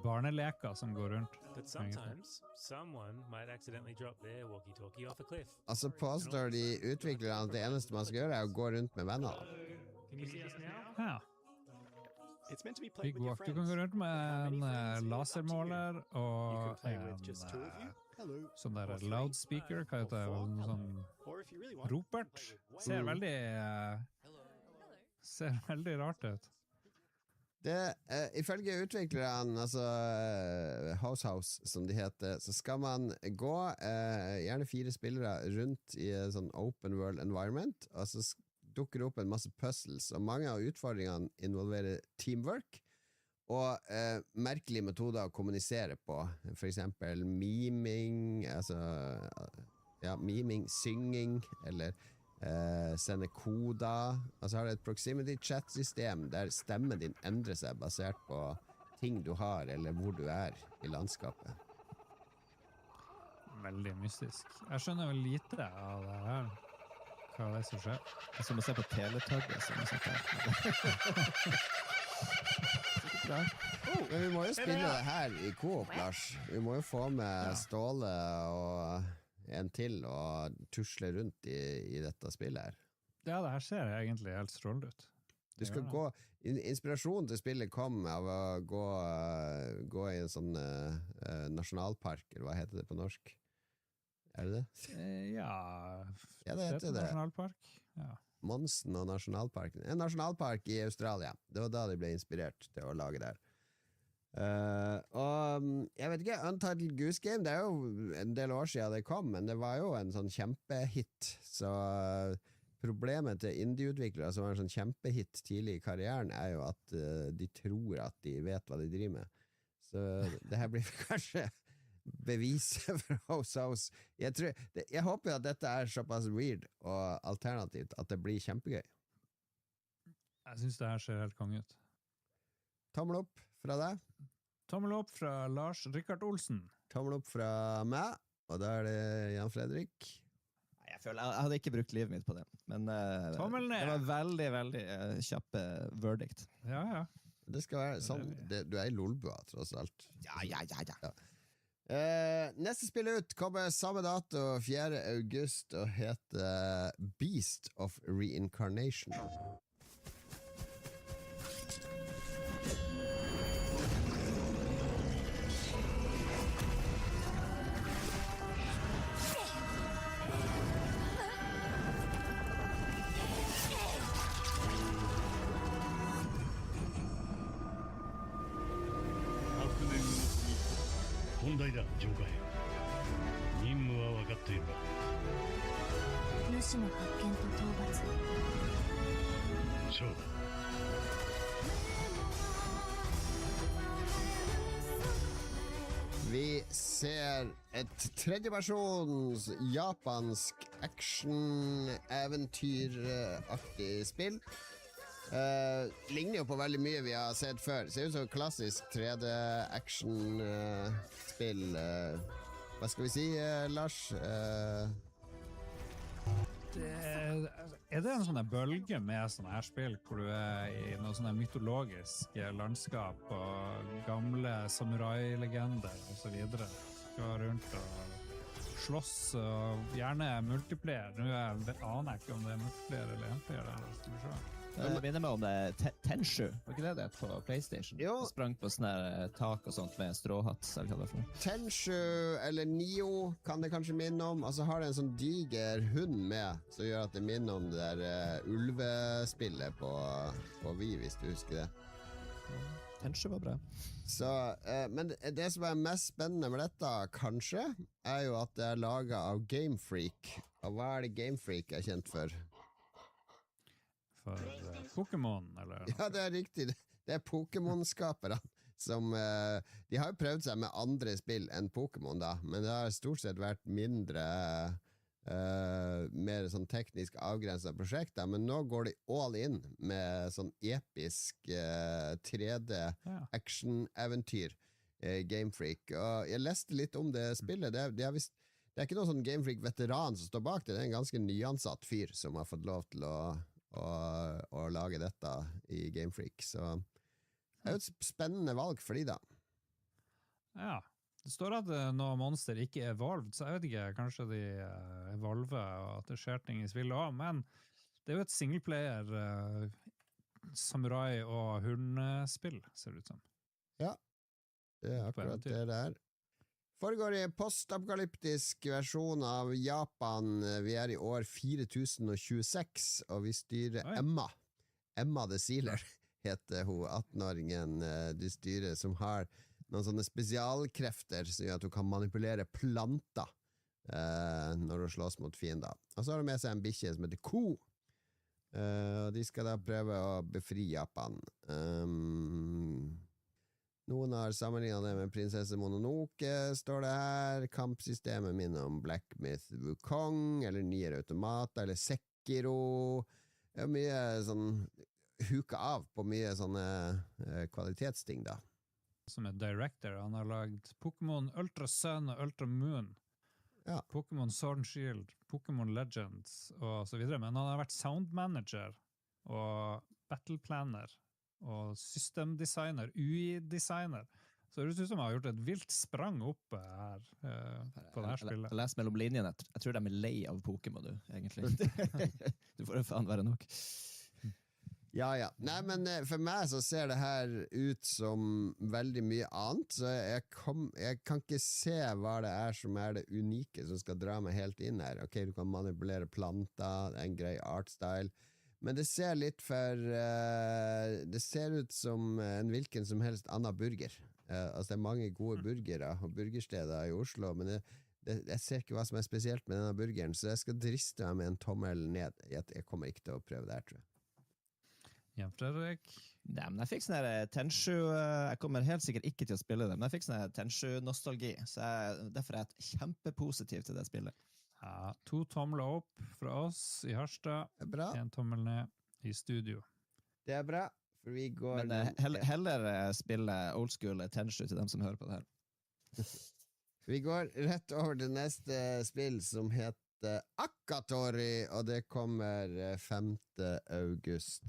barneleker som går rundt. But sometimes someone might accidentally drop their walkie-talkie off a cliff. Altså påstår de utviklerne at det eneste man skal gjøre å gå rundt med venner. Can you see us now? Ja. Big Walk. Du kan gå rundt med en lasermåler og en sånn der loudspeaker, hva heter det? En sånn ropert. Ser veldig rart ut. Ifølge utviklerne, altså House, som de heter, så skal man gå gjerne 4 spillere rundt i en sånn open world environment, og så dukker det opp en masse puzzles, og mange av utfordringene involverer teamwork og merkelige metoder å kommunisere på, for eksempel miming, miming, synging, eller sende koder, og så har du et proximity chat-system der stemmen din endrer seg basert på ting du har, eller hvor du i landskapet. Veldig mystisk. Jeg skjønner vel lite av det her. Hva det som skjer? Det som å se på teletøgget som er sånn her. Men vi må jo spille det her i co-op, Lars. Vi må jo få med Ståle og en til og tusle rundt i dette spillet her. Ja, det her ser egentlig helt strålende ut. Du skal gå, inspirasjonen til spillet kom av å gå i en sånn nasjonalpark, eller hva heter det på norsk? Er det det? Ja, det heter det. Nasjonalpark. Ja. Monsen og nasjonalparken. En nasjonalpark i Australia. Det var da de ble inspirert til å lage det her. Og jeg vet ikke, Untitled Goose Game, det jo en del år siden det kom, men det var jo en sånn kjempehit, så problemet til indie-utviklere som var en sånn kjempehit tidlig i karrieren jo at de tror at de vet hva de driver med, så det her blir kanskje beviset for House. Jeg håper at dette såpass weird og alternativt at det blir kjempegøy. Jeg synes det her ser helt konge ut. Tommel opp fra deg. Tommel opp fra Lars Rikard Olsen. Tommel opp fra meg, og da det Jan Fredrik. Jeg hadde ikke brukt livet mitt på det, men Tommel ned. Det var veldig, veldig kjappe verdict. Ja. Det skal være sånn, du i Lolbua, tross alt. Ja. Neste spill ut kommer samme dato, 4. august, og heter Beast of Reincarnation. Vi ser et tredjepersons japansk action-eventyraktig spill. Ligner jo på veldig mye vi har sett før. Ser ut som klassisk 3D-action-spill. Hva skal vi si, Lars? Det en sånn bølge med sånne her spill hvor du i noen sånne mytologiske landskap og gamle samurai-legender og så videre, skal rundt og slåss og gjerne multiplayer. Nå aner jeg ikke om det multiplayer eller enplayer der. Jeg minner meg om det Tenshu, var ikke det på PlayStation? Jo. Det sprang på sånne tak og sånt med stråhatt. Tenshu eller Nio kan det kanskje minne om, og så har det en sånn diger hund med, som gjør at det minner om det der ulvespillet på Wii, hvis du husker det. Tenshu var bra. Så, men det som mest spennende med dette, kanskje, jo at det laget av Game Freak. Og hva det Game Freak kjent for? For Pokémon, eller? Ja, det riktig. Det Pokémon-skapere som de har jo prøvd seg med andre spill enn Pokémon da, men det har stort sett vært mindre mer sånn teknisk avgrenset prosjekter, men nå går de all in med sånn episk 3D action-eventyr Game Freak, og jeg leste litt om det spillet. Det er ikke noen sånn Game Freak-veteran som står bak det, det en ganske nyansatt fyr som har fått lov til å lage dette i Game Freak, så det jo et spennende valg for de da. Ja, det står at når monster ikke evolved, så jeg vet ikke, kanskje de evolver og at det skjer ting i spillet også, men det jo et singleplayer samurai- og hundespill, ser det ut som. Ja, det akkurat det der. Foregår i postapokalyptisk versjon av Japan. Vi i år 4026, og vi styrer Emma the Sealer. heter hun 18-åringen du styrer, som har noen sånne spesialkrefter som gjør at hun kan manipulere planter når hun slåss mot fiender. Og så har hun med seg en bikkje som heter Ko. Og de skal da prøve å befri Japan. Noen har sammenlignet det med prinsesse Mononoke, står det her. Kampsystemet minner om Black Myth Wukong, eller Nier Automata, eller Sekiro. Det er mye sånn huka av på mye sånne kvalitetsting da. Som director, han har lagd Pokémon Ultra Sun og Ultra Moon. Ja. Pokémon Sword and Shield, Pokémon Legends og så videre, men han har vært sound manager og battle planner og systemdesigner, UI-designer. Så det ut som han har gjort et vilt sprang opp her på det her spillet. Les mellom linjene, jeg tror de er lei av Pokémon, egentlig. Du får jo faen være nok. Ja. Nei, men for meg så ser det her ut som veldig mye annet, så jeg kan ikke se hva det er som er det unike som skal dra meg helt inn her. Ok, du kan manipulere planter, det er en grei artstyle, men det ser litt det ser ut som en hvilken som helst annen burger. Altså det er mange gode burgere og burgersteder i Oslo, men jeg ser ikke hva som er spesielt med denne burgeren, så jeg skal driste meg med en tommel ned. Jeg kommer ikke til å prøve det her, tror jeg. Ja, Fredrik? Nei, men jeg fikk sånn her Tenshu, jeg kommer helt sikkert ikke til å spille det, men jeg fikk sånn her Tenshu-nostalgi, så derfor er jeg kjempepositiv til det spillet. Ja, 2 tomler opp fra oss i Harstad, 1 tommel ned i studio. Det er bra, for vi går... Men heller spille old school Tenshu til dem som hører på det her. Vi går rett over til neste spill som heter Akatori, og det kommer 5. august.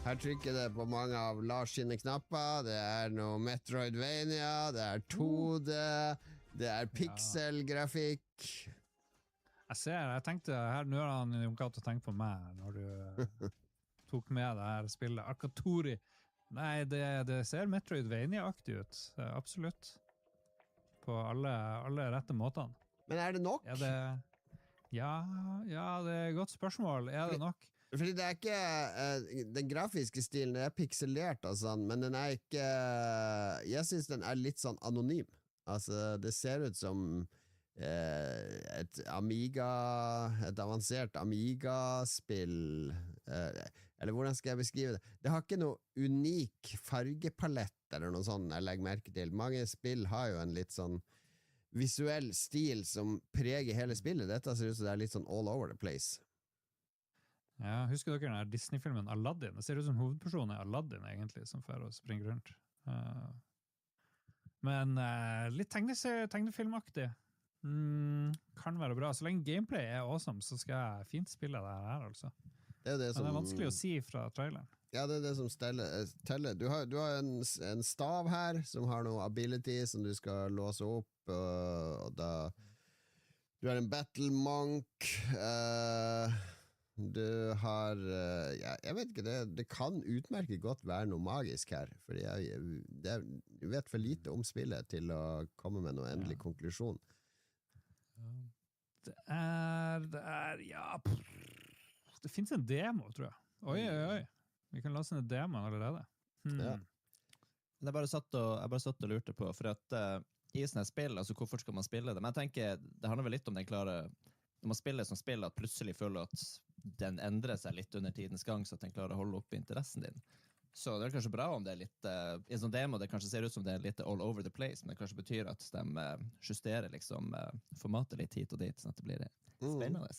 Her trykker det på mange av Lars sine knapper. Det er noe Metroidvania, det er 2D, det er pixelgrafikk. Jeg tenkte her, nå har han jo til å tenke på meg når du tok med det her spillet. Akatori. Nei, det ser Metroidvania-aktig ut. Absolutt. På alle rette måtene. Men er det nok? Ja, det er et godt spørsmål. Er det nok? Fordi det er ikke den grafiske stilen, det er pixelert og sånn, men den er ikke, jeg synes den er litt sånn anonym. Altså, det ser ut som et avansert Amiga-spill, eller hvordan skal jeg beskrive det? Det har ikke noe unik fargepalett eller noe sånt jeg legger merke til. Mange spill har jo en litt sånn visuell stil som preger hele spillet. Dette ser ut som det er litt sånn all over the place. Ja, husker dere den Disney-filmen Aladdin? Det ser ut som hovedpersonen er Aladdin egentlig, som får å springe rundt. Men litt tegnefilmaktig. Kan være bra. Så lenge gameplay er awesome, så skal jeg fint spille det her, altså. Det er Men det er vanskelig å si fra traileren. Ja, det er det som teller. Du har en stav her, som har noe ability som du skal låse opp, og da... Du har en battle monk, du har jeg vet ikke, det kan utmerket godt være noe magisk her, fordi jeg vet for lite om spillet til å komme med noen endelig konklusjon. Det finnes en demo, tror jeg. Oi. Vi kan lase ned demoen allerede. Ja. Jeg bare satt og lurte på, for at i sånne spill, altså hvorfor skal man spille det? Men jeg tenker, det handler vel litt om den klare, når man spiller som spill, at plutselig føler at den endrer seg litt under tidens gang, så at den klarer å holde opp interessen din. Så det er kanskje bra om det er litt, i en sånn demo, det kanskje ser ut som det er litt all over the place, men det kanskje betyr at de justerer liksom formatet litt hit og dit, sånn at det blir spennende.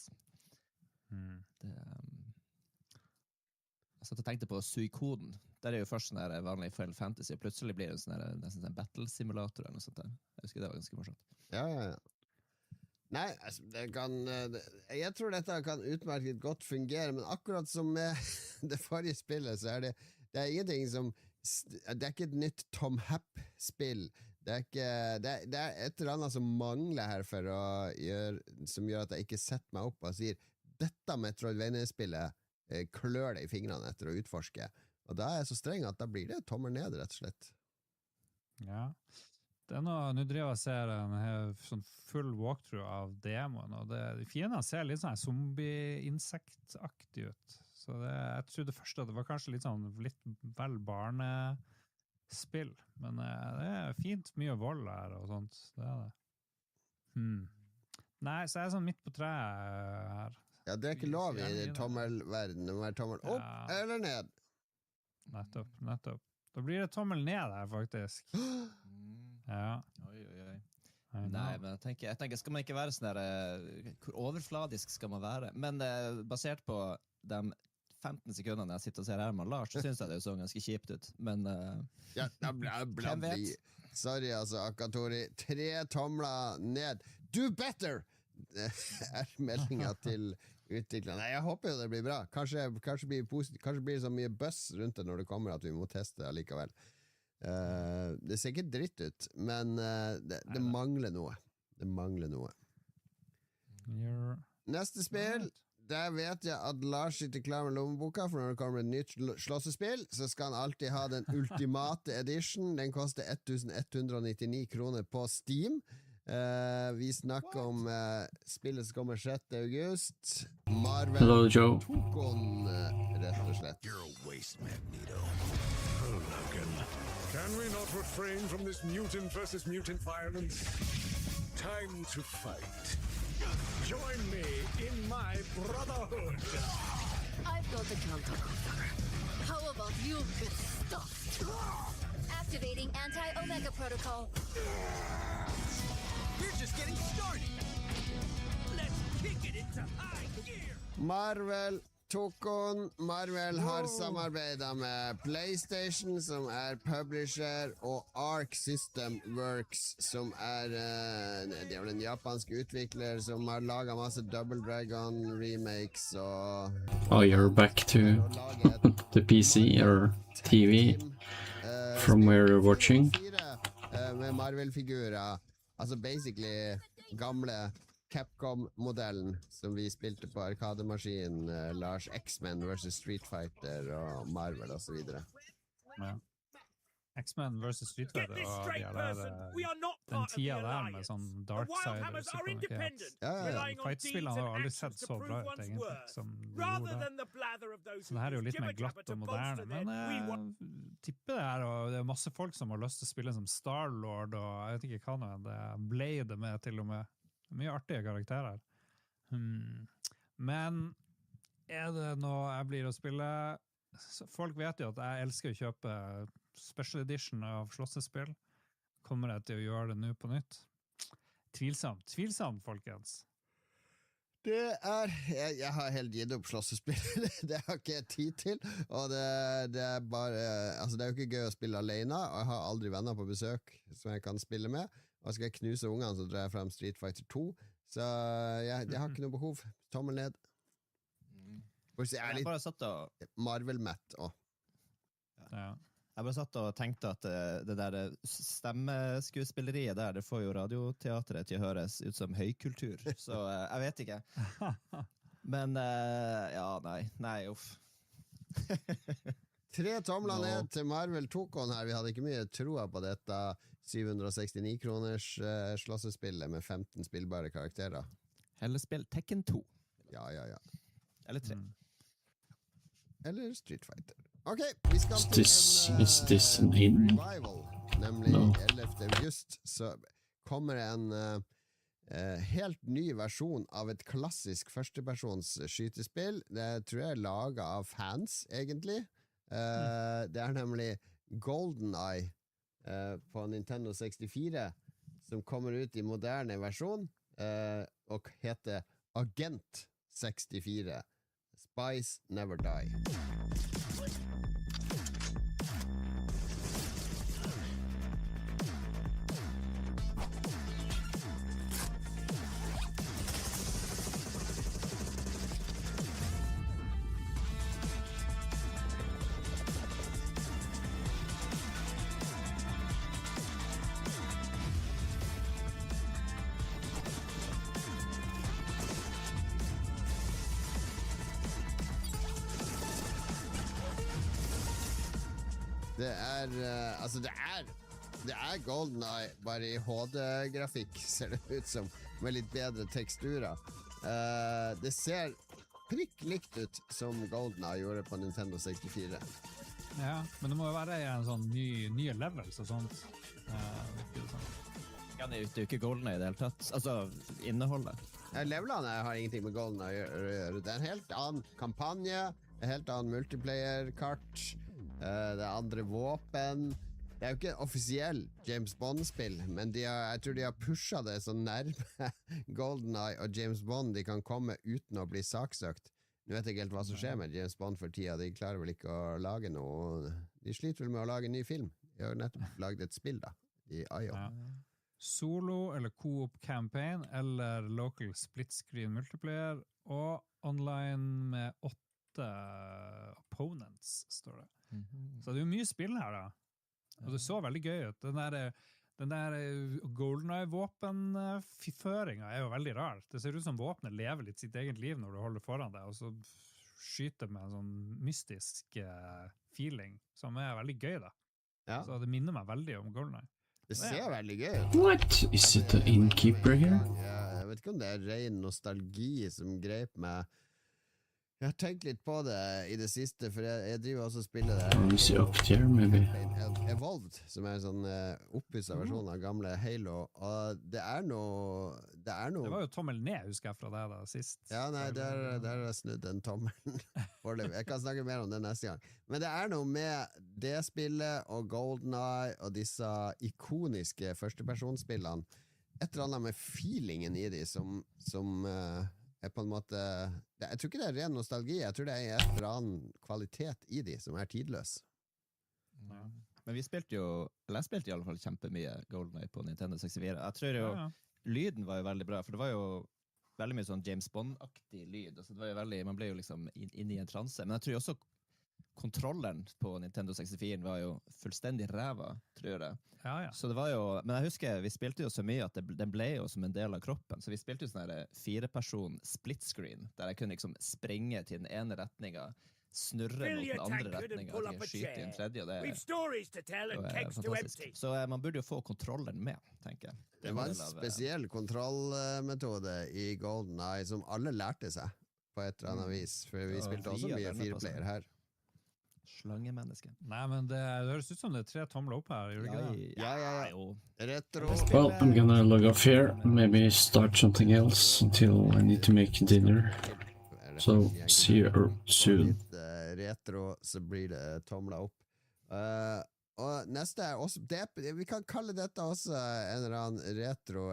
Jeg satt og tenkte på Suikoden. Der er jo først sånn der vanlig Final Fantasy, og plutselig blir det nesten en battle-simulator eller noe sånt der. Jeg husker det var ganske morsomt. Ja. Nei, altså, jeg tror dette kan utmerket godt fungere, men akkurat som med det forrige spillet, så er det er ingenting som, det er ikke et nytt Tom Happ-spill, Det er et eller annet som mangler her som gjør at jeg ikke setter meg opp og sier dette Metroidvania-spillet klør det i fingrene etter å utforske. Og da er jeg så streng at da blir det tommel ned, rett og slett. Ja. Det nå driver jeg og ser en sånn full walkthrough av demoen, og de fiendene ser litt sånn zombie-insektaktig ut. Så jeg trodde først at det var kanskje litt vel barnespill, men det er fint mye vold her og sånt. Det er det. Nei, så jeg er sånn midt på treet her. Ja, det er ikke lov i tommelverden. Det må være tommel opp eller ned. Nettopp. Da blir det tommel ned her, faktisk. Ja. Oi. Nei, men jeg tenker, skal man ikke være sånn der, hvor overfladisk skal man være? Men basert på de 15 sekundene jeg sitter og ser her med Lars, så synes jeg det så ganske kjipt ut. Men ja, hvem vet? Sorry, altså, Akatori. 3 tomler ned. Do better! Meldinga til utviklerne. Nei, jeg håper jo det blir bra. Kanskje blir det så mye buzz rundt det når det kommer at vi må teste allikevel. Det ser ikke dritt ut, men det mangler noe. Neste spill, der vet jeg at Lars sitter klar med lommeboka, for når det kommer et nytt slåssespill, så skal han alltid ha den ultimate edition. Den koster 1199 kroner på Steam. Vi snakker om spillet som kommer 6. august. Marvel Hello, Joe. Tokon, rett og slett. You're a waste, Magneto. Oh, Logan. Can we not refrain from this mutant versus mutant violence? Time to fight. Join me in my brotherhood. I've got the counter. How about you get stuffed? Activating anti-Omega protocol. We're just getting started. Let's kick it into high gear. Marvel Tokon. Marvel har samarbeidet med PlayStation, som er publisher, og Arc System Works, som det er en japansk utvikler som har laget masse Double Dragon remakes og... Oh, you're back to the PC or TV from where you're watching. Med Marvel-figurer, altså basically gamle Capcom-modellen som vi spilte på Arkademaskin, Lars, X-Men versus Street Fighter og Marvel og så videre. Ja. X-Men versus Street Fighter og den tida der med sånn Darksiders Fight-spillene har jo aldri sett så bra ut egentlig som de gjorde der. Så det her er jo litt mer glatt og moderne, men jeg tipper det her, og det er masse folk som har lyst til å spille som Star-Lord og jeg vet ikke hva noe, det Blade med til og med. Mye artige karakterer. Men det noe jeg blir å spille? Folk vet jo at jeg elsker å kjøpe special edition av slåssespill. Kommer jeg til å gjøre det nå på nytt? Tvilsomt, folkens. Jeg har helt gitt opp slåssespill. Det har ikke jeg tid til. Og det er bare... Altså, det er jo ikke gøy å spille alene, og jeg har aldri venner på besøk som jeg kan spille med. Og skal jeg knuse ungene, så drar jeg frem Street Fighter 2. Så jeg har ikke noe behov. Tommel ned. Jeg er litt Marvel-mett også. Ja. Jeg bare satt og tenkte at det der stemmeskuespilleriet der, det får jo radioteatret til å høres ut som høykultur. Så jeg vet ikke. Men ja, nei, uff. 3 tomler ned til Marvel Tokon her. Vi hadde ikke mye troa på dette 769 kroners slåssespillet med 15 spillbare karakterer. Eller spill Tekken 2. Ja. Eller 3. Eller Street Fighter. Ok, vi skal til en revival, nemlig 11. august, så kommer en helt ny versjon av et klassisk førstepersons skytespill. Det tror jeg er laget av fans, egentlig. Det er nemlig GoldenEye på Nintendo 64 som kommer ut i moderne versjon og heter Agent 64 Spies Never Die. Det er GoldenEye, bare i HD-grafikk, ser det ut som, med litt bedre teksturer. Det ser prikk likt ut som GoldenEye gjorde på Nintendo 64. Ja, men det må jo være en sånn nye levels og sånt. Ja, det er jo ikke GoldenEye i det hele tatt. Altså, innholdet. Levelene har ingenting med GoldenEye å gjøre. Det er en helt annen kampanje, en helt annen multiplayer-kart, det er andre våpen. Det er jo ikke et offisiell James Bond-spill, men jeg tror de har pushet det så nærme GoldenEye og James Bond de kan komme uten å bli saksøkt. Nå vet jeg ikke helt hva som skjer med James Bond for tida. De klarer vel ikke å lage noe. De sliter vel med å lage en ny film. De har jo nettopp laget et spill da, i IO. Ja. Solo eller co-op campaign eller local split screen multiplayer og online med 8 opponents, står det. Så det er jo mye spill her da. Og det så veldig gøy ut. Den der GoldenEye-våpen-føringen er jo veldig rar. Det ser ut som våpenet lever litt sitt eget liv når du holder foran deg, og så skyter med en sånn mystisk feeling, som er veldig gøy da. Ja. Så det minner meg veldig om GoldenEye. Det ser veldig gøy ut. What? Is it an innkeeper here? Jeg vet ikke om det er ren nostalgi som grep meg. Jeg har tenkt litt på det i det siste, for jeg driver også og spiller det. Or is it up there, maybe? Evolved, som er en sånn opphisset versjon av gamle Halo, og det er noe... Det var jo tommel ned, husker jeg fra deg da, sist. Ja, nei, der har jeg snudd den tommelen. Jeg kan snakke mer om det neste gang. Men det er noe med det spillet og GoldenEye og disse ikoniske førstepersonsspillene. Et eller annet med feelingen i de som er på en måte... Jeg tror ikke det er ren nostalgi, jeg tror det er et eller annen kvalitet i de som er tidløs. Ja. Men jeg spilte i alle fall kjempemye GoldenEye på Nintendo 64. Jeg tror jo, lyden var jo veldig bra, for det var jo veldig mye sånn James Bond-aktig lyd, altså det var jo veldig, man ble jo liksom inne i en transe, men jeg tror jo også kontrolleren på Nintendo 64 var jo fullstendig ræva, tror jeg. Ja. Så det var jo, men jeg husker, vi spilte jo så mye at den ble jo som en del av kroppen, så vi spilte jo sånn her 4-person split screen, der jeg kunne liksom springe til den ene retningen, snurre mot den andre retningen, og skyte i den tredje, og det er fantastisk. Så man burde jo få kontrolleren med, tenker jeg. Det var en spesiell kontrollmetode i GoldenEye som alle lærte seg på et eller annet vis, for vi spilte også mye 4-player her. Slangemenneske. Nei, men det høres ut som det er 3 tomler opp her, gjør det ikke det? Ja. Retro. Well, I'm gonna log off here, maybe start something else until I need to make dinner. So, see you soon. Retro, så blir det tomler opp. Og neste er også, vi kan kalle dette også en eller annen retro